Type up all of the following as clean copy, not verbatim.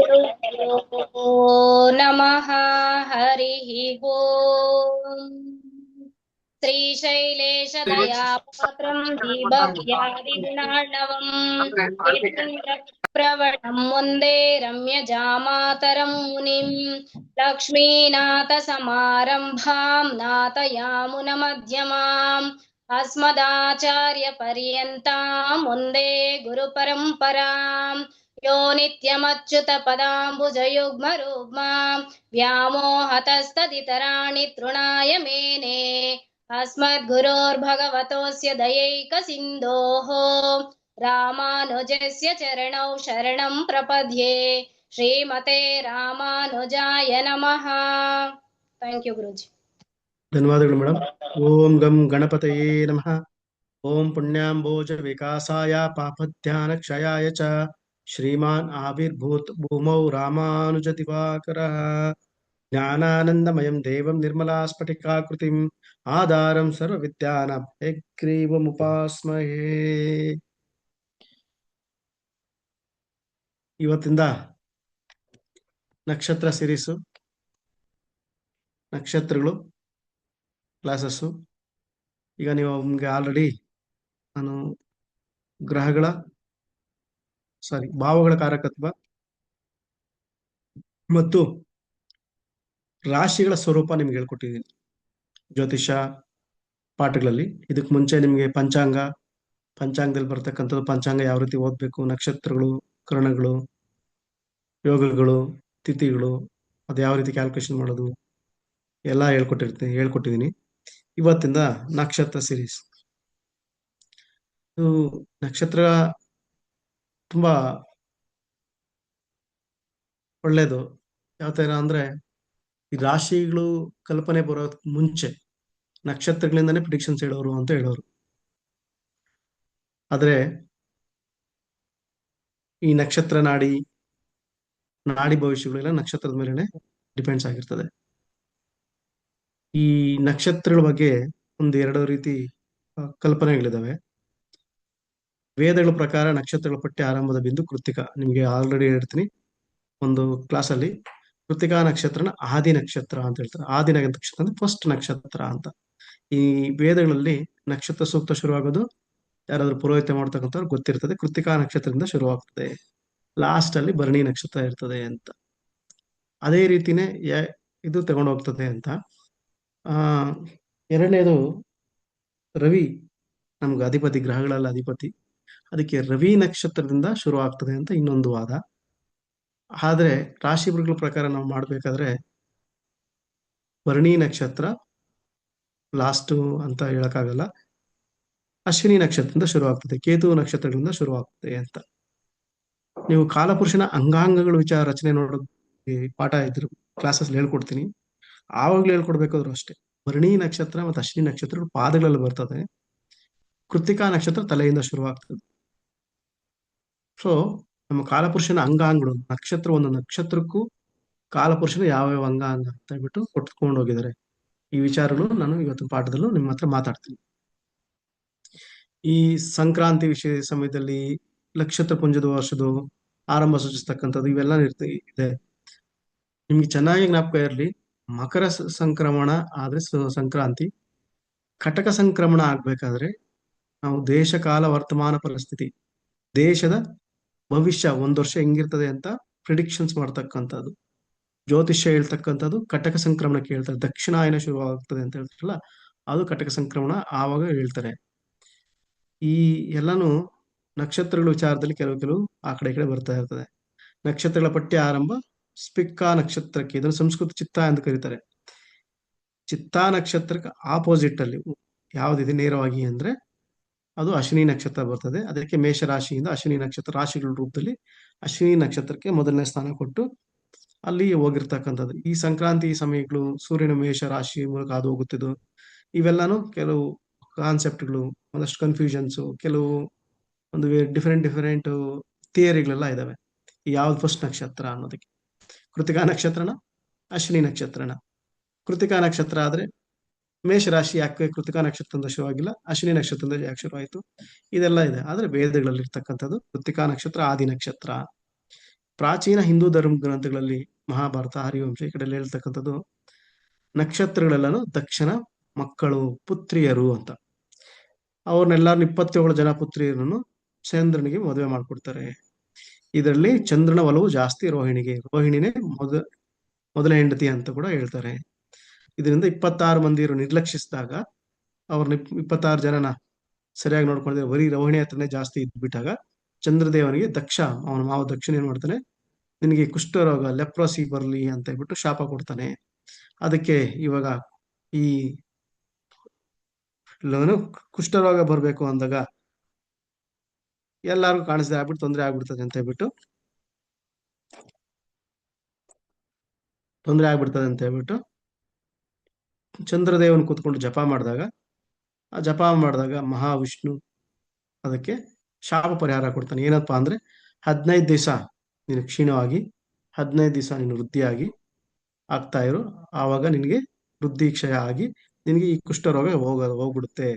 श्रीगुरुभ्यो नमः। हरिः ओम्। श्रीशैलेशदयापात्रं दीभक्त्यादिगुणार्णवम् प्रवणं वन्दे रम्यजामातरं मुनिं। लक्ष्मीनाथसमारम्भां नाथयामुनमध्यमाम् अस्मदाचार्यपर्यन्तां वन्दे गुरुपरम्पराम्। यो नित्यमच्युतपदाम्बुजयुग्मरुग्मा व्यामोहतस्तदितराणि तृणाय मेने। अस्मद्गुरोर्भगवतोऽस्य दयैकसिन्धोः रामानुजस्य चरणौ शरणं प्रपद्ये। ಶ್ರೀಮತೆ ರಾಮಾನುಜಾಯ ನಮಃ. ಥ್ಯಾಂಕ್ ಯು ಗುರುಜಿ. ಧನ್ಯವಾದಗಳು ಮೇಡಮ್. ಓಂ ಗಂ ಗಣಪತಯೇ ನಮಃ. ಓಂ ಪುಣ್ಯಾಂಬೋಜ ವಿಕಾಸಾಯ ಪಾಪಧ್ಯಾನ ಕ್ಷಯಾಯ ಚ ಶ್ರೀಮಾನ್ ಆವಿರ್ಭೂತ್ ಭೂಮೌ ರಾಮಾನುಜ ದಿವಾಕರಃ. ಜ್ಞಾನಾನಂದಮಯಂ ದೇವಂ ನಿರ್ಮಲಾ ಸ್ಫಟಿಕಾಕೃತಿಂ ಆಧಾರಂ ಸರ್ವವಿದ್ಯಾನಾಂ ಹಯಗ್ರೀವಮುಪಾಸ್ಮಹೇ. ಇವತ್ತಿಂದ ನಕ್ಷತ್ರ ಸಿರೀಸು, ನಕ್ಷತ್ರಗಳು ಕ್ಲಾಸಸ್ಸು. ಈಗ ನೀವು ನಿಮಗೆ ಆಲ್ರೆಡಿ ನಾನು ಭಾವಗಳ ಕಾರಕತ್ವ ಮತ್ತು ರಾಶಿಗಳ ಸ್ವರೂಪ ನಿಮ್ಗೆ ಹೇಳ್ಕೊಟ್ಟಿದ್ದೀನಿ ಜ್ಯೋತಿಷ ಪಾಠಗಳಲ್ಲಿ. ಇದಕ್ಕೆ ಮುಂಚೆ ನಿಮಗೆ ಪಂಚಾಂಗದಲ್ಲಿ ಬರ್ತಕ್ಕಂಥದ್ದು, ಪಂಚಾಂಗ ಯಾವ ರೀತಿ ಓದಬೇಕು, ನಕ್ಷತ್ರಗಳು, ಕರಣಗಳು, ಯೋಗಗಳು, ತಿಥಿಗಳು, ಅದು ಯಾವ ರೀತಿ ಕ್ಯಾಲ್ಕುಲೇಷನ್ ಮಾಡೋದು ಎಲ್ಲ ಹೇಳ್ಕೊಟ್ಟಿದ್ದೀನಿ. ಇವತ್ತಿಂದ ನಕ್ಷತ್ರ ಸಿರೀಸ್. ಇದು ನಕ್ಷತ್ರ ತುಂಬಾ ಒಳ್ಳೇದು. ಯಾವ ತರ ಅಂದ್ರೆ, ಈ ರಾಶಿಗಳು ಕಲ್ಪನೆ ಬರೋ ಮುಂಚೆ ನಕ್ಷತ್ರಗಳಿಂದಾನೇ ಪ್ರಿಡಿಕ್ಷನ್ಸ್ ಹೇಳೋರು ಅಂತ ಹೇಳೋರು. ಆದ್ರೆ ಈ ನಕ್ಷತ್ರ ನಾಡಿ ಭವಿಷ್ಯಗಳೆಲ್ಲ ನಕ್ಷತ್ರದ ಮೇಲೆನೆ ಡಿಪೆಂಡ್ಸ್ ಆಗಿರ್ತದೆ. ಈ ನಕ್ಷತ್ರಗಳ ಬಗ್ಗೆ ಎರಡು ರೀತಿ ಕಲ್ಪನೆಗಳಿದಾವೆ. ವೇದಗಳ ಪ್ರಕಾರ ನಕ್ಷತ್ರಗಳ ಪಟ್ಟಿ ಆರಂಭದ ಬಿಂದು ಕೃತ್ತಿಕ. ನಿಮ್ಗೆ ಆಲ್ರೆಡಿ ಹೇಳ್ತೀನಿ ಒಂದು ಕ್ಲಾಸಲ್ಲಿ, ಕೃತಿಕಾ ನಕ್ಷತ್ರನ ಆದಿ ನಕ್ಷತ್ರ ಅಂತ ಹೇಳ್ತಾರೆ. ಆದಿ ನಕ್ಷತ್ರ ಅಂದ್ರೆ ಫಸ್ಟ್ ನಕ್ಷತ್ರ ಅಂತ. ಈ ವೇದಗಳಲ್ಲಿ ನಕ್ಷತ್ರ ಸೂಕ್ತ ಶುರುವಾಗೋದು ಯಾರಾದ್ರೂ ಪುರೋಹಿತ ಮಾಡ್ತಕ್ಕಂಥವ್ರು ಗೊತ್ತಿರ್ತದೆ, ಕೃತಿಕಾ ನಕ್ಷತ್ರದಿಂದ ಶುರುವಾಗ್ತದೆ, ಲಾಸ್ಟ್ ಅಲ್ಲಿ ಭರಣಿ ನಕ್ಷತ್ರ ಇರ್ತದೆ ಅಂತ. ಅದೇ ರೀತಿನೇ ಇದು ತಗೊಂಡು ಹೋಗ್ತದೆ ಅಂತ. ಎರಡನೇದು ರವಿ, ನಮ್ಗೆ ಅಧಿಪತಿ, ಗ್ರಹಗಳೆಲ್ಲ ಅಧಿಪತಿ, ಅದಕ್ಕೆ ರವಿ ನಕ್ಷತ್ರದಿಂದ ಶುರು ಆಗ್ತದೆ ಅಂತ ಇನ್ನೊಂದು ವಾದ. ಆದ್ರೆ ರಾಶಿ ವರ್ಗಗಳ ಪ್ರಕಾರ ನಾವು ಮಾಡ್ಬೇಕಾದ್ರೆ ಭರಣಿ ನಕ್ಷತ್ರ ಲಾಸ್ಟ್ ಅಂತ ಹೇಳಕ್ಕಾಗಲ್ಲ, ಅಶ್ವಿನಿ ನಕ್ಷತ್ರದಿಂದ ಶುರು ಆಗ್ತದೆ, ಕೇತು ನಕ್ಷತ್ರಗಳಿಂದ ಶುರು ಆಗ್ತದೆ ಅಂತ. ನೀವು ಕಾಲಪುರುಷನ ಅಂಗಾಂಗಗಳ ವಿಚಾರ ರಚನೆ ನೋಡೋದು ಪಾಠ ಇದ್ರು ಕ್ಲಾಸಸ್ ಹೇಳ್ಕೊಡ್ತೀನಿ, ಆವಾಗ್ಲೂ ಹೇಳ್ಕೊಡ್ಬೇಕಾದ್ರು ಅಷ್ಟೇ. ಭರಣಿ ನಕ್ಷತ್ರ ಮತ್ತು ಅಶ್ವಿನಿ ನಕ್ಷತ್ರ ಪಾದಗಳಲ್ಲಿ ಬರ್ತದೆ, ಕೃತಿಕಾ ನಕ್ಷತ್ರ ತಲೆಯಿಂದ ಶುರುವಾಗ್ತದೆ. ಸೊ ನಮ್ಮ ಕಾಲಪುರುಷನ ಅಂಗಾಂಗಗಳು, ಒಂದು ನಕ್ಷತ್ರಕ್ಕೂ ಕಾಲಪುರುಷನ ಯಾವ ಅಂಗಾಂಗ ಅಂತ ಹೇಳ್ಬಿಟ್ಟು ಕೊಟ್ಕೊಂಡು ಹೋಗಿದ್ದಾರೆ. ಈ ವಿಚಾರಗಳು ನಾನು ಇವತ್ತಿನ ಪಾಠದಲ್ಲೂ ನಿಮ್ಮ ಹತ್ರ ಮಾತಾಡ್ತೀನಿ. ಈ ಸಂಕ್ರಾಂತಿ ವಿಷಯ ಸಮಯದಲ್ಲಿ ನಕ್ಷತ್ರ ಪುಂಜದ ವರ್ಷದ ಆರಂಭ ಸೂಚಿಸ್ತಕ್ಕಂಥದ್ದು ಇವೆಲ್ಲ ಇದೆ. ನಿಮ್ಗೆ ಚೆನ್ನಾಗಿ ಜ್ಞಾಪಕ ಇರಲಿ, ಮಕರ ಸಂಕ್ರಮಣ ಆದ್ರೆ ಸಂಕ್ರಾಂತಿ, ಕಟಕ ಸಂಕ್ರಮಣ ಆಗ್ಬೇಕಾದ್ರೆ ನಾವು ದೇಶ ಕಾಲ ವರ್ತಮಾನ ಪರಿಸ್ಥಿತಿ, ದೇಶದ ಭವಿಷ್ಯ ಒಂದು ವರ್ಷ ಹೆಂಗಿರ್ತದೆ ಅಂತ ಪ್ರಿಡಿಕ್ಷನ್ಸ್ ಮಾಡ್ತಕ್ಕಂಥದ್ದು, ಜ್ಯೋತಿಷ್ಯ ಹೇಳ್ತಕ್ಕಂಥದ್ದು ಕಟಕ ಸಂಕ್ರಮಣಕ್ಕೆ ಹೇಳ್ತಾರೆ. ದಕ್ಷಿಣಾಯನ ಶುರುವಾಗ್ತದೆ ಅಂತ ಹೇಳ್ತಾರಲ್ಲ, ಅದು ಕಟಕ ಸಂಕ್ರಮಣ ಆವಾಗ ಹೇಳ್ತಾರೆ. ಈ ಎಲ್ಲಾನು ನಕ್ಷತ್ರಗಳ ವಿಚಾರದಲ್ಲಿ ಕೆಲವು ಆ ಕಡೆ ಈ ಕಡೆ ಬರ್ತಾ ಇರ್ತದೆ. ನಕ್ಷತ್ರಗಳ ಪಟ್ಟಿ ಆರಂಭ ಸ್ಪಿಕ್ಕಾ ನಕ್ಷತ್ರಕ್ಕೆ, ಇದನ್ನು ಸಂಸ್ಕೃತ ಚಿತ್ತ ಅಂತ ಕರೀತಾರೆ. ಚಿತ್ತಾ ನಕ್ಷತ್ರಕ್ಕೆ ಆಪೋಸಿಟ್ ಅಲ್ಲಿ ಯಾವ್ದಿದೆ ನೇರವಾಗಿ ಅಂದ್ರೆ ಅದು ಅಶ್ವಿನಿ ನಕ್ಷತ್ರ ಬರ್ತದೆ. ಅದಕ್ಕೆ ಮೇಷರಾಶಿಯಿಂದ ಅಶ್ವಿನಿ ನಕ್ಷತ್ರ ರಾಶಿಗಳ ರೂಪದಲ್ಲಿ ಅಶ್ವಿನಿ ನಕ್ಷತ್ರಕ್ಕೆ ಮೊದಲನೇ ಸ್ಥಾನ ಕೊಟ್ಟು ಅಲ್ಲಿ ಹೋಗಿರ್ತಕ್ಕಂಥದ್ದು. ಈ ಸಂಕ್ರಾಂತಿ ಸಮಯಗಳು ಸೂರ್ಯನ ಮೇಷ ರಾಶಿ ಮೂಲಕ ಅದು ಹೋಗುತ್ತಿದ್ದು, ಇವೆಲ್ಲಾನು ಕೆಲವು ಕಾನ್ಸೆಪ್ಟ್ಗಳು, ಒಂದಷ್ಟು ಕನ್ಫ್ಯೂಷನ್ಸ್, ಕೆಲವು ಒಂದು ಡಿಫರೆಂಟ್ ಥಿಯರಿಗಳೆಲ್ಲ ಇದಾವೆ. ಯಾವ್ದು ಫಸ್ಟ್ ನಕ್ಷತ್ರ ಅನ್ನೋದಕ್ಕೆ. ಕೃತಿಕಾ ನಕ್ಷತ್ರನ ಅಶ್ವಿನಿ ನಕ್ಷತ್ರನ. ಕೃತಿಕಾ ನಕ್ಷತ್ರ ಆದ್ರೆ ಮೇಷರಾಶಿ ಯಾಕೆ ಕೃತಿಕಾ ನಕ್ಷತ್ರದಿಂದ ಶುರುವಾಗಿಲ್ಲ, ಅಶ್ವಿನಿ ನಕ್ಷತ್ರದಿಂದ ಯಾಕೆ ಶುರುವಾಯಿತು, ಇದೆಲ್ಲ ಇದೆ. ಆದ್ರೆ ವೇದಗಳಲ್ಲಿ ಇರ್ತಕ್ಕಂಥದ್ದು ಕೃತಿಕಾ ನಕ್ಷತ್ರ ಆದಿ ನಕ್ಷತ್ರ. ಪ್ರಾಚೀನ ಹಿಂದೂ ಧರ್ಮ ಗ್ರಂಥಗಳಲ್ಲಿ ಮಹಾಭಾರತ, ಹರಿವಂಶ ಈ ಕಡೆ ಹೇಳ್ತಕ್ಕಂಥದ್ದು ನಕ್ಷತ್ರಗಳೆಲ್ಲನೂ ದಕ್ಷನ ಮಕ್ಕಳು, ಪುತ್ರಿಯರು ಅಂತ. ಅವ್ರನ್ನೆಲ್ಲರನ್ನು 27 ಜನ ಪುತ್ರಿಯರನ್ನು ಚಂದ್ರನಿಗೆ ಮದುವೆ ಮಾಡ್ಕೊಡ್ತಾರೆ. ಇದರಲ್ಲಿ ಚಂದ್ರನ ಒಲವು ಜಾಸ್ತಿ ರೋಹಿಣಿಗೆ. ರೋಹಿಣಿನೇ ಮೊದಲ ಹೆಂಡತಿ ಅಂತ ಕೂಡ ಹೇಳ್ತಾರೆ. ಇದರಿಂದ 26 ಮಂದಿರು ನಿರ್ಲಕ್ಷಿಸಿದಾಗ ಅವ್ರನ್ನ 26 ಜನನ ಸರಿಯಾಗಿ ನೋಡ್ಕೊಂಡಿದ್ರೆ ಬರೀ ರೋಹಿಣಿ ಹತ್ರನೇ ಜಾಸ್ತಿ ಇದ್ಬಿಟ್ಟಾಗ ಚಂದ್ರದೇವನಿಗೆ ದಕ್ಷ, ಅವನ ಮಾವ ದಕ್ಷಿಣ ಏನ್ ಮಾಡ್ತಾನೆ, ನಿನಗೆ ಕುಷ್ಠರೋಗ ಲೆಪ್ರೋಸಿ ಬರಲಿ ಅಂತ ಹೇಳ್ಬಿಟ್ಟು ಶಾಪ ಕೊಡ್ತಾನೆ. ಅದಕ್ಕೆ ಇವಾಗ ಈ ಕುಷ್ಠರೋಗ ಬರಬೇಕು ಅಂದಾಗ ಎಲ್ಲಾರ್ಗು ಕಾಣಿಸದೆ ಆಗ್ಬಿಟ್ಟು ತೊಂದರೆ ಆಗ್ಬಿಡ್ತದೆ ಅಂತ ಹೇಳ್ಬಿಟ್ಟು ಚಂದ್ರದೇವನ್ ಕೂತ್ಕೊಂಡು ಜಪ ಮಾಡಿದಾಗ ಮಹಾವಿಷ್ಣು ಅದಕ್ಕೆ ಶಾಪ ಪರಿಹಾರ ಕೊಡ್ತಾನೆ. ಏನಪ್ಪಾ ಅಂದ್ರೆ 15 ದಿವಸ ನೀನು ಕ್ಷೀಣವಾಗಿ 15 ದಿವಸ ನೀನು ವೃದ್ಧಿಯಾಗಿ ಆಗ್ತಾ ಇರು, ಆವಾಗ ನಿನಗೆ ವೃದ್ಧಿ ಕ್ಷಯ ಆಗಿ ನಿನಗೆ ಈ ಕುಷ್ಠರೋಗ ಹೋಗ್ಬಿಡುತ್ತೆ.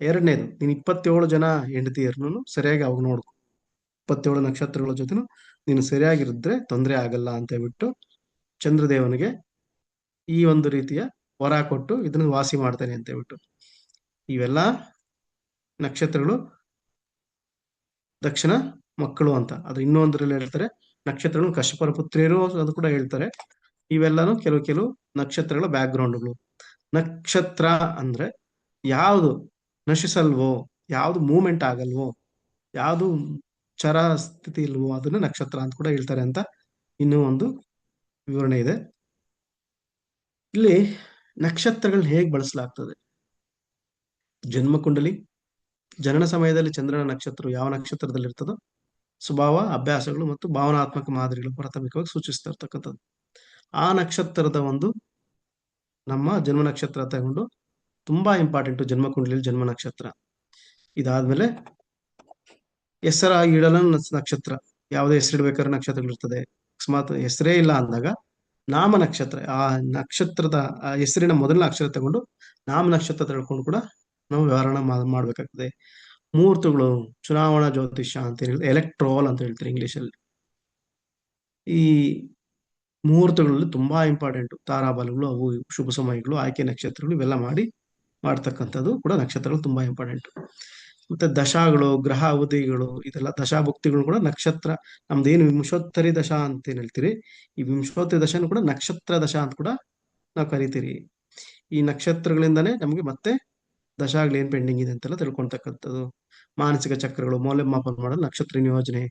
ಎರಡನೇದು, ನೀನು 27 ಜನ ಹೆಂಡತಿಯರನ್ನು ಸರಿಯಾಗಿ ಅವಾಗ ನೋಡ್ಕೊ, 27 ನಕ್ಷತ್ರಗಳ ಜೊತೆನು ನೀನು ಸರಿಯಾಗಿರಿದ್ರೆ ತೊಂದರೆ ಆಗಲ್ಲ ಅಂತ ಹೇಳ್ಬಿಟ್ಟು ಚಂದ್ರದೇವನಿಗೆ ಈ ಒಂದು ರೀತಿಯ ವರ ಕೊಟ್ಟು ಇದನ್ನು ವಾಸಿ ಮಾಡ್ತಾನೆ ಅಂತ ಹೇಳ್ಬಿಟ್ಟು. ಇವೆಲ್ಲ ನಕ್ಷತ್ರಗಳು ದಕ್ಷಿಣ ಮಕ್ಕಳು ಅಂತ. ಅದು ಇನ್ನೊಂದರಲ್ಲಿ ಹೇಳ್ತಾರೆ ನಕ್ಷತ್ರಗಳು ಕಶ್ಯಪರ ಪುತ್ರಿಯರು ಅದು ಕೂಡ ಹೇಳ್ತಾರೆ. ಇವೆಲ್ಲಾನು ಕೆಲವು ನಕ್ಷತ್ರಗಳ ಬ್ಯಾಕ್ ಗ್ರೌಂಡ್ಗಳು. ನಕ್ಷತ್ರ ಅಂದ್ರೆ ಯಾವುದು ನಶಿಸಲ್ವೋ, ಯಾವುದು ಮೂವ್ಮೆಂಟ್ ಆಗಲ್ವೋ, ಯಾವುದು ಚರ ಸ್ಥಿತಿ ಇಲ್ವೋ ಅದನ್ನ ನಕ್ಷತ್ರ ಅಂತ ಕೂಡ ಹೇಳ್ತಾರೆ ಅಂತ ಇನ್ನೂ ಒಂದು ವಿವರಣೆ ಇದೆ. ಇಲ್ಲಿ ನಕ್ಷತ್ರಗಳನ್ನ ಹೇಗೆ ಬಳಸಲಾಗ್ತದೆ? ಜನ್ಮಕುಂಡಲಿ ಜನನ ಸಮಯದಲ್ಲಿ ಚಂದ್ರನ ನಕ್ಷತ್ರ ಯಾವ ನಕ್ಷತ್ರದಲ್ಲಿ ಇರ್ತದೋ ಸ್ವಭಾವ, ಅಭ್ಯಾಸಗಳು ಮತ್ತು ಭಾವನಾತ್ಮಕ ಮಾದರಿಗಳು ಪ್ರಾಥಮಿಕವಾಗಿ ಸೂಚಿಸ್ತಾ ಇರ್ತಕ್ಕಂಥದ್ದು. ಆ ನಕ್ಷತ್ರದ ಒಂದು ನಮ್ಮ ಜನ್ಮ ನಕ್ಷತ್ರ ತಗೊಂಡು ತುಂಬಾ ಇಂಪಾರ್ಟೆಂಟ್ ಜನ್ಮಕುಂಡಲಿಯಲ್ಲಿ ಜನ್ಮ ನಕ್ಷತ್ರ. ಇದಾದ್ಮೇಲೆ ಹೆಸರ ಇಡಲು ನಕ್ಷತ್ರ, ಯಾವುದೇ ಹೆಸರಿಡ್ಬೇಕಾದ್ರೆ ನಕ್ಷತ್ರಗಳಿರ್ತದೆ. ಅಕಸ್ಮಾತ್ ಹೆಸರೇ ಇಲ್ಲ ಅಂದಾಗ ನಾಮ ನಕ್ಷತ್ರ, ಆ ನಕ್ಷತ್ರದ ಆ ಹೆಸರಿನ ಮೊದಲನೇ ಅಕ್ಷರ ತಗೊಂಡು ನಾಮ ನಕ್ಷತ್ರ ತಿಳ್ಕೊಂಡು ಕೂಡ ನಾವು ವ್ಯವಹಾರ ಮಾಡ್ಬೇಕಾಗ್ತದೆ. ಮುಹೂರ್ತಗಳು, ಚುನಾವಣಾ ಜ್ಯೋತಿಷ್ಯ ಅಂತ ಹೇಳಿದ್ರೆ ಎಲೆಕ್ಟ್ರೋಲ್ ಅಂತ ಹೇಳ್ತಾರೆ ಇಂಗ್ಲಿಷಲ್ಲಿ. ಈ ಮುಹೂರ್ತಗಳಲ್ಲಿ ತುಂಬಾ ಇಂಪಾರ್ಟೆಂಟ್. ತಾರಾಬಲಗಳು, ಅವು ಶುಭ ಸಮಯಗಳು, ಆಯ್ಕೆ ನಕ್ಷತ್ರಗಳು ಇವೆಲ್ಲ ಮಾಡ್ತಕ್ಕಂಥದ್ದು ಕೂಡ ನಕ್ಷತ್ರಗಳು ತುಂಬಾ ಇಂಪಾರ್ಟೆಂಟ್. ಮತ್ತೆ ದಶಾಗಳು, ಗ್ರಹ ಅವಧಿಗಳು, ಇದೆಲ್ಲ ದಶಾಭುಕ್ತಿಗಳು ಕೂಡ ನಕ್ಷತ್ರ. ನಮ್ದೇನು ವಿಂಶೋತ್ತರಿ ದಶಾ ಅಂತ ಏನ್ ಹೇಳ್ತೀರಿ, ಈ ವಿಂಶೋತ್ತರಿ ದಶಾನು ಕೂಡ ನಕ್ಷತ್ರ ದಶಾ ಅಂತ ಕೂಡ ನಾವು ಕರಿತೀರಿ. ಈ ನಕ್ಷತ್ರಗಳಿಂದಾನೇ ನಮ್ಗೆ ಮತ್ತೆ ದಶಾಗಳು ಏನ್ ಪೆಂಡಿಂಗ್ ಇದೆ ಅಂತೆಲ್ಲ ತಿಳ್ಕೊಳ್ತಕ್ಕಂಥದ್ದು. ಮಾನಸಿಕ ಚಕ್ರಗಳು ಮೌಲ್ಯಮಾಪನ ಮಾಡಲು ನಕ್ಷತ್ರ ನಿಯೋಜನೆ,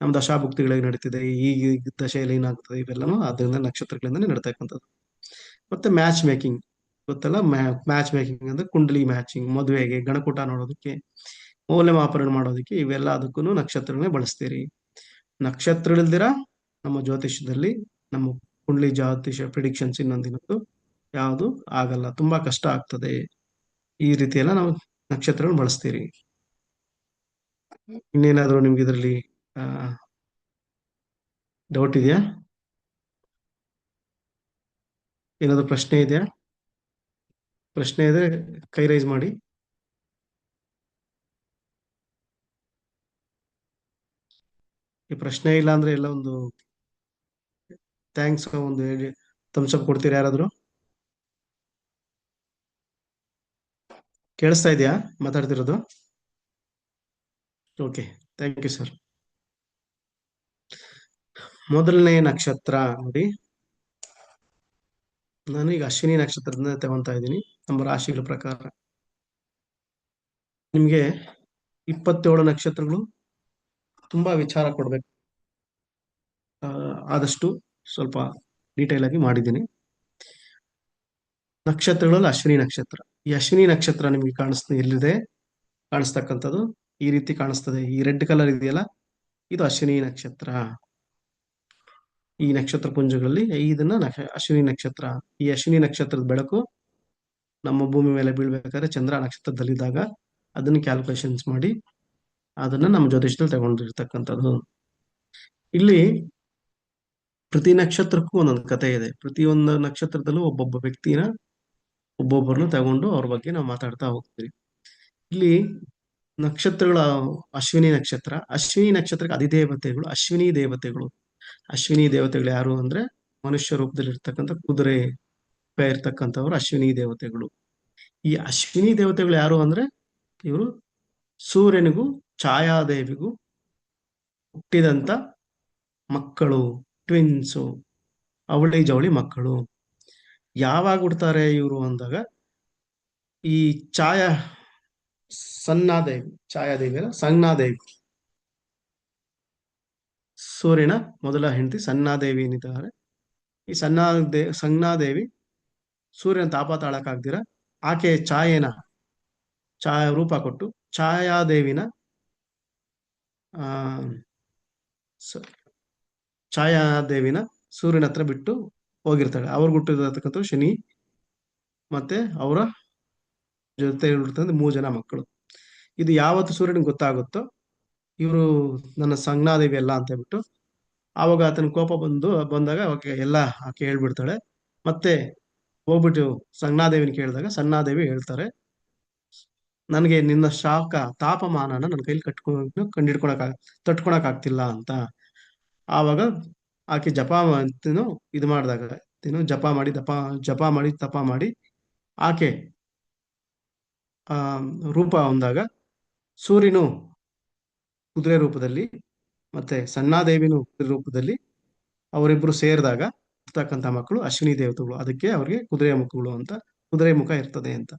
ನಮ್ಮ ದಶಾಭುಕ್ತಿಗಳಿಗೆ ನಡೀತಿದೆ, ಈ ದಶೆಯಲ್ಲಿ ಏನಾಗ್ತದೆ, ಇವೆಲ್ಲನೂ ಅದರಿಂದ ನಕ್ಷತ್ರಗಳಿಂದಾನೇ ನಡೀತಕ್ಕಂಥದ್ದು. ಮತ್ತೆ ಮ್ಯಾಚ್ ಮೇಕಿಂಗ್ ಗೊತ್ತಲ್ಲ, ಮ್ಯಾಚ್ ಮೇಕಿಂಗ್ ಅಂದ್ರೆ ಕುಂಡಲಿ ಮ್ಯಾಚಿಂಗ್, ಮದುವೆಗೆ, ಗಣಕೂಟ ನೋಡೋದಕ್ಕೆ, ಮೌಲ್ಯಮಾಪನ ಮಾಡೋದಕ್ಕೆ, ಇವೆಲ್ಲ ಅದಕ್ಕೂ ನಕ್ಷತ್ರಗಳನ್ನೇ ಬಳಸ್ತೀರಿ. ನಕ್ಷತ್ರಗಳಿಲ್ದಿರ ನಮ್ಮ ಜ್ಯೋತಿಷ್ಯದಲ್ಲಿ ನಮ್ಮ ಕುಂಡಲಿ ಜ್ಯೋತಿಷ ಪ್ರಿಡಿಕ್ಷನ್ಸ್ ಇನ್ನೊಂದಿನದ್ದು ಯಾವುದು ಆಗಲ್ಲ, ತುಂಬಾ ಕಷ್ಟ ಆಗ್ತದೆ. ಈ ರೀತಿ ಎಲ್ಲ ನಾವು ನಕ್ಷತ್ರಗಳನ್ನ ಬಳಸ್ತೀರಿ. ಇನ್ನೇನಾದ್ರೂ ನಿಮ್ಗೆ ಇದರಲ್ಲಿ ಡೌಟ್ ಇದೆಯಾ? ಏನಾದ್ರು ಪ್ರಶ್ನೆ ಇದೆಯಾ? ಪ್ರಶ್ನೆ ಇದ್ರೆ ಕೈ ರೈಸ್ ಮಾಡಿ. ಈ ಪ್ರಶ್ನೆ ಇಲ್ಲ ಅಂದ್ರೆ ಎಲ್ಲ ಒಂದು ಥ್ಯಾಂಕ್ಸ್ ಒಂದು ಹೇಳಿ ಥಮ್ಸ್ ಅಪ್ ಕೊಡ್ತೀರಾ ಯಾರಾದ್ರು? ಕೇಳಿಸ್ತಾ ಇದೆಯಾ ಮಾತಾಡ್ತಿರೋದು? Okay, thank you sir. ಮೊದಲನೇ ನಕ್ಷತ್ರ ನೋಡಿ, ನಾನು ಈಗ ಅಶ್ವಿನಿ ನಕ್ಷತ್ರದಿಂದ ತಗೊಂತಾ ಇದ್ದೀನಿ ನಮ್ಮ ರಾಶಿಗಳ ಪ್ರಕಾರ. ನಿಮ್ಗೆ 27 ನಕ್ಷತ್ರಗಳು ತುಂಬಾ ವಿಚಾರ ಕೊಡ್ಬೇಕು, ಆದಷ್ಟು ಸ್ವಲ್ಪ ಡೀಟೇಲ್ ಆಗಿ ಮಾಡಿದ್ದೀನಿ. ನಕ್ಷತ್ರಗಳಲ್ಲಿ ಅಶ್ವಿನಿ ನಕ್ಷತ್ರ. ಈ ಅಶ್ವಿನಿ ನಕ್ಷತ್ರ ನಿಮ್ಗೆ ಎಲ್ಲಿದೆ ಕಾಣಿಸ್ತಕ್ಕಂಥದ್ದು ಈ ರೀತಿ ಕಾಣಿಸ್ತದೆ. ಈ ರೆಡ್ ಕಲರ್ ಇದೆಯಲ್ಲ, ಇದು ಅಶ್ವಿನಿ ನಕ್ಷತ್ರ. ಈ ನಕ್ಷತ್ರ ಪುಂಜಗಳಲ್ಲಿ ಇದನ್ನ ಅಶ್ವಿನಿ ನಕ್ಷತ್ರ. ಈ ಅಶ್ವಿನಿ ನಕ್ಷತ್ರದ ಬೆಳಕು ನಮ್ಮ ಭೂಮಿ ಮೇಲೆ ಬೀಳ್ಬೇಕಾದ್ರೆ ಚಂದ್ರ ನಕ್ಷತ್ರದಲ್ಲಿದ್ದಾಗ ಅದನ್ನ ಕ್ಯಾಲ್ಕುಲೇಷನ್ಸ್ ಮಾಡಿ ಅದನ್ನ ನಮ್ಮ ಜ್ಯೋತಿಷದಲ್ಲಿ ತಗೊಂಡಿರ್ತಕ್ಕಂಥದ್ದು. ಇಲ್ಲಿ ಪ್ರತಿ ನಕ್ಷತ್ರಕ್ಕೂ ಒಂದೊಂದು ಕಥೆ ಇದೆ. ಪ್ರತಿಯೊಂದು ನಕ್ಷತ್ರದಲ್ಲೂ ಒಬ್ಬೊಬ್ಬ ವ್ಯಕ್ತಿನ ಒಬ್ಬೊಬ್ಬರನ್ನು ತಗೊಂಡು ಅವ್ರ ಬಗ್ಗೆ ನಾವು ಮಾತಾಡ್ತಾ ಹೋಗ್ತೀವಿ. ಇಲ್ಲಿ ನಕ್ಷತ್ರಗಳ ಅಶ್ವಿನಿ ನಕ್ಷತ್ರಕ್ಕೆ ಅಧಿದೇವತೆಗಳು ಅಶ್ವಿನಿ ದೇವತೆಗಳು. ಅಶ್ವಿನಿ ದೇವತೆಗಳು ಯಾರು ಅಂದ್ರೆ ಮನುಷ್ಯ ರೂಪದಲ್ಲಿ ಇರ್ತಕ್ಕಂಥ ಕುದುರೆ ಇರ್ತಕ್ಕಂಥವ್ರು ಅಶ್ವಿನಿ ದೇವತೆಗಳು. ಈ ಅಶ್ವಿನಿ ದೇವತೆಗಳು ಯಾರು ಅಂದ್ರೆ ಇವರು ಸೂರ್ಯನಿಗೂ ಛಾಯಾದೇವಿಗೂ ಹುಟ್ಟಿದಂತ ಮಕ್ಕಳು, ಟ್ವಿನ್ಸು, ಅವಳಿ ಜವಳಿ ಮಕ್ಕಳು. ಯಾವಾಗ ಹುಡ್ತಾರೆ ಇವರು ಅಂದಾಗ, ಈ ಛಾಯಾದೇವಿ ಅಲ್ಲ, ಸಂಜ್ಞಾದೇವಿ, ಸೂರ್ಯನ ಮೊದಲ ಹೆಂಡತಿ ಸನ್ನಾದೇವಿ ಏನಿದ್ದಾರೆ, ಈ ಸಂಜ್ಞಾದೇವಿ ಸೂರ್ಯನ ತಾಪ ತಾಳಕ್ಕಾಗ್ದಿರ ಆಕೆ ಛಾಯ ರೂಪ ಕೊಟ್ಟು ಛಾಯಾದೇವಿನ ಆ ಛಾಯಾದೇವಿನ ಸೂರ್ಯನ ಹತ್ರ ಬಿಟ್ಟು ಹೋಗಿರ್ತಾಳೆ. ಅವ್ರಿಗೆ ಹುಟ್ಟಿರ್ತಕ್ಕಂಥ ಶನಿ ಮತ್ತೆ ಅವರ ಜೊತೆ ಇರ್ತಕ್ಕಂಥ 3 ಜನ ಮಕ್ಕಳು. ಇದು ಯಾವತ್ತು ಸೂರ್ಯನಿಗೆ ಗೊತ್ತಾಗುತ್ತೋ ಇವರು ನನ್ನ ಸಂಜ್ಞಾದೇವಿ ಅಲ್ಲ ಅಂತ ಹೇಳ್ಬಿಟ್ಟು, ಆವಾಗ ಆತನ ಕೋಪ ಬಂದಾಗ ಎಲ್ಲ ಆಕೆ ಹೇಳ್ಬಿಡ್ತಾಳೆ. ಮತ್ತೆ ಹೋಗ್ಬಿಟ್ಟು ಸಂಜ್ಞಾದೇವಿನ ಕೇಳಿದಾಗ ಸನ್ನಾದೇವಿ ಹೇಳ್ತಾರೆ, ನನಗೆ ನಿನ್ನ ತಾಪಮಾನನ ನನ್ನ ಕೈಲಿ ತಟ್ಕೊಳಕ್ ಆಗ್ತಿಲ್ಲ ಅಂತ. ಆವಾಗ ಆಕೆ ಇದು ಮಾಡಿದಾಗ ಜಪ ಮಾಡಿ ತಪ ಮಾಡಿ ಆಕೆ ರೂಪ ಹೊಂದಾಗ ಸೂರ್ಯನು ಕುದುರೆ ರೂಪದಲ್ಲಿ ಮತ್ತೆ ಸನ್ನಾದೇವಿನು ಕುದುರೆ ರೂಪದಲ್ಲಿ ಅವರಿಬ್ರು ಸೇರಿದಾಗ ಇರ್ತಕ್ಕಂಥ ಮಕ್ಕಳು ಅಶ್ವಿನಿ ದೇವತೆಗಳು. ಅದಕ್ಕೆ ಅವ್ರಿಗೆ ಕುದುರೆ ಮುಖಗಳು ಅಂತ, ಕುದುರೆ ಮುಖ ಇರ್ತದೆ ಅಂತ.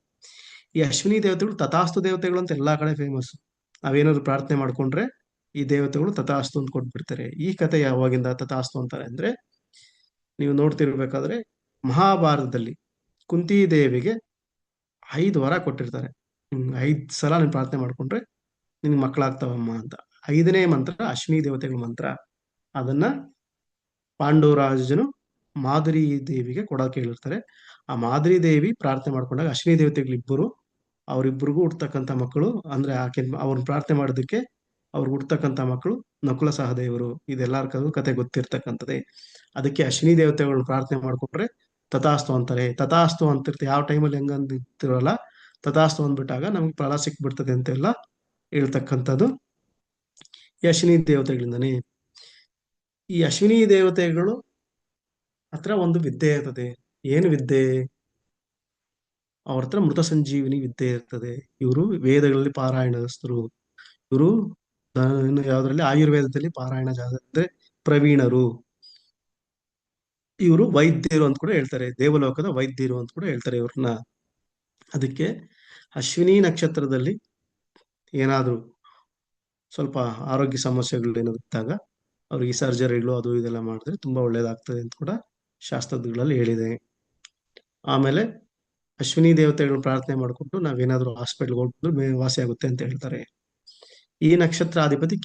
ಈ ಅಶ್ವಿನಿ ದೇವತೆಗಳು ತಥಾಸ್ತು ದೇವತೆಗಳು ಅಂತ ಎಲ್ಲಾ ಕಡೆ ಫೇಮಸ್. ನಾವೇನಾದ್ರು ಪ್ರಾರ್ಥನೆ ಮಾಡ್ಕೊಂಡ್ರೆ ಈ ದೇವತೆಗಳು ತಥಾಸ್ತು ಅಂತ ಕೊಟ್ಬಿಡ್ತಾರೆ. ಈ ಕಥೆ ಯಾವಾಗಿಂದ ತಥಾಸ್ತು ಅಂತಾರೆ ಅಂದ್ರೆ, ನೀವು ನೋಡ್ತಿರ್ಬೇಕಾದ್ರೆ ಮಹಾಭಾರತದಲ್ಲಿ ಕುಂತಿ ದೇವಿಗೆ 5 ವರ ಕೊಟ್ಟಿರ್ತಾರೆ. 5 ಸಲ ನೀನು ಪ್ರಾರ್ಥನೆ ಮಾಡ್ಕೊಂಡ್ರೆ ನಿನ್ಗೆ ಮಕ್ಕಳಾಗ್ತಾವಮ್ಮ ಅಂತ. 5ನೇ ಮಂತ್ರ ಅಶ್ವಿನಿ ದೇವತೆಗಳ ಮಂತ್ರ. ಅದನ್ನ ಪಾಂಡವರಾಜನು ಮಾಧುರಿ ದೇವಿಗೆ ಕೊಡೋಕೆ ಹೇಳಿರ್ತಾರೆ. ಆ ಮಾಧುರಿ ದೇವಿ ಪ್ರಾರ್ಥನೆ ಮಾಡ್ಕೊಂಡಾಗ ಅಶ್ವಿನಿ ದೇವತೆಗಳಿಬ್ಬರು, ಅವರಿಬ್ಬರಿಗೂ ಹುಡ್ತಕ್ಕಂಥ ಮಕ್ಕಳು ಅಂದ್ರೆ ಅವ್ರನ್ನ ಪ್ರಾರ್ಥನೆ ಮಾಡೋದಕ್ಕೆ ಅವ್ರಿಗೆ ಹುಡ್ತಕ್ಕಂಥ ಮಕ್ಕಳು ನಕುಲ ಸಹದೇವರು. ಇದೆಲ್ಲರಿಗೂ ಕತೆ ಗೊತ್ತಿರ್ತಕ್ಕಂಥದ್ದೇ. ಅದಕ್ಕೆ ಅಶ್ವಿನಿ ದೇವತೆಗಳನ್ನ ಪ್ರಾರ್ಥನೆ ಮಾಡ್ಕೊಂಡ್ರೆ ತಥಾಸ್ತು ಅಂತಾರೆ. ತಥಾಸ್ತು ಅಂತಿರ್ತೀವಿ ಯಾವ ಟೈಮಲ್ಲಿ ಹೆಂಗಂತಿರಲ್ಲ, ತಥಾಸ್ತು ಅಂದ್ಬಿಟ್ಟಾಗ ನಮ್ಗೆ ಫಲ ಸಿಕ್ಬಿಡ್ತದೆ ಅಂತೆಲ್ಲ ಹೇಳ್ತಕ್ಕಂಥದ್ದು ಈ ಅಶ್ವಿನಿ ದೇವತೆಗಳಿಂದನೇ. ಈ ಅಶ್ವಿನಿ ದೇವತೆಗಳು ಹತ್ರ ಒಂದು ವಿದ್ಯೆ ಇರ್ತದೆ. ಏನು ವಿದ್ಯೆ? ಅವ್ರ ಹತ್ರ ಮೃತ ಸಂಜೀವಿನಿ ವಿದ್ಯೆ ಇರ್ತದೆ. ಇವರು ವೇದಗಳಲ್ಲಿ ಪಾರಾಯಣಸ್ಥರು. ಇವರು ಯಾವ್ದ್ರಲ್ಲಿ ಆಯುರ್ವೇದದಲ್ಲಿ ಪಾರಾಯಣ ಅಂದ್ರೆ ಪ್ರವೀಣರು. ಇವರು ವೈದ್ಯರು ಅಂತ ಕೂಡ ಹೇಳ್ತಾರೆ, ದೇವಲೋಕದ ವೈದ್ಯರು ಅಂತ ಕೂಡ ಹೇಳ್ತಾರೆ ಇವ್ರನ್ನ. ಅದಕ್ಕೆ ಅಶ್ವಿನಿ ನಕ್ಷತ್ರದಲ್ಲಿ ಏನಾದ್ರೂ ಸ್ವಲ್ಪ ಆರೋಗ್ಯ ಸಮಸ್ಯೆಗಳು ಏನಾದ್ರು ಇದ್ದಾಗ ಅವ್ರಿಗೆ ಸರ್ಜರಿಗಳು ಅದು ಇದೆಲ್ಲ ಮಾಡಿದ್ರೆ ತುಂಬಾ ಒಳ್ಳೇದಾಗ್ತದೆ ಅಂತ ಕೂಡ ಶಾಸ್ತ್ರಗಳಲ್ಲಿ ಹೇಳಿದೆ. ಆಮೇಲೆ ಅಶ್ವಿನಿ ದೇವತೆಗಳು ಪ್ರಾರ್ಥನೆ ಮಾಡಿಕೊಂಡು ನಾವೇನಾದ್ರೂ ಹಾಸ್ಪಿಟಲ್ಗೆ ಹೋಗ್ಬಿಟ್ರೆ ವಾಸಿ ಆಗುತ್ತೆ ಅಂತ ಹೇಳ್ತಾರೆ. ಈ ನಕ್ಷತ್ರ ಅಧಿಪತಿ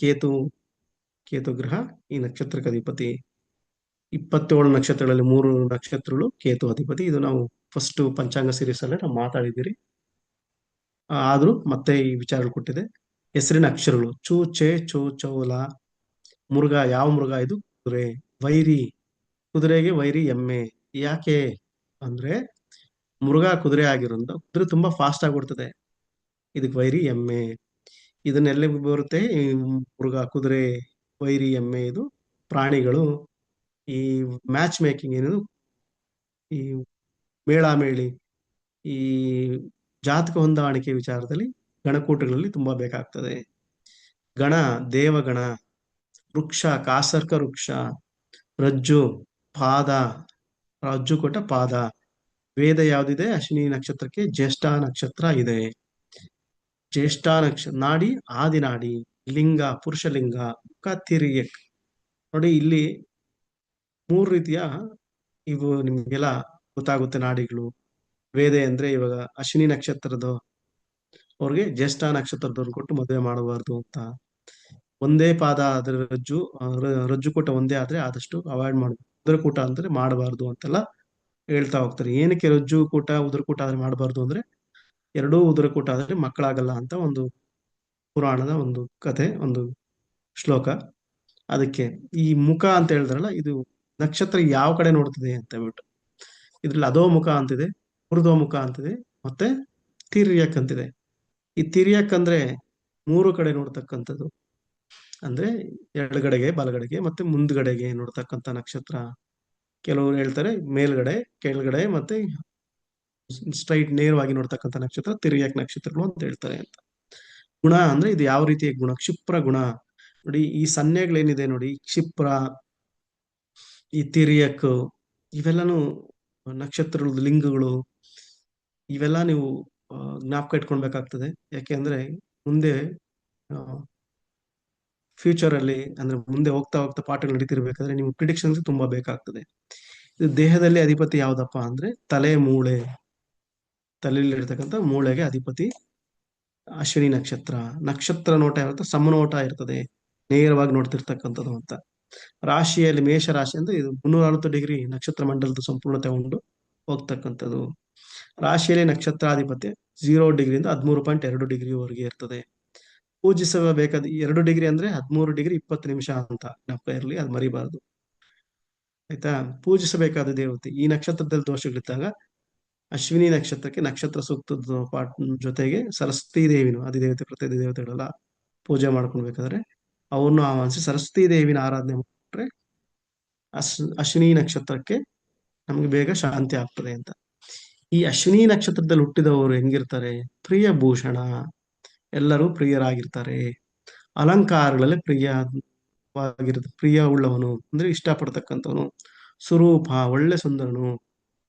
ಕೇತು ಗ್ರಹ ಈ ನಕ್ಷತ್ರಕ್ಕೆ ಅಧಿಪತಿ. 27 ನಕ್ಷತ್ರಗಳಲ್ಲಿ 3 ನಕ್ಷತ್ರಗಳು ಕೇತು ಅಧಿಪತಿ. ಇದು ನಾವು ಫಸ್ಟ್ ಪಂಚಾಂಗ ಸೀರೀಸ್ ಅಲ್ಲೇ ನಾವು ಮಾತಾಡಿದಿರಿ. ಆದ್ರೂ ಮತ್ತೆ ಈ ವಿಚಾರಗಳು ಕೊಟ್ಟಿದೆ. ಹೆಸರಿನ ಅಕ್ಷರಗಳು ಚೂ, ಚೇ, ಚೋ, ಚೌಲ. ಮೃಗ, ಯಾವ ಮೃಗ? ಇದು ಕುದುರೆ. ವೈರಿ, ಕುದುರೆಗೆ ವೈರಿ ಎಮ್ಮೆ. ಯಾಕೆ ಅಂದ್ರೆ ಮೃಗ ಕುದುರೆ ಆಗಿರೋದ್ರಿಂದ ಕುದುರೆ ತುಂಬಾ ಫಾಸ್ಟ್ ಆಗಿಬಿಡ್ತದೆ, ಇದಕ್ಕೆ ವೈರಿ ಎಮ್ಮೆ. ಇದನ್ನೆಲ್ಲ ಬರುತ್ತೆ ಈ ಮೃಗ, ಕುದುರೆ, ವೈರಿ, ಎಮ್ಮೆ. ಇದು ಪ್ರಾಣಿಗಳು. ಈ ಮ್ಯಾಚ್ ಮೇಕಿಂಗ್ ಏನು, ಈ ಮೇಳಾಮೇಳಿ, ಈ ಜಾತಕ ಹೊಂದಾಣಿಕೆ ವಿಚಾರದಲ್ಲಿ ಗಣಕೂಟಗಳಲ್ಲಿ ತುಂಬಾ ಬೇಕಾಗ್ತದೆ. ಗಣ, ದೇವಗಣ, ವೃಕ್ಷ, ಕಾಸರ್ಕ ವೃಕ್ಷ, ರಜ್ಜು, ಪಾದ, ರಜ್ಜು ಕೊಟ್ಟ ಪಾದ. ವೇದ ಯಾವ್ದಿದೆ ಅಶ್ವಿನಿ ನಕ್ಷತ್ರಕ್ಕೆ? ಜ್ಯೇಷ್ಠ ನಕ್ಷತ್ರ ಇದೆ. ಜ್ಯೇಷ್ಠ ನಕ್ಷತ್ರ ನಾಡಿ, ಆದಿನಾಡಿ, ಲಿಂಗ, ಪುರುಷಲಿಂಗ, ಮುಖ, ತಿರ್ಯಕ್. ನೋಡಿ ಇಲ್ಲಿ 3 ರೀತಿಯ ಇವು ನಿಮ್ಗೆಲ್ಲ ಗೊತ್ತಾಗುತ್ತೆ ನಾಡಿಗಳು. ವೇದ ಅಂದ್ರೆ ಇವಾಗ ಅಶ್ವಿನಿ ನಕ್ಷತ್ರದ ಅವ್ರಿಗೆ ಜ್ಯೇಷ್ಠ ನಕ್ಷತ್ರದವ್ರು ಕೊಟ್ಟು ಮದುವೆ ಮಾಡಬಾರ್ದು ಅಂತ. ಒಂದೇ ಪಾದ ಆದ್ರೆ ರಜ್ಜು ಕೂಟ ಒಂದೇ ಆದ್ರೆ ಆದಷ್ಟು ಅವಾಯ್ಡ್ ಮಾಡ್ಬೇಕು. ಉದರಕೂಟ ಅಂದ್ರೆ ಮಾಡಬಾರ್ದು ಅಂತೆಲ್ಲ ಹೇಳ್ತಾ ಹೋಗ್ತಾರೆ. ಏನಕ್ಕೆ ರಜ್ಜು ಕೂಟ ಉದರಕೂಟ ಆದ್ರೆ ಮಾಡಬಾರ್ದು ಅಂದ್ರೆ, ಎರಡೂ ಉದರಕೂಟ ಆದ್ರೆ ಮಕ್ಕಳಾಗಲ್ಲ ಅಂತ ಒಂದು ಪುರಾಣದ ಒಂದು ಕಥೆ, ಒಂದು ಶ್ಲೋಕ. ಅದಕ್ಕೆ ಈ ಮುಖ ಅಂತ ಹೇಳಿದ್ರಲ್ಲ, ಇದು ನಕ್ಷತ್ರ ಯಾವ ಕಡೆ ನೋಡ್ತದೆ ಅಂತ ಹೇಳ್ಬಿಟ್ಟು ಇದ್ರಲ್ಲಿ ಅದೋ ಮುಖ ಅಂತಿದೆ, ಊರ್ಧ್ವ ಮುಖ ಅಂತಿದೆ, ಮತ್ತೆ ತಿರ್ಯಕ್ ಅಂತಿದೆ. ಈ ತಿರ್ಯಕ್ ಅಂದ್ರೆ 3 ಕಡೆ ನೋಡ್ತಕ್ಕಂಥದ್ದು. ಅಂದ್ರೆ ಎಡಗಡೆಗೆ ಬಲಗಡೆಗೆ ಮತ್ತೆ ಮುಂದ್ಗಡೆಗೆ ನೋಡ್ತಕ್ಕಂಥ ನಕ್ಷತ್ರ. ಕೆಲವರು ಹೇಳ್ತಾರೆ ಮೇಲ್ಗಡೆ ಕೆಳಗಡೆ ಮತ್ತೆ ಸ್ಟ್ರೈಟ್ ನೇರವಾಗಿ ನೋಡ್ತಕ್ಕಂಥ ನಕ್ಷತ್ರ ತಿರ್ಯಕ್ ನಕ್ಷತ್ರಗಳು ಅಂತ ಹೇಳ್ತಾರೆ ಅಂತ. ಗುಣ ಅಂದ್ರೆ ಇದು ಯಾವ ರೀತಿಯ ಗುಣ? ಕ್ಷಿಪ್ರ ಗುಣ. ನೋಡಿ ಈ ಸನ್ನೆಗಳೇನಿದೆ ನೋಡಿ, ಕ್ಷಿಪ್ರ, ಈ ತಿರ್ಯಕ್, ಇವೆಲ್ಲಾನು ನಕ್ಷತ್ರಗಳು, ಲಿಂಗಗಳು, ಇವೆಲ್ಲ ನೀವು ಜ್ಞಾಪಕ ಇಟ್ಕೊಳ್ಬೇಕಾಗ್ತದೆ. ಯಾಕೆ ಅಂದ್ರೆ ಮುಂದೆ ಫ್ಯೂಚರ್ ಅಲ್ಲಿ, ಅಂದ್ರೆ ಮುಂದೆ ಹೋಗ್ತಾ ಹೋಗ್ತಾ ಪಾಠಗಳು ನಡೀತಿರ್ಬೇಕಾದ್ರೆ ನೀವು ಪ್ರಿಡಿಕ್ಷನ್ಸ್ ತುಂಬಾ ಬೇಕಾಗ್ತದೆ. ಇದು ದೇಹದಲ್ಲಿ ಅಧಿಪತಿ ಯಾವ್ದಪ್ಪ ಅಂದ್ರೆ ತಲೆ, ಮೂಳೆ. ತಲೆಯಲ್ಲಿ ಇರ್ತಕ್ಕಂಥ ಮೂಳೆಗೆ ಅಧಿಪತಿ ಅಶ್ವಿನಿ ನಕ್ಷತ್ರ. ನಕ್ಷತ್ರ ನೋಟ ಇರುತ್ತೆ, ಸಮನೋಟ ಇರ್ತದೆ, ನೇರವಾಗಿ ನೋಡ್ತಿರ್ತಕ್ಕಂಥದ್ದು ಅಂತ. ರಾಶಿಯಲ್ಲಿ ಮೇಷ ರಾಶಿ ಅಂದ್ರೆ ಇದು 360 ಡಿಗ್ರಿ ನಕ್ಷತ್ರ ಮಂಡಲದ ಸಂಪೂರ್ಣತೆ ಉಂಡು ಹೋಗ್ತಕ್ಕಂಥದ್ದು. ರಾಶಿಯಲ್ಲಿ ನಕ್ಷತ್ರಾಧಿಪತಿ 0 ಡಿಗ್ರಿಯಿಂದ 13.2 ಡಿಗ್ರಿವರೆಗೆ ಇರ್ತದೆ. ಪೂಜಿಸಬೇಕಾದ 2 ಡಿಗ್ರಿ ಅಂದ್ರೆ 13 ಡಿಗ್ರಿ 20 ನಿಮಿಷ ಅಂತ ಜ್ಞಾಪಕ ಇರಲಿ, ಅದು ಮರಿಬಾರದು. ಆಯ್ತಾ? ಪೂಜಿಸಬೇಕಾದ ದೇವತೆ ಈ ನಕ್ಷತ್ರದಲ್ಲಿ ದೋಷಗಳಿದ್ದಾಗ ಅಶ್ವಿನಿ ನಕ್ಷತ್ರಕ್ಕೆ ನಕ್ಷತ್ರ ಸೂಕ್ತದ ಪಾಠ ಜೊತೆಗೆ ಸರಸ್ವತಿ ದೇವಿನು, ಅಧಿದೇವತೆ ಪ್ರತಿ ದೇವತೆಗಳೆಲ್ಲ ಪೂಜೆ ಮಾಡ್ಕೊಳ್ಬೇಕಾದ್ರೆ ಅವ್ರನ್ನು ಆಹ್ವಾನಿಸಿ ಸರಸ್ವತಿ ದೇವಿನ ಆರಾಧನೆ ಮಾಡ್ರೆ ಅಶ್ವಿನಿ ನಕ್ಷತ್ರಕ್ಕೆ ನಮ್ಗೆ ಬೇಗ ಶಾಂತಿ ಆಗ್ತದೆ ಅಂತ. ಈ ಅಶ್ವಿನಿ ನಕ್ಷತ್ರದಲ್ಲಿ ಹುಟ್ಟಿದವರು ಹೆಂಗಿರ್ತಾರೆ? ಪ್ರಿಯ ಭೂಷಣ, ಎಲ್ಲರೂ ಪ್ರಿಯರಾಗಿರ್ತಾರೆ. ಅಲಂಕಾರಗಳಲ್ಲಿ ಪ್ರಿಯ ಉಳ್ಳವನು ಅಂದ್ರೆ ಇಷ್ಟಪಡ್ತಕ್ಕಂಥವನು. ಸ್ವರೂಪ ಒಳ್ಳೆ ಸುಂದರನು.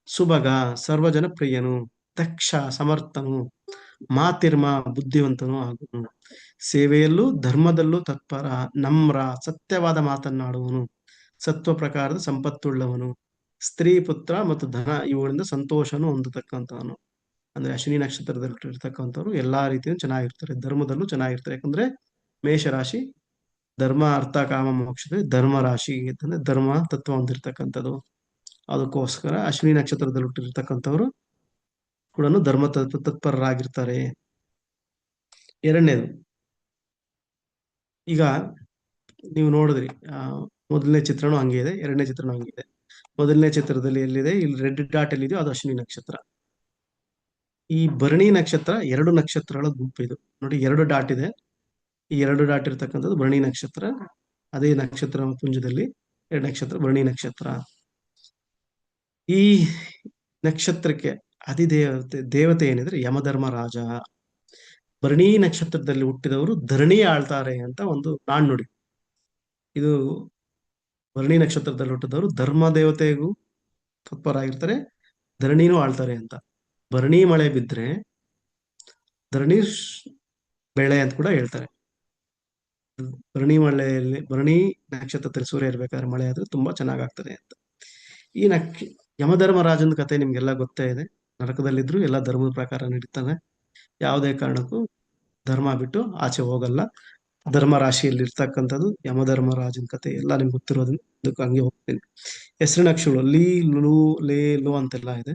ಸುಭಗ ಸರ್ವಜನ ಪ್ರಿಯನು. ದಕ್ಷ ಸಮರ್ಥನು. ಮಾತಿರ್ಮ ಬುದ್ಧಿವಂತನು ಆಗುವನು. ಸೇವೆಯಲ್ಲೂ ಧರ್ಮದಲ್ಲೂ ತತ್ಪರ. ನಮ್ರ ಸತ್ಯವಾದ ಮಾತನ್ನಾಡುವನು. ಸತ್ವ ಪ್ರಕಾರದ ಸಂಪತ್ತುಳ್ಳವನು. ಸ್ತ್ರೀ, ಪುತ್ರ ಮತ್ತು ಧನ ಇವುಗಳಿಂದ ಸಂತೋಷನು ಹೊಂದತಕ್ಕಂಥವನು. ಅಂದ್ರೆ ಅಶ್ವಿನಿ ನಕ್ಷತ್ರದಲ್ಲಿ ಇರ್ತಕ್ಕಂಥವ್ರು ಎಲ್ಲಾ ರೀತಿಯೂ ಚೆನ್ನಾಗಿರ್ತಾರೆ, ಧರ್ಮದಲ್ಲೂ ಚೆನ್ನಾಗಿರ್ತಾರೆ. ಯಾಕಂದ್ರೆ ಮೇಷರಾಶಿ ಧರ್ಮ ಅರ್ಥ ಕಾಮ ಮೋಕ್ಷದಲ್ಲಿ ಧರ್ಮ ರಾಶಿ ಅಂತಂದ್ರೆ ಧರ್ಮ ತತ್ವ ಹೊಂದಿರ್ತಕ್ಕಂಥದ್ದು. ಅದಕ್ಕೋಸ್ಕರ ಅಶ್ವಿನಿ ನಕ್ಷತ್ರದಲ್ಲಿ ಹುಟ್ಟಿರ್ತಕ್ಕಂಥವ್ರು ಕೂಡ ಧರ್ಮ ತತ್ಪರರಾಗಿರ್ತಾರೆ. ಎರಡನೇದು, ಈಗ ನೀವು ನೋಡಿದ್ರಿ ಮೊದಲನೇ ಚಿತ್ರನೂ ಹಂಗೆ ಇದೆ, ಎರಡನೇ ಚಿತ್ರನೂ ಹಂಗೆ ಇದೆ. ಮೊದಲನೇ ಚಿತ್ರದಲ್ಲಿ ಎಲ್ಲಿದೆ, ಇಲ್ಲಿ ರೆಡ್ ಡಾಟ್ ಎಲ್ಲಿದೆಯೋ ಅದು ಅಶ್ವಿನಿ ನಕ್ಷತ್ರ. ಈ ಭರಣಿ ನಕ್ಷತ್ರ 2 ನಕ್ಷತ್ರಗಳ ಗುಂಪು ಇದು. ನೋಡಿ 2 ಡಾಟ್ ಇದೆ, ಈ 2 ಡಾಟ್ ಇರ್ತಕ್ಕಂಥದ್ದು ಭರಣಿ ನಕ್ಷತ್ರ. ಅದೇ ನಕ್ಷತ್ರ ಪುಂಜದಲ್ಲಿ 2 ನಕ್ಷತ್ರ ಭರಣಿ ನಕ್ಷತ್ರ. ಈ ನಕ್ಷತ್ರಕ್ಕೆ ದೇವತೆ ಏನಿದ್ರೆ ಯಮಧರ್ಮ ರಾಜ. ಭರಣಿ ನಕ್ಷತ್ರದಲ್ಲಿ ಹುಟ್ಟಿದವರು ಧರಣಿ ಆಳ್ತಾರೆ ಅಂತ ಒಂದು ನಾಣ್ಣುಡಿ. ಇದು ಭರಣಿ ನಕ್ಷತ್ರದಲ್ಲಿ ಹುಟ್ಟಿದವರು ಧರ್ಮ ದೇವತೆಗೂ ತತ್ಪರಾಗಿರ್ತಾರೆ, ಧರಣಿನೂ ಆಳ್ತಾರೆ ಅಂತ. ಭರಣಿ ಮಳೆ ಬಿದ್ರೆ ಧರಣಿ ಬೆಳೆ ಅಂತ ಕೂಡ ಹೇಳ್ತಾರೆ. ಭರಣಿ ನಕ್ಷತ್ರದಲ್ಲಿ ಸೂರ್ಯ ಇರ್ಬೇಕಾದ್ರೆ ಮಳೆ ಆದ್ರೆ ತುಂಬಾ ಚೆನ್ನಾಗಾಗ್ತದೆ ಅಂತ. ಈ ಯಮಧರ್ಮರಾಜನ ಕತೆ ನಿಮ್ಗೆಲ್ಲ ಗೊತ್ತೇ ಇದೆ. ನರಕದಲ್ಲಿದ್ರು ಎಲ್ಲ ಧರ್ಮದ ಪ್ರಕಾರ ನಡೀತಾನೆ. ಯಾವುದೇ ಕಾರಣಕ್ಕೂ ಧರ್ಮ ಬಿಟ್ಟು ಆಚೆ ಹೋಗಲ್ಲ. ಧರ್ಮ ರಾಶಿಯಲ್ಲಿ ಇರ್ತಕ್ಕಂಥದ್ದು ಯಮಧರ್ಮರಾಜನ ಕತೆ ಎಲ್ಲ ನಿಮ್ಗೆ ಗೊತ್ತಿರೋದನ್ನ ಅದಕ್ಕೆ ಹಂಗೆ ಹೋಗ್ತೀನಿ. ಹೆಸರಿನ ಅಕ್ಷರಗಳು ಲೀ, ಲು, ಲೇ, ಲೋ ಅಂತೆಲ್ಲ ಇದೆ.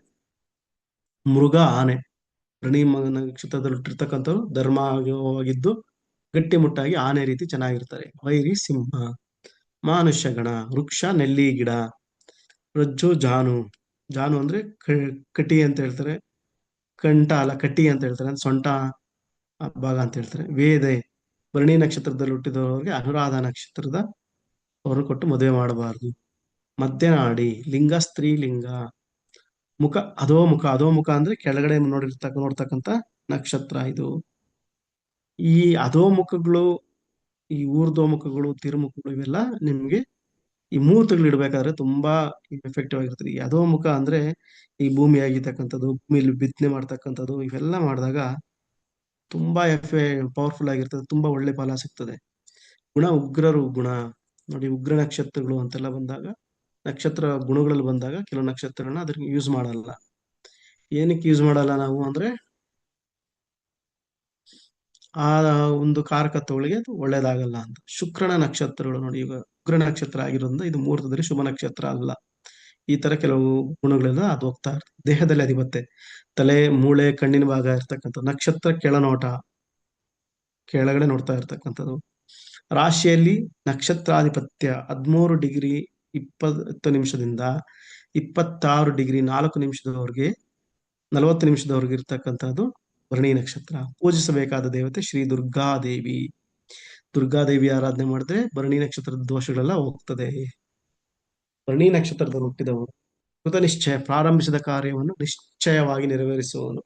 ಮೃಗ, ಆನೆ. ಭರಣಿ ನಕ್ಷತ್ರದಲ್ಲಿ ಹುಟ್ಟಿರ್ತಕ್ಕಂಥವ್ರು ಧರ್ಮವಾಗಿದ್ದು ಗಟ್ಟಿಮುಟ್ಟಾಗಿ ಆನೆ ರೀತಿ ಚೆನ್ನಾಗಿರ್ತಾರೆ. ವೈರಿ ಸಿಂಹ. ಮಾನುಷ್ಯ ಗಣ. ವೃಕ್ಷ ನೆಲ್ಲಿ ಗಿಡ. ರಜ್ಜು ಜಾನು. ಜಾನು ಅಂದ್ರೆ ಕಟಿ ಅಂತ ಹೇಳ್ತಾರೆ, ಕಂಠ ಅಲ್ಲ ಕಟಿ ಅಂತ ಹೇಳ್ತಾರೆ, ಸೊಂಟ ಭಾಗ ಅಂತ ಹೇಳ್ತಾರೆ. ವೇದೆ. ಭರಣಿ ನಕ್ಷತ್ರದಲ್ಲಿ ಹುಟ್ಟಿದವರಿಗೆ ಅನುರಾಧ ನಕ್ಷತ್ರದ ಅವ್ರನ್ನ ಕೊಟ್ಟು ಮದುವೆ ಮಾಡಬಾರದು. ಮಧ್ಯನಾಡಿ. ಲಿಂಗ ಸ್ತ್ರೀಲಿಂಗ. ಮುಖ ಅಧೋಮುಖ. ಅಧೋಮುಖ ಅಂದ್ರೆ ಕೆಳಗಡೆ ನೋಡ್ತಕ್ಕಂಥ ನಕ್ಷತ್ರ ಇದು. ಈ ಅಧೋಮುಖಗಳು, ಈ ಊರ್ಧ್ವಮುಖಗಳು, ತಿರುಮುಖಗಳು ಇವೆಲ್ಲ ನಿಮ್ಗೆ ಈ ಮುಹೂರ್ತಗಳು ಇಡ್ಬೇಕಾದ್ರೆ ತುಂಬಾ ಎಫೆಕ್ಟಿವ್ ಆಗಿರ್ತದೆ. ಈ ಅಧೋಮುಖ ಅಂದ್ರೆ ಈ ಭೂಮಿ ಆಗಿರ್ತಕ್ಕಂಥದ್ದು, ಭೂಮಿಯಲ್ಲಿ ಬಿತ್ತನೆ ಮಾಡ್ತಕ್ಕಂಥದ್ದು, ಇವೆಲ್ಲ ಮಾಡಿದಾಗ ತುಂಬಾ ಪವರ್ಫುಲ್ ಆಗಿರ್ತದೆ, ತುಂಬಾ ಒಳ್ಳೆ ಫಲ ಸಿಗ್ತದೆ. ಗುಣ ಉಗ್ರರು ಗುಣ. ನೋಡಿ ಉಗ್ರ ನಕ್ಷತ್ರಗಳು ಅಂತೆಲ್ಲ ಬಂದಾಗ, ನಕ್ಷತ್ರ ಗುಣಗಳಲ್ಲಿ ಬಂದಾಗ ಕೆಲವು ನಕ್ಷತ್ರಗಳನ್ನ ಅದ್ರಿಗೆ ಯೂಸ್ ಮಾಡಲ್ಲ. ಏನಕ್ಕೆ ಯೂಸ್ ಮಾಡಲ್ಲ ನಾವು ಅಂದ್ರೆ ಆ ಒಂದು ಕಾರಕತ್ವಗಳಿಗೆ ಅದು ಒಳ್ಳೇದಾಗಲ್ಲ ಅಂತ. ಶುಕ್ರನ ನಕ್ಷತ್ರಗಳು ನೋಡಿ, ಈಗ ಉಗ್ರ ನಕ್ಷತ್ರ ಆಗಿರೋದ್ರಿಂದ ಇದು ಮುಹೂರ್ತದಲ್ಲಿ ಶುಭ ನಕ್ಷತ್ರ ಅಲ್ಲ. ಈ ತರ ಕೆಲವು ಗುಣಗಳೆಲ್ಲ ಅದು ಹೋಗ್ತಾ ಇರ್ತದೆ. ದೇಹದಲ್ಲಿ ಅಧಿಪತ್ತೆ ತಲೆ, ಮೂಳೆ, ಕಣ್ಣಿನ ಭಾಗ ಇರ್ತಕ್ಕಂಥ ನಕ್ಷತ್ರ ಕೆಳನೋಟ, ಕೆಳಗಡೆ ನೋಡ್ತಾ ಇರ್ತಕ್ಕಂಥದ್ದು. ರಾಶಿಯಲ್ಲಿ ನಕ್ಷತ್ರಾಧಿಪತ್ಯ 13 ಡಿಗ್ರಿ 20 ನಿಮಿಷದಿಂದ 26 ಡಿಗ್ರಿ 4 ನಿಮಿಷದವರೆಗೆ 40 ನಿಮಿಷದವರೆಗೆ ಇರ್ತಕ್ಕಂಥದ್ದು ಭರಣಿ ನಕ್ಷತ್ರ. ಪೂಜಿಸಬೇಕಾದ ದೇವತೆ ಶ್ರೀ ದುರ್ಗಾದೇವಿ. ದುರ್ಗಾದೇವಿ ಆರಾಧನೆ ಮಾಡಿದ್ರೆ ಭರಣಿ ನಕ್ಷತ್ರದ ದೋಷಗಳೆಲ್ಲ ಹೋಗ್ತದೆ. ಭರಣಿ ನಕ್ಷತ್ರದಲ್ಲಿ ಹುಟ್ಟಿದವರು ಕೃತ ನಿಶ್ಚಯ, ಪ್ರಾರಂಭಿಸಿದ ಕಾರ್ಯವನ್ನು ನಿಶ್ಚಯವಾಗಿ ನೆರವೇರಿಸುವವನು,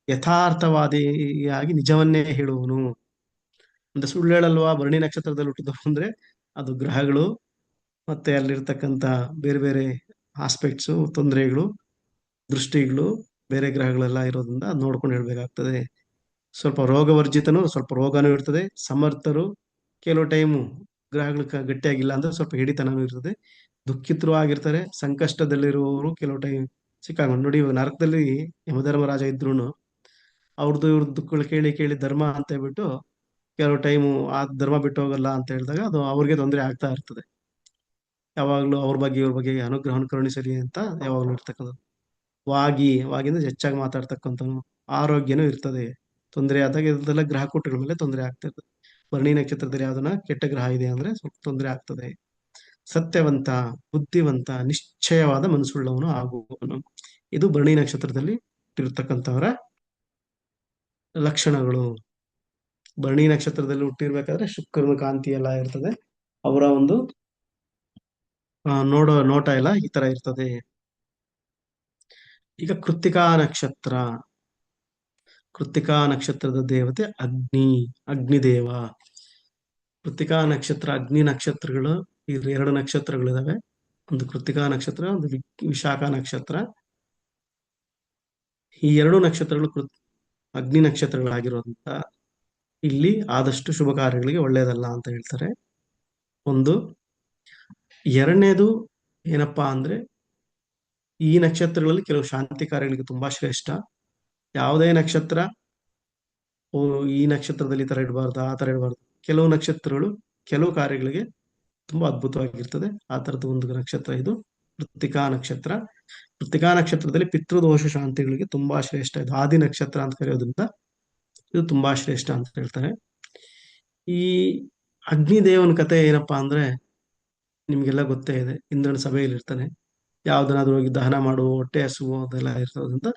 ಯಥಾರ್ಥವಾದಿಯಾಗಿ ನಿಜವನ್ನೇ ಹೇಳುವನು. ಅಂದ್ರೆ ಸುಳ್ಳು ಹೇಳಲ್ವಾ ಭರಣಿ ನಕ್ಷತ್ರದಲ್ಲಿ ಹುಟ್ಟಿದವರು ಅಂದ್ರೆ ಅದು ಗ್ರಹಗಳು ಮತ್ತೆ ಅಲ್ಲಿರ್ತಕ್ಕಂಥ ಬೇರೆ ಬೇರೆ ಆಸ್ಪೆಕ್ಟ್ಸು, ತೊಂದರೆಗಳು, ದೃಷ್ಟಿಗಳು, ಬೇರೆ ಗ್ರಹಗಳೆಲ್ಲ ಇರೋದ್ರಿಂದ ಅದ್ ನೋಡ್ಕೊಂಡು ಹೇಳ್ಬೇಕಾಗ್ತದೆ. ಸ್ವಲ್ಪ ರೋಗವರ್ಜಿತನು, ಸ್ವಲ್ಪ ರೋಗನೂ ಇರ್ತದೆ. ಸಮರ್ಥರು, ಕೆಲವು ಟೈಮು ಗ್ರಹಗಳು ಗಟ್ಟಿಯಾಗಿಲ್ಲ ಅಂದ್ರೆ ಸ್ವಲ್ಪ ಹಿಡಿತನೂ ಇರ್ತದೆ. ದುಃಖಿತರು ಆಗಿರ್ತಾರೆ. ಸಂಕಷ್ಟದಲ್ಲಿರುವವರು ಕೆಲವು ಟೈಮ್ ಸಿಕ್ಕಾಕೊಂಡು ನೋಡಿ. ಇವಾಗ ನರಕದಲ್ಲಿ ಯಮಧರ್ಮರಾಜ ಇದ್ರು ಅವ್ರದ್ದು ಇವ್ರದ್ದು ದುಃಖಗಳು ಕೇಳಿ ಕೇಳಿ ಧರ್ಮ ಅಂತ ಹೇಳ್ಬಿಟ್ಟು ಕೆಲವು ಟೈಮು ಆ ಧರ್ಮ ಬಿಟ್ಟು ಹೋಗಲ್ಲ ಅಂತ ಹೇಳಿದಾಗ ಅದು ಅವ್ರಿಗೆ ತೊಂದರೆ ಆಗ್ತಾ ಇರ್ತದೆ. ಯಾವಾಗ್ಲೂ ಅವ್ರ ಬಗ್ಗೆ ಇವ್ರ ಬಗ್ಗೆ ಅನುಗ್ರಹವನ್ನು ಕರುಣಿಸಲಿ ಅಂತ ಯಾವಾಗ್ಲೂ ಇರ್ತಕ್ಕಂಥದ್ದು. ವಾಗಿಂದ ಹೆಚ್ಚಾಗಿ ಮಾತಾಡ್ತಕ್ಕಂಥವ್ನು. ಆರೋಗ್ಯನೂ ಇರ್ತದೆ. ತೊಂದರೆ ಆದಾಗ ಇದೆಲ್ಲ ಗ್ರಹ ಕೂಟಗಳ ಮೇಲೆ ತೊಂದರೆ ಆಗ್ತಾ ಇರ್ತದೆ. ಭರಣಿ ನಕ್ಷತ್ರದಲ್ಲಿ ಯಾವ್ದನ್ನ ಕೆಟ್ಟ ಗ್ರಹ ಇದೆ ಅಂದ್ರೆ ಸ್ವಲ್ಪ ತೊಂದರೆ ಆಗ್ತದೆ. ಸತ್ಯವಂತ, ಬುದ್ಧಿವಂತ, ನಿಶ್ಚಯವಾದ ಮನಸ್ಸುಳ್ಳವನು ಆಗುವವನು. ಇದು ಭರಣಿ ನಕ್ಷತ್ರದಲ್ಲಿ ಹುಟ್ಟಿರ್ತಕ್ಕಂಥವರ ಲಕ್ಷಣಗಳು. ಭರಣಿ ನಕ್ಷತ್ರದಲ್ಲಿ ಹುಟ್ಟಿರ್ಬೇಕಾದ್ರೆ ಶುಕ್ರನ ಕಾಂತಿ ಎಲ್ಲ ಇರ್ತದೆ. ಅವರ ಒಂದು ನೋಡೋ ನೋಟ ಎಲ್ಲ ಈ ತರ ಇರ್ತದೆ. ಈಗ ಕೃತ್ತಿಕಾ ನಕ್ಷತ್ರ. ಕೃತ್ತಿಕಾ ನಕ್ಷತ್ರದ ದೇವತೆ ಅಗ್ನಿದೇವ. ಕೃತ್ತಿಕಾ ನಕ್ಷತ್ರ, ಅಗ್ನಿ ನಕ್ಷತ್ರಗಳು ಎರಡು ನಕ್ಷತ್ರಗಳಿದಾವೆ. ಒಂದು ಕೃತ್ತಿಕಾ ನಕ್ಷತ್ರ, ಒಂದು ವಿಶಾಖ ನಕ್ಷತ್ರ. ಈ ಎರಡು ನಕ್ಷತ್ರಗಳು ಅಗ್ನಿ ನಕ್ಷತ್ರಗಳಾಗಿರೋದ್ರಿಂದ ಇಲ್ಲಿ ಆದಷ್ಟು ಶುಭ ಕಾರ್ಯಗಳಿಗೆ ಒಳ್ಳೆಯದಲ್ಲ ಅಂತ ಹೇಳ್ತಾರೆ. ಒಂದು. ಎರಡನೇದು ಏನಪ್ಪಾ ಅಂದ್ರೆ ಈ ನಕ್ಷತ್ರಗಳಲ್ಲಿ ಕೆಲವು ಶಾಂತಿ ಕಾರ್ಯಗಳಿಗೆ ತುಂಬಾ ಶ್ರೇಷ್ಠ. ಯಾವುದೇ ನಕ್ಷತ್ರ ಈ ನಕ್ಷತ್ರದಲ್ಲಿ ಈ ತರ ಇಡಬಾರ್ದು, ಆ ತರ ಇಡಬಾರ್ದು. ಕೆಲವು ನಕ್ಷತ್ರಗಳು ಕೆಲವು ಕಾರ್ಯಗಳಿಗೆ ತುಂಬಾ ಅದ್ಭುತವಾಗಿರ್ತದೆ. ಆ ತರದ ಒಂದು ನಕ್ಷತ್ರ ಇದು ಕೃತ್ತಿಕಾ ನಕ್ಷತ್ರ. ಕೃತ್ತಿಕಾ ನಕ್ಷತ್ರದಲ್ಲಿ ಪಿತೃದೋಷ ಶಾಂತಿಗಳಿಗೆ ತುಂಬಾ ಶ್ರೇಷ್ಠ. ಇದು ಆದಿ ನಕ್ಷತ್ರ ಅಂತ ಕರೆಯೋದ್ರಿಂದ ಇದು ತುಂಬಾ ಶ್ರೇಷ್ಠ ಅಂತ ಹೇಳ್ತಾರೆ. ಈ ಅಗ್ನಿದೇವನ ಕತೆ ಏನಪ್ಪಾ ಅಂದ್ರೆ ನಿಮ್ಗೆಲ್ಲ ಗೊತ್ತೇ ಇದೆ. ಇಂದ್ರನ ಸಭೆಯಲ್ಲಿ ಇರ್ತಾನೆ. ಯಾವ್ದನ್ನಾದ್ರೂ ಹೋಗಿ ದಹನ ಮಾಡುವ, ಹೊಟ್ಟೆ ಹಸುವು ಅದೆಲ್ಲ ಇರ್ತದಂತ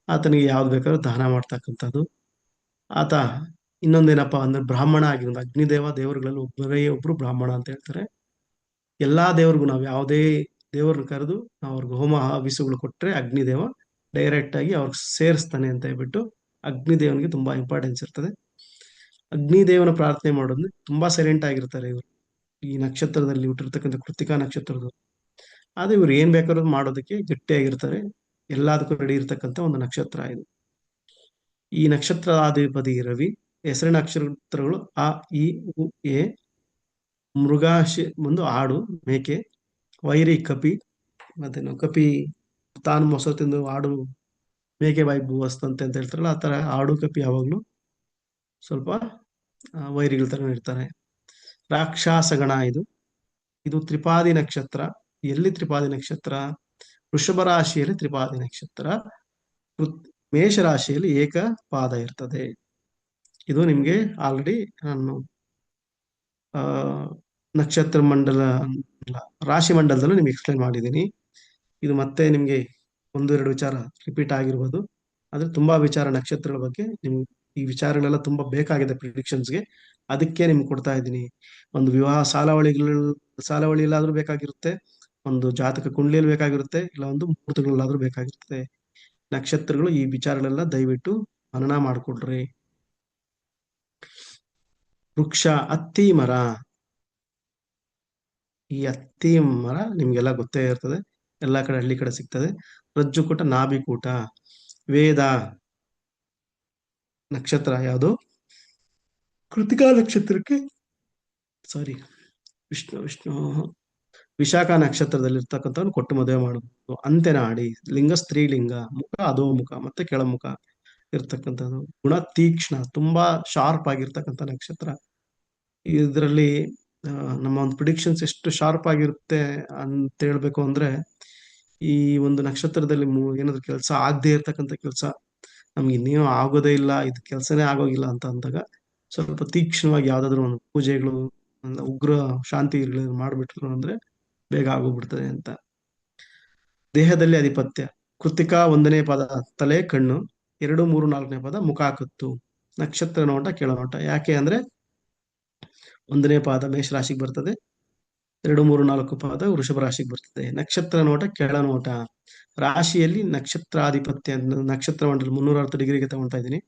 ಆತನಿಗೆ ಯಾವ್ದು ಬೇಕಾದ್ರೂ ದಹನ ಮಾಡ್ತಕ್ಕಂಥದ್ದು. ಆತ ಇನ್ನೊಂದೇನಪ್ಪಾ ಅಂದ್ರೆ ಬ್ರಾಹ್ಮಣ ಆಗಿರೋದು. ಅಗ್ನಿದೇವ ದೇವರುಗಳಲ್ಲಿ ಒಬ್ರು ಬ್ರಾಹ್ಮಣ ಅಂತ ಹೇಳ್ತಾರೆ. ಎಲ್ಲಾ ದೇವ್ರಿಗೂ ನಾವು ಯಾವುದೇ ದೇವ್ರನ್ನ ಕರೆದು ನಾವು ಅವ್ರಿಗೆ ಹೋಮ ಹವಿಸುಗಳು ಕೊಟ್ರೆ ಅಗ್ನಿದೇವ ಡೈರೆಕ್ಟ್ ಆಗಿ ಅವ್ರಿಗೆ ಸೇರಿಸ್ತಾನೆ ಅಂತ ಹೇಳ್ಬಿಟ್ಟು ಅಗ್ನಿದೇವನಿಗೆ ತುಂಬಾ ಇಂಪಾರ್ಟೆನ್ಸ್ ಇರ್ತದೆ. ಅಗ್ನಿದೇವನ ಪ್ರಾರ್ಥನೆ ಮಾಡೋದು ತುಂಬಾ ಸೈಲೆಂಟ್ ಆಗಿರ್ತಾರೆ ಇವರು. ಈ ನಕ್ಷತ್ರದಲ್ಲಿ ಹುಟ್ಟಿರ್ತಕ್ಕಂಥ ಕೃತಿಕಾ ನಕ್ಷತ್ರದ ಆದ್ರೆ ಇವ್ರು ಏನ್ ಬೇಕಾದ್ರೂ ಮಾಡೋದಕ್ಕೆ ಗಟ್ಟಿಯಾಗಿರ್ತಾರೆ. ಎಲ್ಲದಕ್ಕೂ ರೆಡಿ ಇರ್ತಕ್ಕಂಥ ಒಂದು ನಕ್ಷತ್ರ ಇದು. ಈ ನಕ್ಷತ್ರಾಧಿಪತಿ ರವಿ. ಹೆಸರಿನ ನಕ್ಷತ್ರಗಳು ಅ, ಇ, ಉ, ಎ. ಮೃಗಾಶಿ ಒಂದು ಆಡು, ಮೇಕೆ. ವೈರಿ ಕಪಿ. ಮತ್ತೆ ಕಪಿ ತಾನು ಮೊಸ ತಿಂದು ಆಡು ಮೇಕೆ ಬಾಯಿ ಬೂವಸ್ತಂತೆ ಅಂತ ಹೇಳ್ತಾರಲ್ಲ, ಆ ತರ ಆಡು ಕಪಿ ಯಾವಾಗ್ಲೂ ಸ್ವಲ್ಪ ವೈರಿಗಳ ತರ ಇರ್ತಾರೆ. ರಾಕ್ಷಸಗಣ ಇದು. ಇದು ತ್ರಿಪಾದಿ ನಕ್ಷತ್ರ. ಎಲ್ಲಿ ತ್ರಿಪಾದಿ ನಕ್ಷತ್ರ? ವೃಷಭ ರಾಶಿಯಲ್ಲಿ ತ್ರಿಪಾದಿ ನಕ್ಷತ್ರ, ಮೇಷರಾಶಿಯಲ್ಲಿ ಏಕಪಾದ ಇರ್ತದೆ. ಇದು ನಿಮ್ಗೆ ಆಲ್ರೆಡಿ ನಾನು ನಕ್ಷತ್ರ ಮಂಡಲ ರಾಶಿ ಮಂಡಲದಲ್ಲೂ ನಿಮ್ಗೆ ಎಕ್ಸ್ಪ್ಲೈನ್ ಮಾಡಿದ್ದೀನಿ. ಇದು ಮತ್ತೆ ನಿಮ್ಗೆ ಒಂದೆರಡು ವಿಚಾರ ರಿಪೀಟ್ ಆಗಿರ್ಬೋದು. ಆದ್ರೆ ತುಂಬಾ ವಿಚಾರ ನಕ್ಷತ್ರಗಳ ಬಗ್ಗೆ ನಿಮ್ಗೆ ಈ ವಿಚಾರಗಳೆಲ್ಲ ತುಂಬಾ ಬೇಕಾಗಿದೆ ಪ್ರಿಡಿಕ್ಷನ್ಸ್ಗೆ. ಅದಕ್ಕೆ ನಿಮ್ಗೆ ಕೊಡ್ತಾ ಇದ್ದೀನಿ. ಒಂದು ವಿವಾಹ ಸಾಲಾವಳಿ ಎಲ್ಲಾದ್ರೂ ಬೇಕಾಗಿರುತ್ತೆ, ಒಂದು ಜಾತಕ ಕುಂಡ್ಲಿಯಲ್ಲಿ ಬೇಕಾಗಿರುತ್ತೆ, ಇಲ್ಲ ಒಂದು ಮುಹೂರ್ತಗಳಲ್ಲಾದ್ರೂ ಬೇಕಾಗಿರುತ್ತೆ. ನಕ್ಷತ್ರಗಳು ಈ ವಿಚಾರಗಳೆಲ್ಲ ದಯವಿಟ್ಟು ಮನನ ಮಾಡ್ಕೊಡ್ರಿ. ವೃಕ್ಷ ಹತ್ತಿ ಮರ. ಈ ಹತ್ತಿ ಮರ ನಿಮ್ಗೆಲ್ಲ ಗೊತ್ತೇ ಇರ್ತದೆ. ಎಲ್ಲಾ ಕಡೆ ಹಳ್ಳಿ ಕಡೆ ಸಿಗ್ತದೆ. ರಜ್ಜುಕೂಟ, ನಾಭಿಕೂಟ. ವೇದ ನಕ್ಷತ್ರ ಯಾವುದು? ಕೃತಿಕಾ ನಕ್ಷತ್ರಕ್ಕೆ ಸಾರಿ ವಿಷ್ಣು ವಿಶಾಖ ನಕ್ಷತ್ರದಲ್ಲಿ ಇರ್ತಕ್ಕಂಥವ್ನು ಕೊಟ್ಟು ಮದುವೆ ಮಾಡುವುದು. ಅಂತೆನಾಡಿ. ಲಿಂಗ ಸ್ತ್ರೀಲಿಂಗ, ಮುಖ ಅಧೋಮುಖ ಮತ್ತೆ ಕೆಳಮುಖ ಇರ್ತಕ್ಕಂಥದ್ದು. ಗುಣ ತೀಕ್ಷ್ಣ, ತುಂಬಾ ಶಾರ್ಪ್ ಆಗಿರ್ತಕ್ಕಂಥ ನಕ್ಷತ್ರ. ಇದರಲ್ಲಿ ನಮ್ಮ ಒಂದು ಪ್ರಿಡಿಕ್ಷನ್ಸ್ ಎಷ್ಟು ಶಾರ್ಪ್ ಆಗಿರುತ್ತೆ ಅಂತ ಹೇಳ್ಬೇಕು ಅಂದ್ರೆ, ಈ ಒಂದು ನಕ್ಷತ್ರದಲ್ಲಿ ಏನಾದ್ರು ಕೆಲಸ ಆಗದೆ ಇರ್ತಕ್ಕಂಥ ಕೆಲಸ ನಮ್ಗೆ ಇನ್ನೇನು ಆಗೋದೇ ಇಲ್ಲ, ಇದು ಕೆಲಸನೇ ಆಗೋಗಿಲ್ಲ ಅಂತ ಅಂದಾಗ ಸ್ವಲ್ಪ ತೀಕ್ಷ್ಣವಾಗಿ ಯಾವ್ದಾದ್ರು ಒಂದು ಪೂಜೆಗಳು, ಉಗ್ರ ಶಾಂತಿ ಮಾಡ್ಬಿಟ್ರು ಅಂದ್ರೆ ಬೇಗ ಆಗೋಗ್ಬಿಡ್ತದೆ ಅಂತ. ದೇಹದಲ್ಲಿ ಅಧಿಪತ್ಯ. ಕೃತಿಕಾ 1ನೇ ಪದ ತಲೆ ಕಣ್ಣು, 2, 3, 4ನೇ ಪದ ಮುಖ ಕತ್ತು. ನಕ್ಷತ್ರ ನೋಟ ಕೆಳನೋಟ. ಯಾಕೆ ಅಂದ್ರೆ ಒಂದನೇ ಪಾದ ಮೇಷರಾಶಿಗೆ ಬರ್ತದೆ, 2, 3, 4 ಪಾದ ವೃಷಭ ರಾಶಿಗೆ ಬರ್ತದೆ. ನಕ್ಷತ್ರ ನೋಟ ಕೆಳನೋಟ. ರಾಶಿಯಲ್ಲಿ ನಕ್ಷತ್ರಾಧಿಪತ್ಯ ನಕ್ಷತ್ರ ಮಂಡಲ 360 ಡಿಗ್ರಿಗೆ ತಗೊಳ್ತಾ ಇದ್ದೀನಿ.